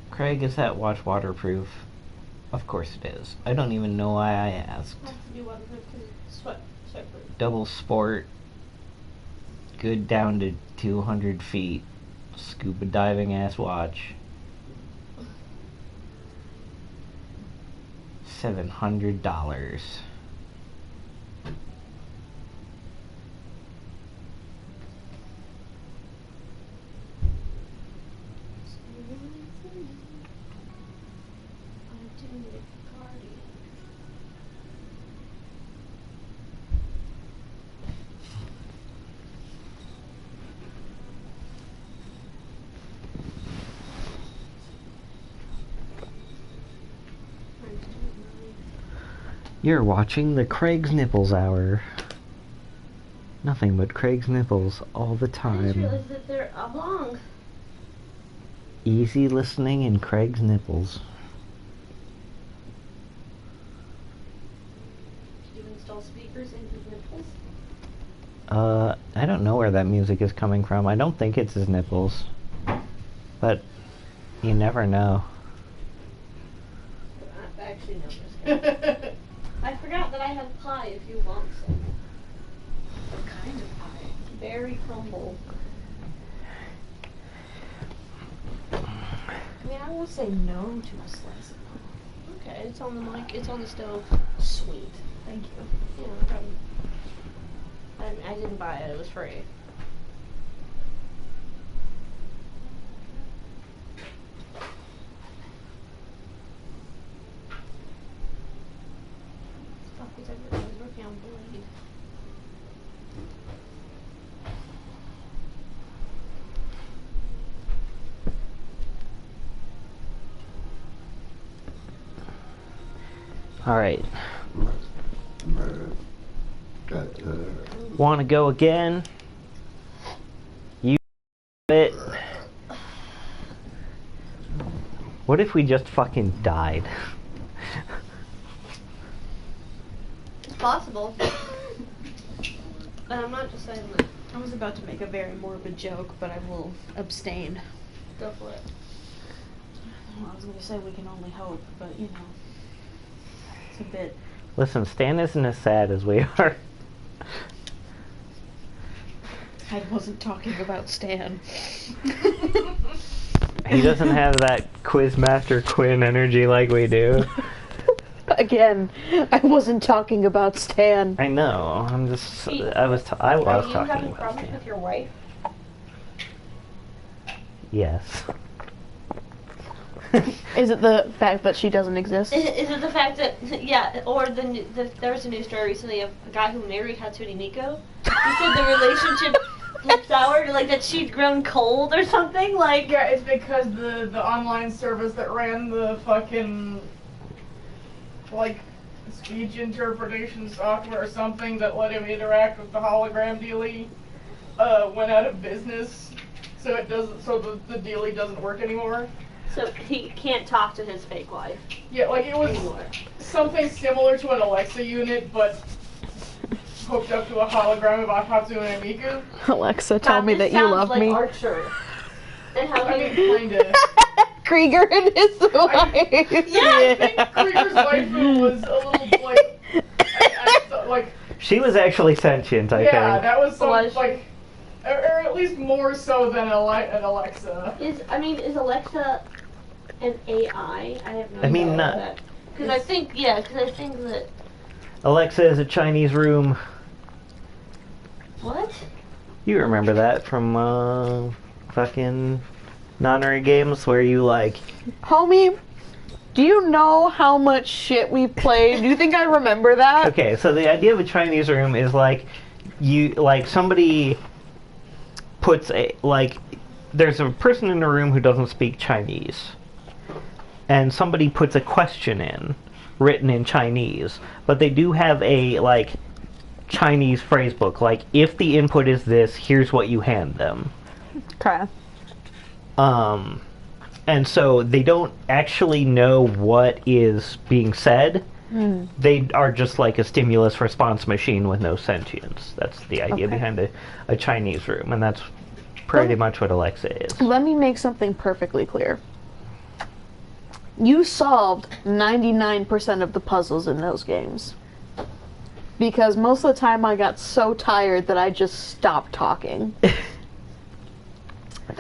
Craig, is that watch waterproof? Of course it is. I don't even know why I asked. It has to be waterproof because it's sweat-proof. Double sport. Good down to 200 feet. Scuba diving ass watch. $700. You're watching the Craig's Nipples Hour. Nothing but Craig's nipples all the I just time. realized that they're oblong. Easy listening in Craig's nipples. Did you install speakers in his nipples? I don't know where that music is coming from. I don't think it's his nipples. But you never know. Actually, no, just kidding. I forgot that I have pie if you want some. What kind of pie? Berry crumble. I mean, I won't say no to a slice of pie. Okay, it's on the mic. It's on the stove. Sweet. Thank you. Yeah, no problem. I didn't buy it. It was free. Fuck was I was working on Blade. All right. Want to go again? You it. What if we just fucking died? It's possible. And I'm not just saying that. I was about to make a very morbid joke, but I will abstain. Go for it. Well, I was going to say we can only hope, but you know, it's a bit. Listen, Stan isn't as sad as we are. I wasn't talking about Stan. He doesn't have that Quizmaster Quinn energy like we do. Again, I wasn't talking about Stan. I know. I'm just. I was Are you talking having about problems Stan. with your wife? Yes. Is it the fact that she doesn't exist? Is it the fact that, yeah, or there was a news story recently of a guy who married Hatsune Miku? He said the relationship had soured, like that she'd grown cold or something, like... Yeah, it's because the online service that ran the fucking, like, speech interpretation software or something that let him interact with the hologram dealie, went out of business. So it doesn't, so the dealie doesn't work anymore. So he can't talk to his fake wife. Yeah, like it was anymore. something similar to an Alexa unit, but hooked up to a hologram of Hatsune Miku. Alexa, tell me that you love like me. Archer. And how I mean, he... kinda. Krieger and his wife. I think Krieger's waifu was a little, like, She was actually sentient, I yeah, think. that was some, Was she? like, or at least more so than an Alexa. Is Alexa an AI? I have no I mean, idea not- that. Because I think that... Alexa is a Chinese room. What? You remember that from fucking nonary games where you like. Homie, do you know how much shit we played? Do you think I remember that? Okay, so the idea of a Chinese room is like somebody puts there's a person in a room who doesn't speak Chinese, and somebody puts a question in written in Chinese, but they do have a Chinese phrase book, like, if the input is this, here's what you hand them. Okay. And so they don't actually know what is being said. They are just like a stimulus response machine with no sentience. That's the idea Okay. behind a Chinese room, and that's pretty much what Alexa is. Let me make something perfectly clear. You solved 99% of the puzzles in those games. Because most of the time I got so tired that I just stopped talking.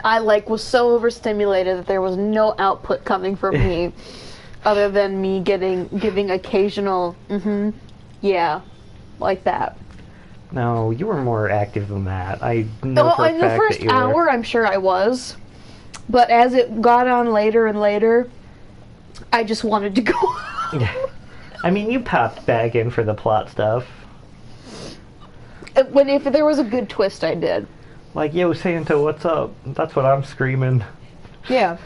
I was so overstimulated that there was no output coming from me other than me giving occasional yeah, like that. No, you were more active than that. I know Well, for a in the fact first that you were. hour, I'm sure I was. But as it got on later and later, I just wanted to go. I mean, you popped back in for the plot stuff. If there was a good twist, I did. Like, yo, Santa, what's up? That's what I'm screaming. Yeah.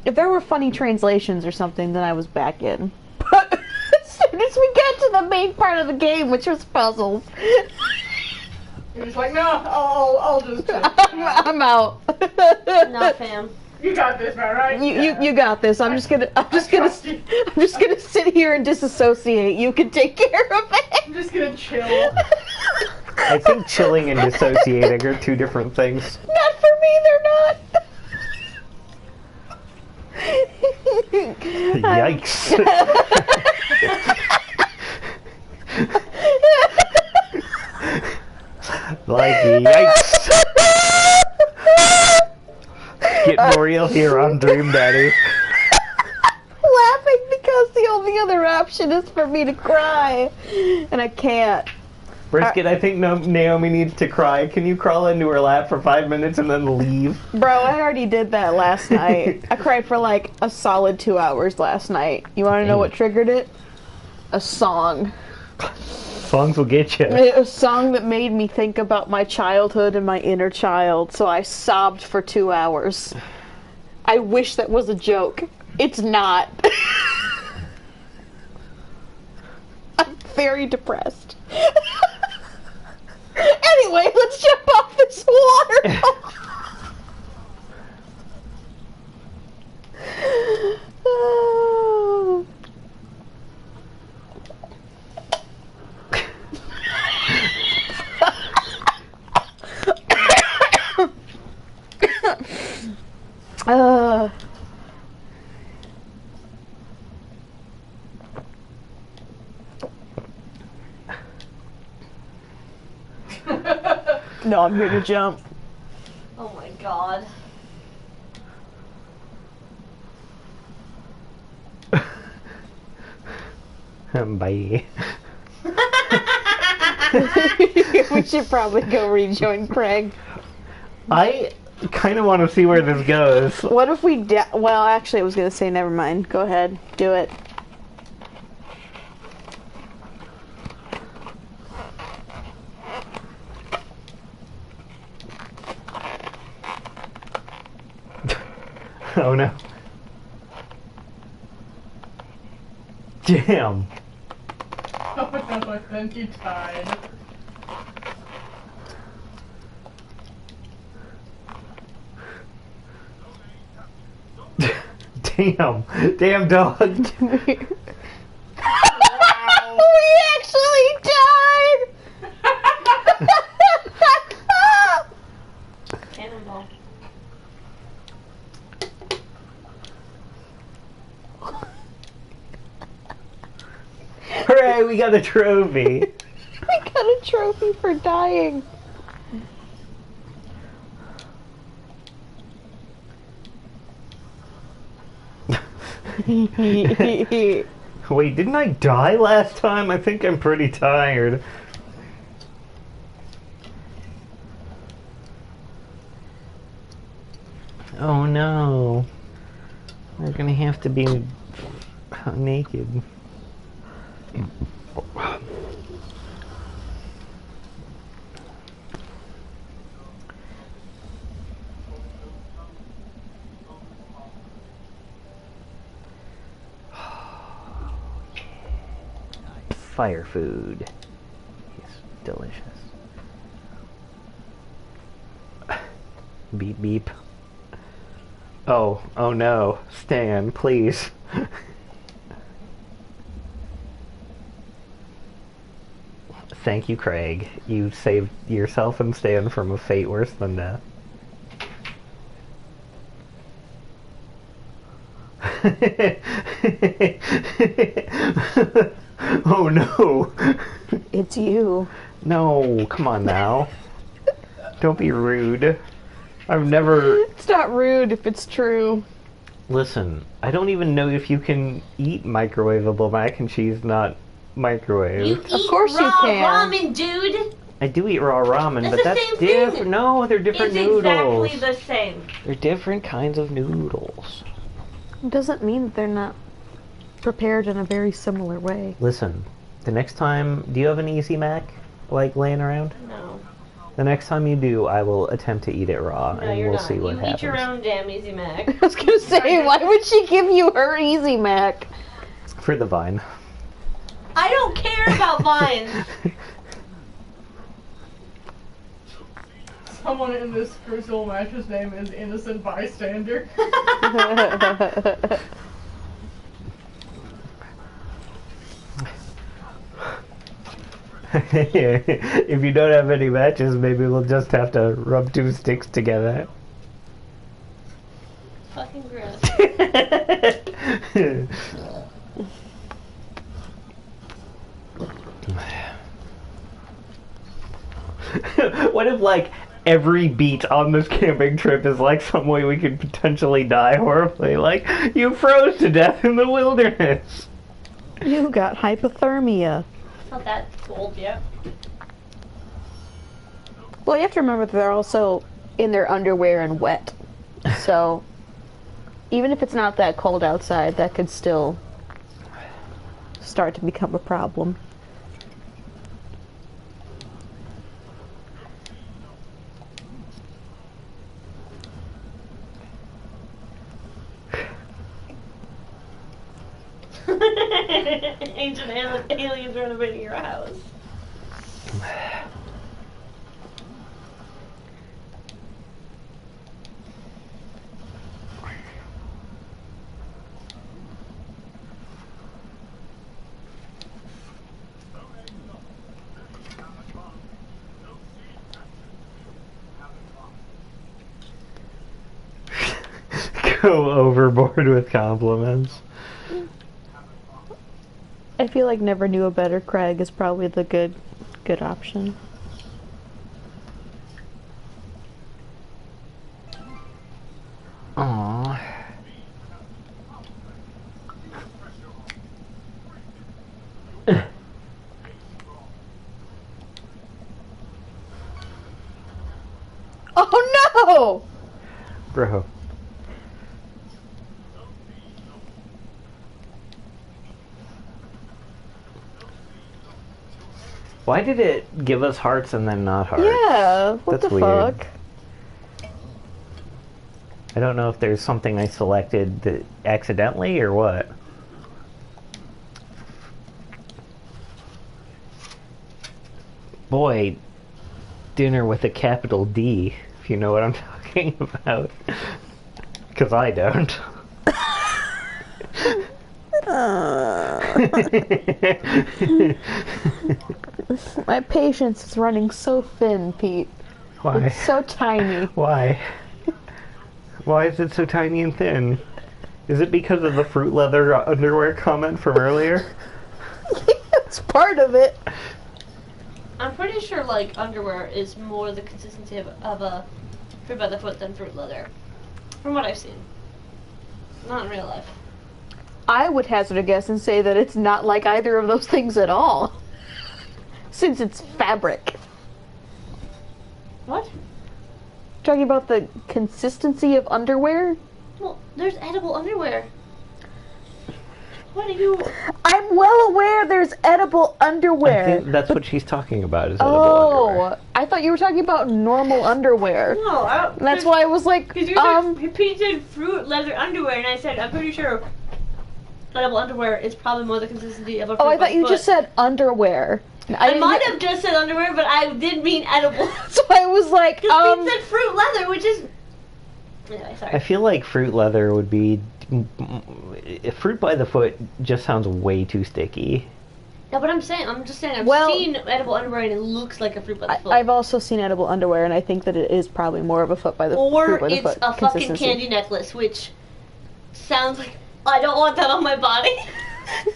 If there were funny translations or something, then I was back in. But as soon as we get to the main part of the game, which was puzzles, He was like, no, I'll just chill. I'm out. Not fam. You got this, man, right? You got this. I'm just gonna sit here and disassociate. You can take care of I'm it. just gonna chill. I think chilling and dissociating are two different things. Not for me, they're not. Yikes. crikey. Yikes. Getting real here on Dream Daddy. Laughing because the only other option is for me to cry. And I can't. Brisket, I think Naomi needs to cry. Can you crawl into her lap for 5 minutes and then leave? Bro, I already did that last night. I cried for like a solid 2 hours last night. You want to know what triggered it? A song. Songs will get you. A song that made me think about my childhood and my inner child, so I sobbed for 2 hours. I wish that was a joke. It's not. I'm very depressed. Anyway, let's jump off this water. No, I'm here to jump. Oh my god. Bye. We should probably go rejoin Craig. I kind of want to see where this goes. What if we well, actually, I was going to say never mind. Go ahead. Do it. Oh no. Damn. Oh no, I think you died. Damn. Damn dog. We actually died! Cannonball. Hooray, we got a trophy. We got a trophy for dying. Wait, didn't I die last time? I think I'm pretty tired. Oh no. We're gonna have to be naked. Fire food. It's delicious. Beep beep. Oh no. Stan, please. Thank you, Craig. You saved yourself and Stan from a fate worse than death. Oh no. It's you. No, come on now. Don't be rude. I've never... It's not rude if it's true. Listen, I don't even know if you can eat microwavable mac and cheese not microwave. You Of course you raw can. ramen, dude. I do eat raw ramen, That's but the that's same thing. different. No, they're different It's noodles. exactly the same. They're different kinds of noodles. It doesn't mean that they're not prepared in a very similar way. Listen, the next time, do you have an Easy Mac, like, laying around? No. The next time you do, I will attempt to eat it raw, No, and you're we'll not. see what You happens. eat your own damn Easy Mac. I was gonna say, why would she give you her Easy Mac? For the vine. I don't care about vines. Someone in this Crucial Match's name is Innocent Bystander. If you don't have any matches, maybe we'll just have to rub two sticks together. Fucking gross. What if, like, every beat on this camping trip is like some way we could potentially die horribly? Like, you froze to death in the wilderness. You got hypothermia. It's not that cold yet. Well, you have to remember that they're also in their underwear and wet. So, even if it's not that cold outside, that could still start to become a problem. Ancient aliens renovating your house. Go overboard with compliments. I feel like Never Knew a Better Craig is probably the good option. Aww. Oh no! Bro. Why did it give us hearts and then not hearts? Yeah, what That's the weird. fuck? I don't know if there's something I selected that accidentally or what. Boy, dinner with a capital D, if you know what I'm talking about. Because I don't. My patience is running so thin, Pete. Why? It's so tiny. Why? Why is it so tiny and thin? Is it because of the fruit leather underwear comment from earlier? It's part of it. I'm pretty sure like underwear is more the consistency of a fruit by the foot than fruit leather, from what I've seen. Not in real life. I would hazard a guess and say that it's not like either of those things at all. Since it's fabric. What? Talking about the consistency of underwear? Well, there's edible underwear. What are you? I'm well aware there's edible I underwear. think that's what she's talking about, is edible underwear. I thought you were talking about normal underwear. No, I don't. That's why I was like, Because you said Pete said fruit leather underwear, and I said I'm pretty sure edible underwear is probably more the consistency of a fruit oh, I by thought you foot. just said underwear. I didn't might hear- have just said underwear, but I did mean edible. So I was like, Because Pete said fruit leather, which is. Anyway, I sorry. feel like fruit leather would be... Fruit by the foot just sounds way too sticky. Yeah, but I'm just saying, I've Well- seen edible underwear and it looks like a fruit by the foot. I've also seen edible underwear, and I think that it is probably more of a foot by the Or fruit by the it's foot a fucking consistency. candy necklace, which sounds like I don't want that on my body.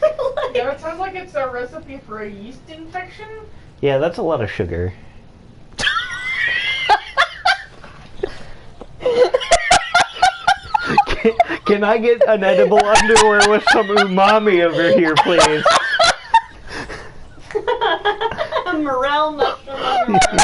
Like- Yeah, it sounds like it's a recipe for a yeast infection. Yeah, that's a lot of sugar. Can I get an edible underwear with some umami over here, please? A morel mushroom underwear.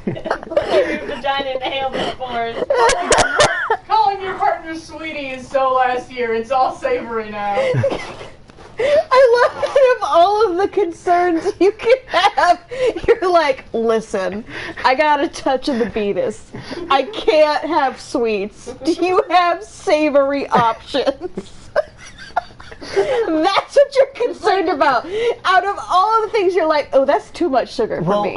Your vagina inhaled the spores. Calling your partner sweetie is so last year. It's all savory now. I love that of all of the concerns you can have, you're like, listen, I got a touch of the beatus. I can't have sweets. Do you have savory options? That's what you're concerned about. Out of all of the things, you're like, oh, that's too much sugar for me.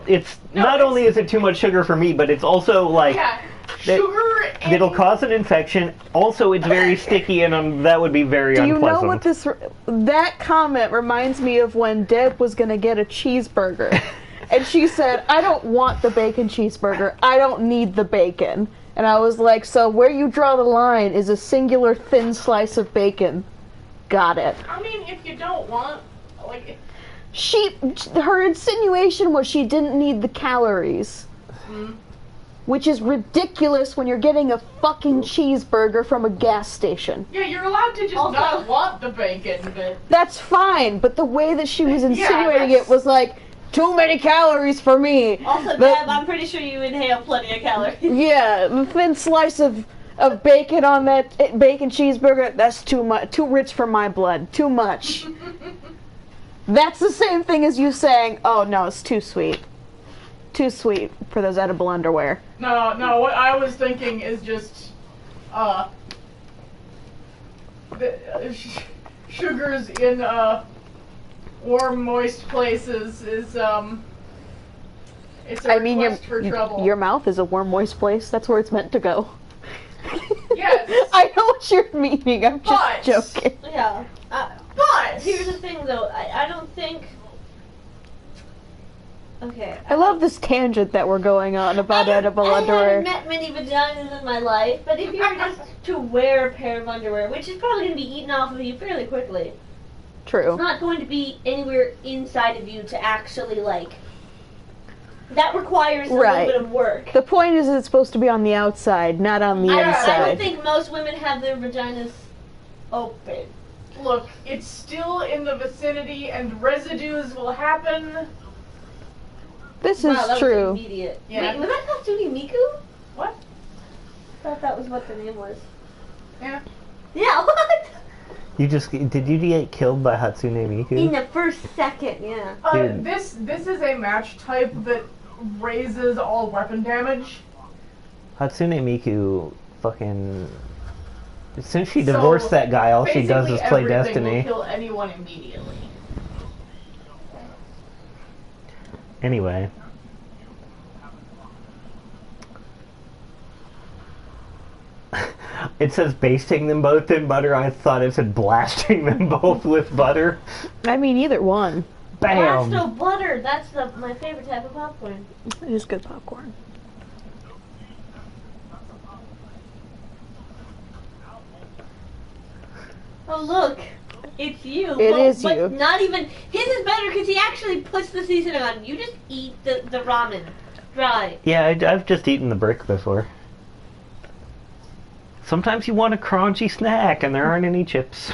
It's not only is it too much sugar for me, but it's also like Yeah, that- sugar and it'll cause an infection. Also, it's very sticky, and that would be very Do you unpleasant. know what that comment reminds me of when Deb was gonna get a cheeseburger, and she said, "I don't want the bacon cheeseburger. I don't need the bacon." And I was like, "So where you draw the line is a singular thin slice of bacon, got it. I mean, if you don't want, like, Her insinuation was she didn't need the calories. Which is ridiculous when you're getting a fucking cheeseburger from a gas station. yeah, you're allowed to just not want the bacon, but... That's fine, but the way that she was insinuating that's- it was like, too many calories for me. Also, Deb, I'm pretty sure you inhale plenty of calories. Yeah, the thin slice of bacon on that bacon cheeseburger, that's too much, too rich for my blood, too much. That's the same thing as you saying, oh no, it's too sweet. Too sweet for those edible underwear. No, what I was thinking is just, sugars in, warm, moist places is, it's a request for trouble. Your mouth is a warm, moist place. That's where it's meant to go. Yes. I know what you're meaning. I'm just joking. Yeah. But Here's the thing, though. I don't think... Okay. I love this tangent that we're going on about edible I underwear. haven't met many vaginas in my life, but if you were just to wear a pair of underwear, which is probably going to be eaten off of you fairly quickly, True. it's not going to be anywhere inside of you to actually, like... That requires a little bit of work. The point is it's supposed to be on the outside, not on the I inside. don't think most women have their vaginas open. look, it's still in the vicinity and residues will happen. This Wow, is that true. Was immediate. Yeah. Wait, was that Katsuni Miku? What? I thought that was what the name was. Yeah. Yeah, what? Did you get killed by Hatsune Miku? In the first second, yeah. Dude. This is a match type that raises all weapon damage. Hatsune Miku fucking... Since she divorced that guy, all she does is play Basically everything Destiny. will kill anyone immediately. Anyway. It says basting them both in butter. I thought it said blasting them both with butter. I mean, either one. Bam! Blasto butter, that's my favorite type of popcorn. It is good popcorn. Oh look, it's you. It is but you. Not even, his is better because he actually puts the seasoning on. You just eat the ramen dry. Yeah, I've just eaten the brick before. Sometimes you want a crunchy snack and there aren't any chips.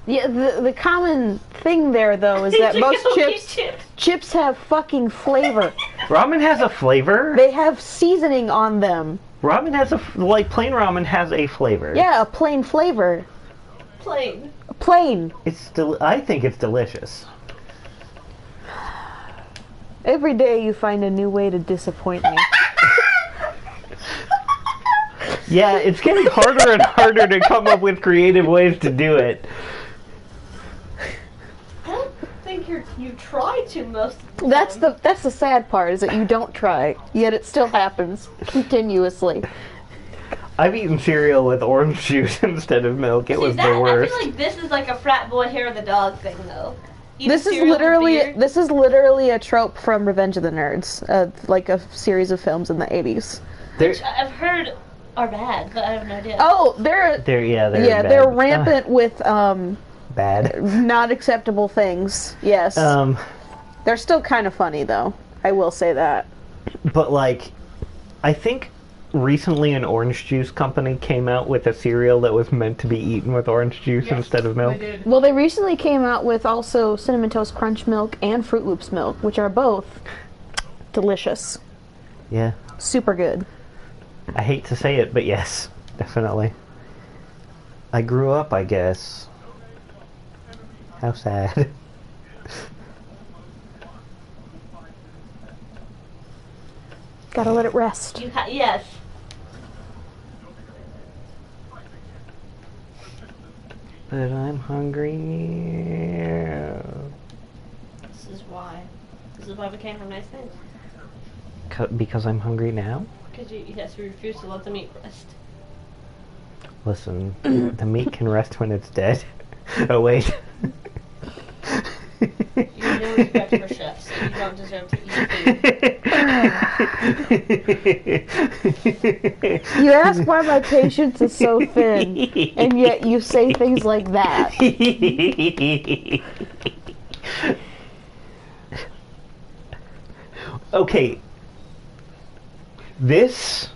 Yeah, the common thing there, though, is that most chips have fucking flavor. Ramen has a flavor? They have seasoning on them. Ramen has like plain ramen has a flavor. Yeah, a plain flavor. Plain. Plain. I think it's delicious. Every day you find a new way to disappoint me. Yeah, it's getting harder and harder to come up with creative ways to do it. I don't think you try to most of the time. That's the sad part, is that you don't try, yet it still happens continuously. I've eaten cereal with orange juice instead of milk. It was the I worst. feel like this is like a frat boy hair of the dog thing, though. Eat This is cereal with beer. literally a trope from Revenge of the Nerds, like a series of films in the 80s. Which I've heard are bad, but I have no idea. Oh, they're they're rampant with bad. not acceptable things. Yes. They're still kind of funny though. I will say that. But like, I think recently an orange juice company came out with a cereal that was meant to be eaten with orange juice instead of milk. They did. Well, they recently came out with also Cinnamon Toast Crunch milk and Fruit Loops milk, which are both delicious. Yeah. Super good. I hate to say it, but yes, definitely. I grew up, I guess. How sad. Gotta let it rest. Yes. But I'm hungry. This is why. This is why we came from nice things. Because I'm hungry now? Because you refuse to let the meat rest. Listen, the meat can rest when it's dead. Oh, wait. You have no respect for chefs, and you don't deserve to eat food. You ask why my patience is so thin, and yet you say things like that. Okay. This,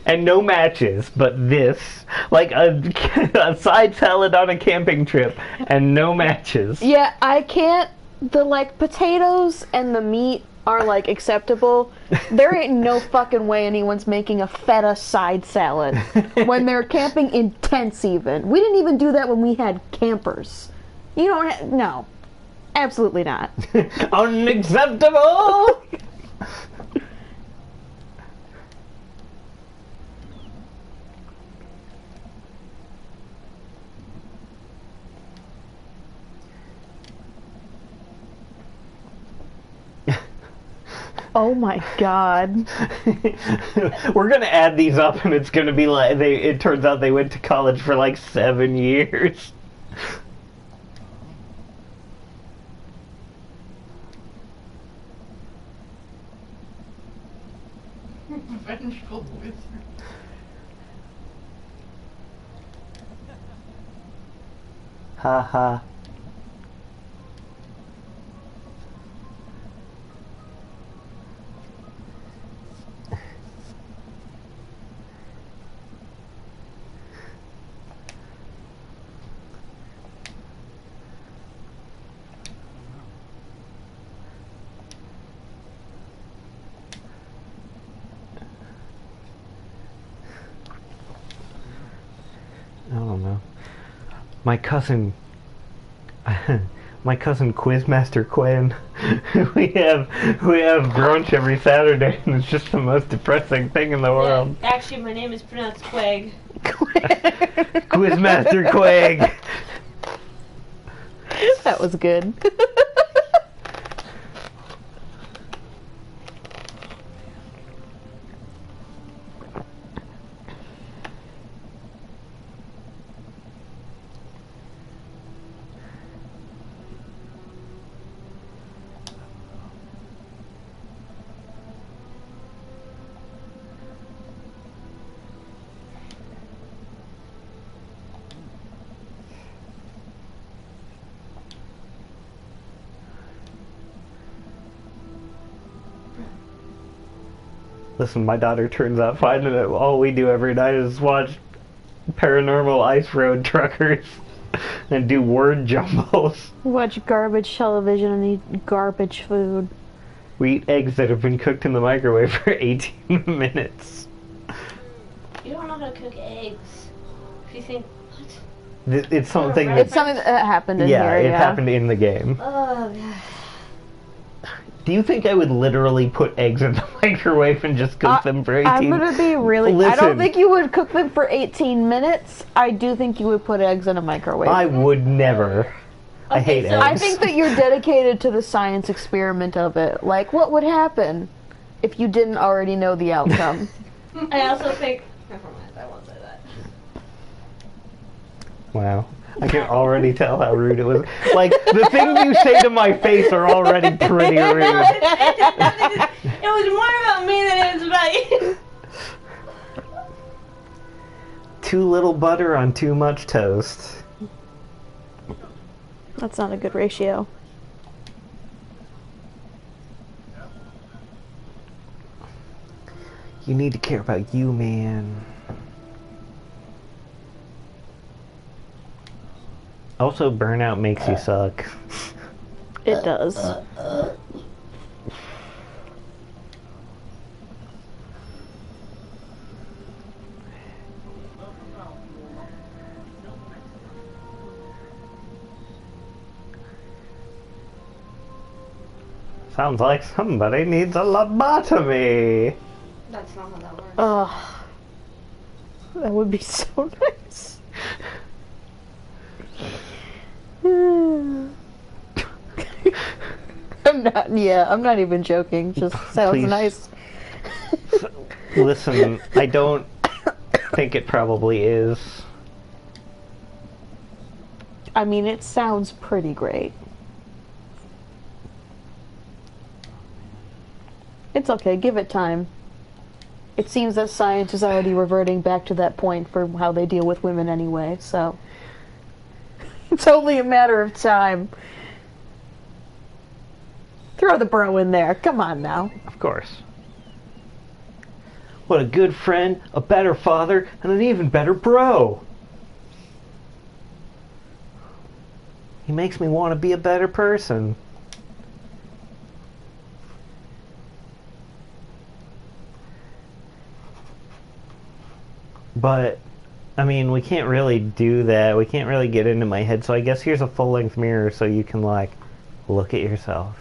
and no matches, but this, like a side salad on a camping trip, and no matches. Yeah, I can't. The like potatoes and the meat are like acceptable. There ain't no fucking way anyone's making a feta side salad when they're camping in tents. Even we didn't even do that when we had campers. You don't. No, absolutely not. Unacceptable. Oh my god. We're gonna add these up, and it's gonna be like it turns out they went to college for like 7 years. Vengeful wizard. Ha ha. I don't know. My cousin Quizmaster Quinn. we have brunch every Saturday, and it's just the most depressing thing in the world. Yeah, actually, my name is pronounced Quag. Quizmaster Quag. That was good. Listen, my daughter turns out fine, and all we do every night is watch Paranormal Ice Road Truckers and do word jumbles. Watch garbage television and eat garbage food. We eat eggs that have been cooked in the microwave for 18 minutes. You don't know how to cook eggs. If you think, what? It's something It's something that happened in here, it happened in the game. Oh, God. Do you think I would literally put eggs in the microwave and just cook them for 18 I'm gonna be really... I Listen. don't think you would cook them for 18 minutes. I do think you would put eggs in a microwave. I would never. I hate so- eggs. I think that you're dedicated to the science experiment of it. Like, what would happen if you didn't already know the outcome? I also think. Never mind, I won't say that. Wow. I can already tell how rude it was. Like, the things you say to my face are already pretty rude. It was more about me than it was about you. Too little butter on too much toast. That's not a good ratio. You need to care about you, man. Also, burnout makes you suck. It does. Sounds like somebody needs a lobotomy. That's not how that works. Ugh. That would be so nice. I'm not even joking. Just sounds Please. nice. Listen, I don't think it probably is. I mean, it sounds pretty great. It's okay, give it time. It seems that science is already reverting back to that point for how they deal with women anyway, so... It's only a matter of time. Throw the bro in there, come on now. Of course. What a good friend, a better father, and an even better bro. He makes me want to be a better person. But, I mean, we can't really do that. We can't really get into my head. So I guess here's a full-length mirror so you can, like, look at yourself.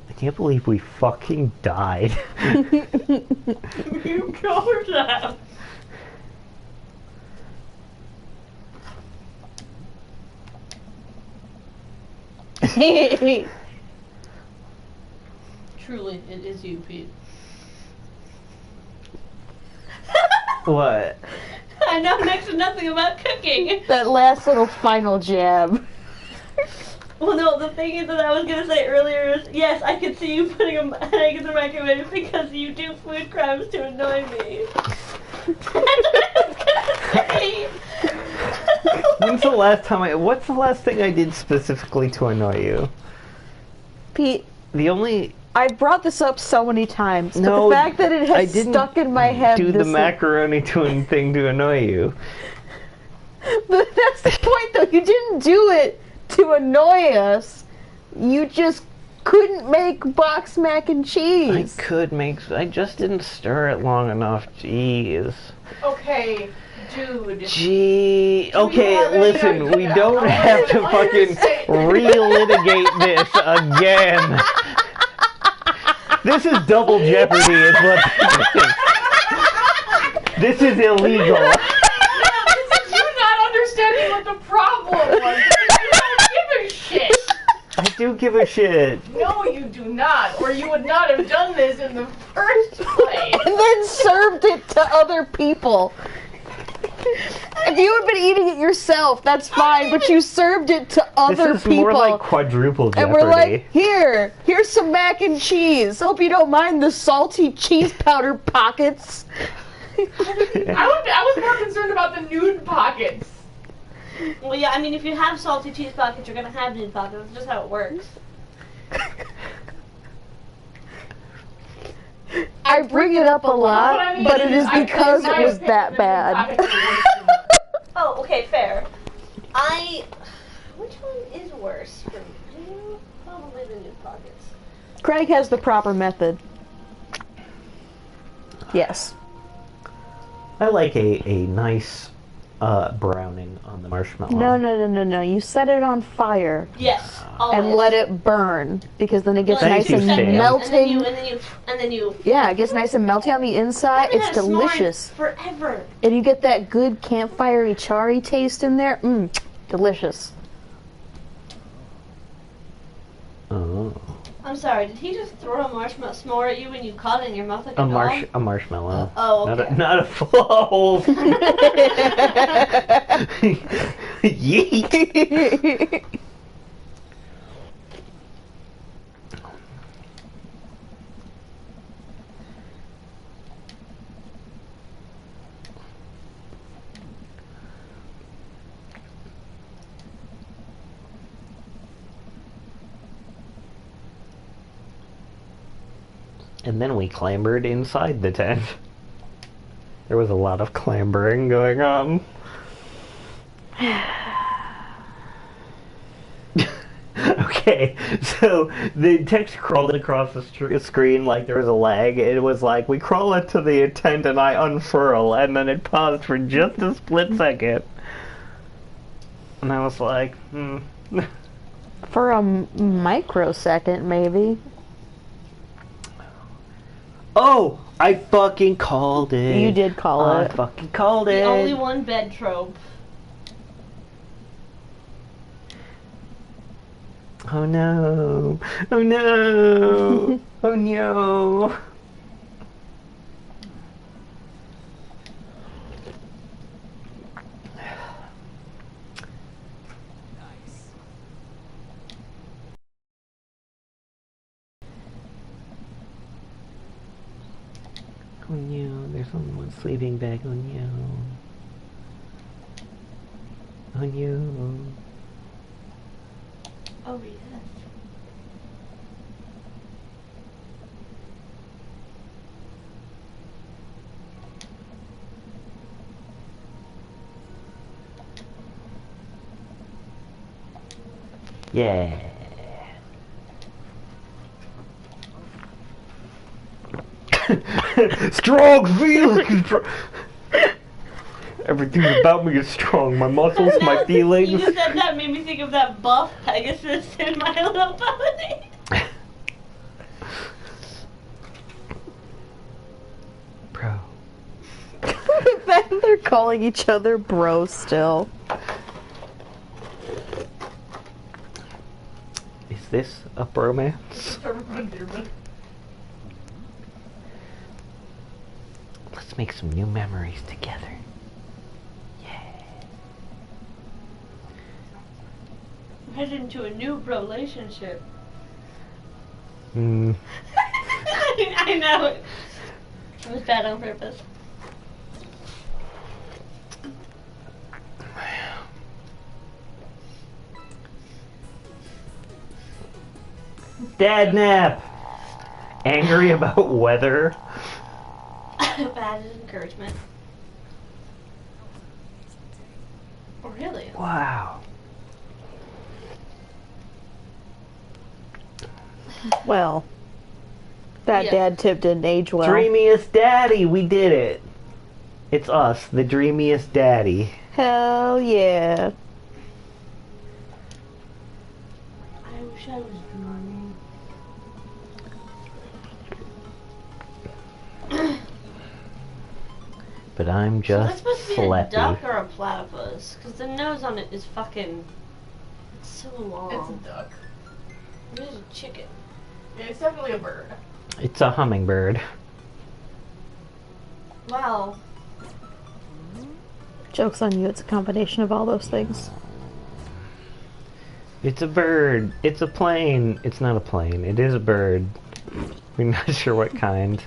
I can't believe we fucking died. You covered that. Truly, it is you, Pete. What? I know next to nothing about cooking. That last little final jab. Well, no, the thing is that I was gonna say earlier is, yes, I could see you putting an egg in the microwave because you do food crimes to annoy me. That's what I was gonna say. What's the last thing I did specifically to annoy you? Pete, The only... I brought this up so many times, but No, the fact that it I has didn't stuck in my head. do the this macaroni thing to annoy you. But that's the point, though. You didn't do it to annoy us. You just couldn't make box mac and I cheese. could make... I just didn't stir it long enough. Jeez. Okay, dude. Gee... Do you Okay, have any listen, we idea? don't I have to understand. fucking relitigate this again. This is double jeopardy is what this is. This is illegal. No, this is you not understanding what the problem was. You don't give a shit. I do give a shit. No, you do not, or you would not have done this in the first place. And then served it to other people. If you had been eating it yourself, that's fine, but you served it to other This is people. more like quadruple jeopardy. And we're like, here's some mac and cheese. Hope you don't mind the salty cheese powder pockets. I was more concerned about the nude pockets. Well, yeah, I mean, if you have salty cheese pockets, you're gonna have nude pockets. That's just how it works. I bring it up a lot, What I mean but it is I- because in my it was opinion, that the nude bad. pockets are worse than that. Oh, okay, fair. Which one is worse for me? Probably the nude pockets. Craig has the proper method. Yes. I like a nice browning on the marshmallow. No. You set it on fire Yes, always. and let it burn because then it gets Well, nice Thank you, and Stan. melting. And then you. Yeah, it gets nice and melty on the inside. I've been It's had a s'more delicious. Forever. And you get that good campfire-y, charry taste in there. Delicious. Oh. I'm sorry, did he just throw a marshmallow s'more at you when you caught it in your mouth like a dog? A marshmallow. Oh, okay. Not a full. Yeet. And then we clambered inside the tent. There was a lot of clambering going on. Okay, so the text crawled across the screen like there was a lag. It was like, we crawl into the tent and I unfurl, and then it paused for just a split second. And I was like, For a microsecond, maybe. Oh, I fucking called it. You did call it. I fucking called it. The only one bed trope. Oh no. Oh no. Oh no. Oh no, there's someone sleeping back on you. On you. Oh, yes. Yeah. Strong feelings. Everything about me is strong. My muscles, my Now feelings. You said that made me think of that buff Pegasus in My Little Pony. Bro. They're calling each other bro still. Is this a bromance? Let's make some new memories together. Head into a new relationship. Hmm. I know. It was bad on purpose. Dad nap. Angry about weather. Bad encouragement. Oh, really? Wow. Well, that Yeah. dad tip didn't age well. Dreamiest daddy, we did it. It's us, the dreamiest daddy. Hell yeah. I wish I was dreaming. But I'm So that's just supposed to be a sleepy. duck or a platypus? Because the nose on it is fucking so long. It's a duck. It is a chicken. Yeah, it's definitely a bird. It's a hummingbird. Wow. Joke's on you, it's a combination of all those things. It's a bird. It's a plane. It's not a plane. It is a bird. We're not sure what kind.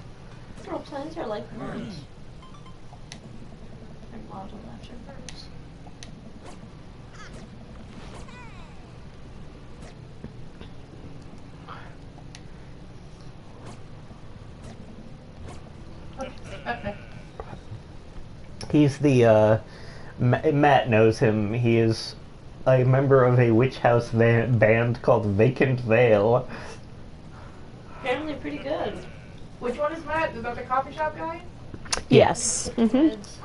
Well, planes are like birds. They're modeled after birds. He's the, Matt knows him. He is a member of a witch house band called Vacant Veil. Apparently pretty good. Which one is Matt? Is that the coffee shop guy? Yes. Mm-hmm. It's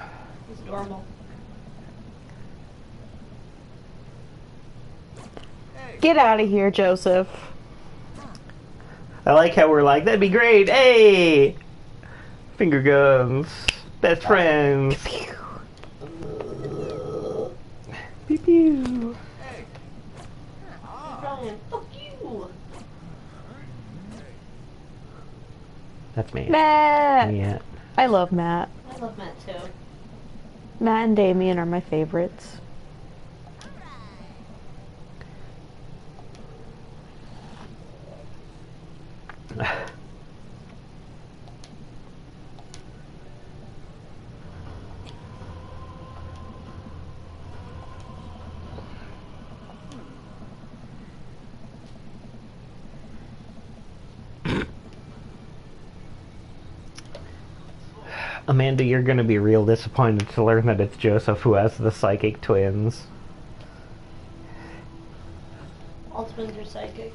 adorable. Get out of here, Joseph. I like how we're like, that'd be great. Hey! Finger guns. Best friends. Pew pew. Brian, fuck you! That's me. Matt! Yeah. I love Matt. I love Matt too. Matt and Damien are my favorites. Amanda, you're gonna be real disappointed to learn that it's Joseph who has the psychic twins. All twins are psychic.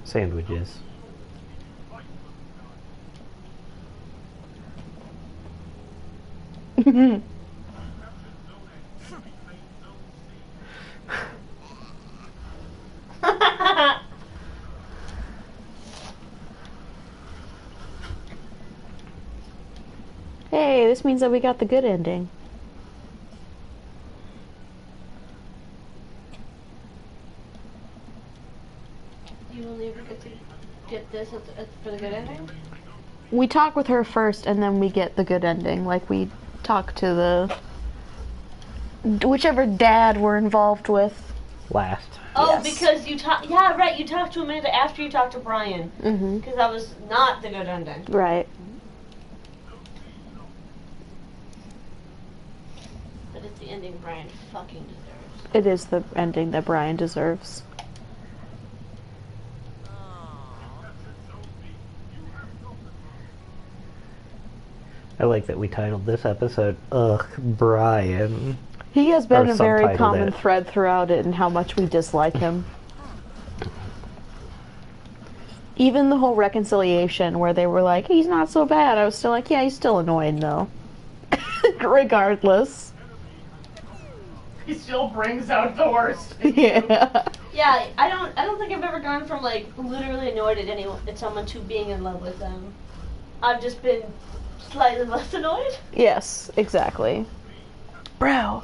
Sandwiches. Hey, this means that we got the good ending. You will never get this for the good ending? We talk with her first and then we get the good ending. Like we talk to the whichever dad we're involved with. last. Oh, Yes. because you talked. Yeah, right. You talked to Amanda after you talked to Brian. Mm-hmm. Because that was not the good ending. Right. But it's the ending Brian fucking deserves. It is the ending that Brian deserves. I like that we titled this episode, Ugh, Brian. He has been Or a very subtitled common it. thread throughout it and how much we dislike him. Even the whole reconciliation where they were like, he's not so bad. I was still like, yeah, he's still annoying though. Regardless. He still brings out the worst. Yeah. Yeah, I don't think I've ever gone from like literally annoyed at someone to being in love with them. I've just been slightly less annoyed. Yes, exactly. Bro.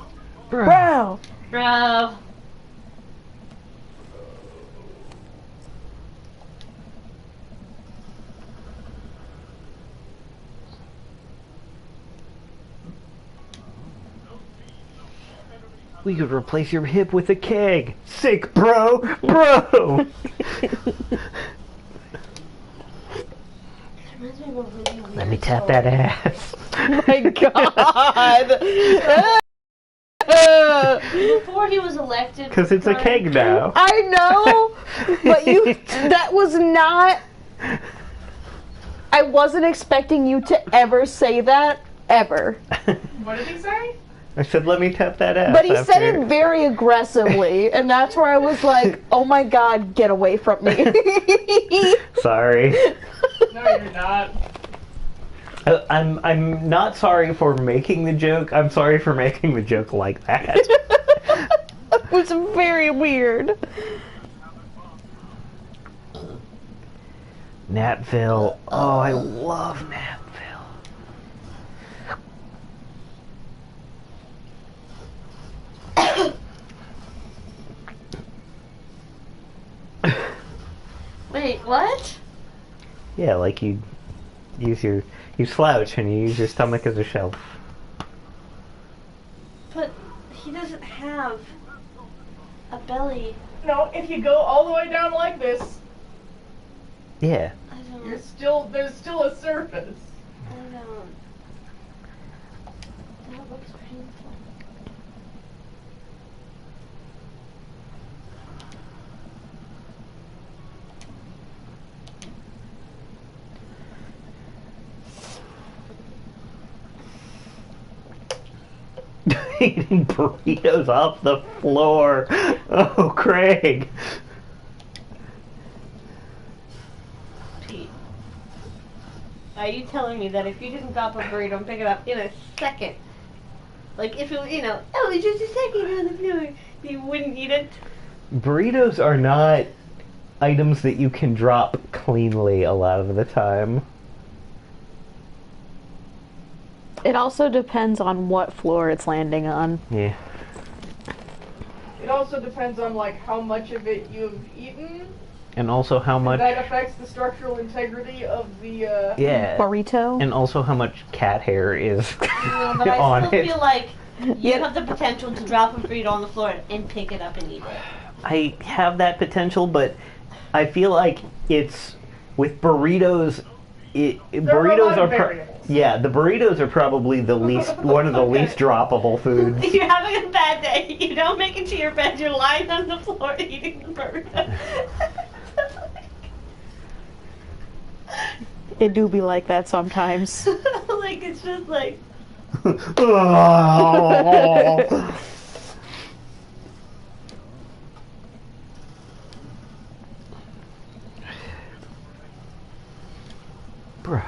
Bro. Bro. We could replace your hip with a keg. Sick, bro. Bro. Reminds me of a really weird Let me tap story. that ass. Oh my god. Before he was elected. Because it's a Brian- keg now. I know, but that was not, I wasn't expecting you to ever say that, ever. What did he say? I said, let me tap that ass. But he said after- it very aggressively, and that's where I was like, oh my god, get away from me. Sorry. No, you're not. I'm not sorry for making the joke. I'm sorry for making the joke like that. It was very weird. Natville. Oh, I love Natville. Wait, what? Yeah, like you slouch and you use your stomach as a shelf. But he doesn't have a belly. No, if you go all the way down like this, Yeah. I don't. there's still a surface. I don't. That looks painful. Eating burritos off the floor. Oh, Craig. Pete, are you telling me that if you didn't drop a burrito and pick it up in a second, like if it was, oh, it's just a second on the floor, you wouldn't eat it? Burritos are not items that you can drop cleanly a lot of the time. It also depends on what floor it's landing on. Yeah. It also depends on like how much of it you've eaten. And also how much... That affects the structural integrity of the. Yeah. Burrito? And also how much cat hair is But I on still it. feel like you Yep. have the potential to drop a burrito on the floor and pick it up and eat it. I have that potential, but I feel like it's... With burritos... burritos lot are of variables. yeah, the burritos are probably the least one of the least droppable foods. You're having a bad day. You don't make it to your bed. You're lying on the floor eating the burrito. It do be like that sometimes. Like it's just like Bro.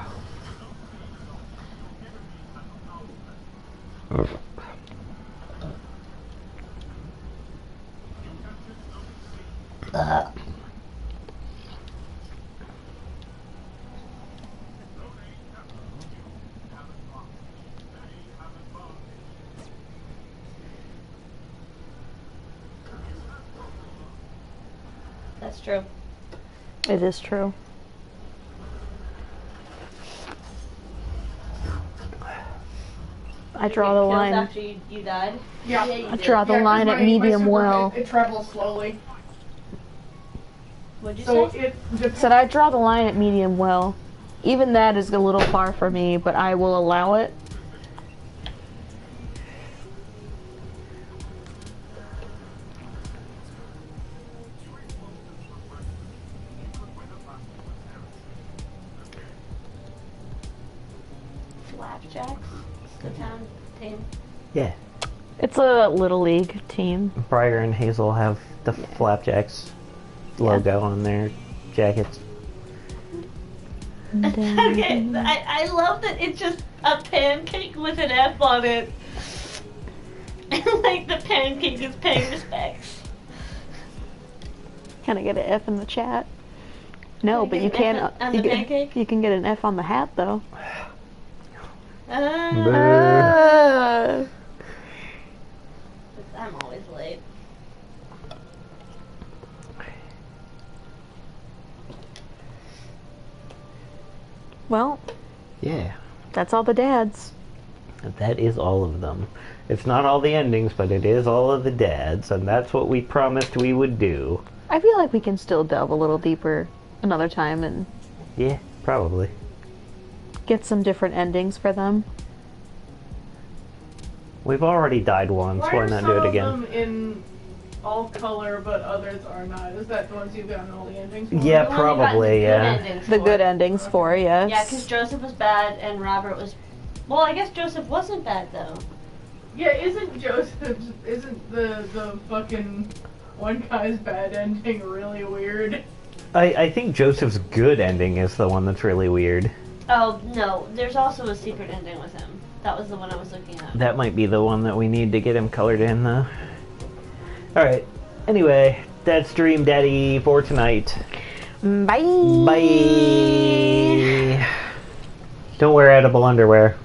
that's true. It is true. I draw the Kills line. after you died. Yeah. you I did. draw the line at medium well. It travels slowly. What'd you So say? Said I draw the line at medium well. Even that is a little far for me, but I will allow it. Flapjacks. The town team. Yeah. It's a little league team. Briar and Hazel have the Flapjacks logo on their jackets. Okay, I love that it's just a pancake with an F on it. Like the pancake is paying respects. Can I get an F in the chat? No, Can I but get you an can. F on the pancake? You can get an F on the hat though. Boo. I'm always late. Well, Yeah. that's all the dads. That is all of them. It's not all the endings, but it is all of the dads, and that's what we promised we would do. I feel like we can still delve a little deeper another time and Yeah, probably. get some different endings for them. We've already died once, why are not some do it of again? them in all color, but others are not? Is that the ones you've gotten all the endings for? Yeah, The one you got probably, the good yeah. endings The for. good endings for, yes. Yeah, because Joseph was bad and Robert was. Well, I guess Joseph wasn't bad though. Yeah, isn't the fucking one guy's bad ending really weird? I think Joseph's good ending is the one that's really weird. Oh no, there's also a secret ending with him. That was the one I was looking at. That might be the one that we need to get him colored in, though. Alright, anyway, that's Dream Daddy for tonight. Bye. Bye! Don't wear edible underwear.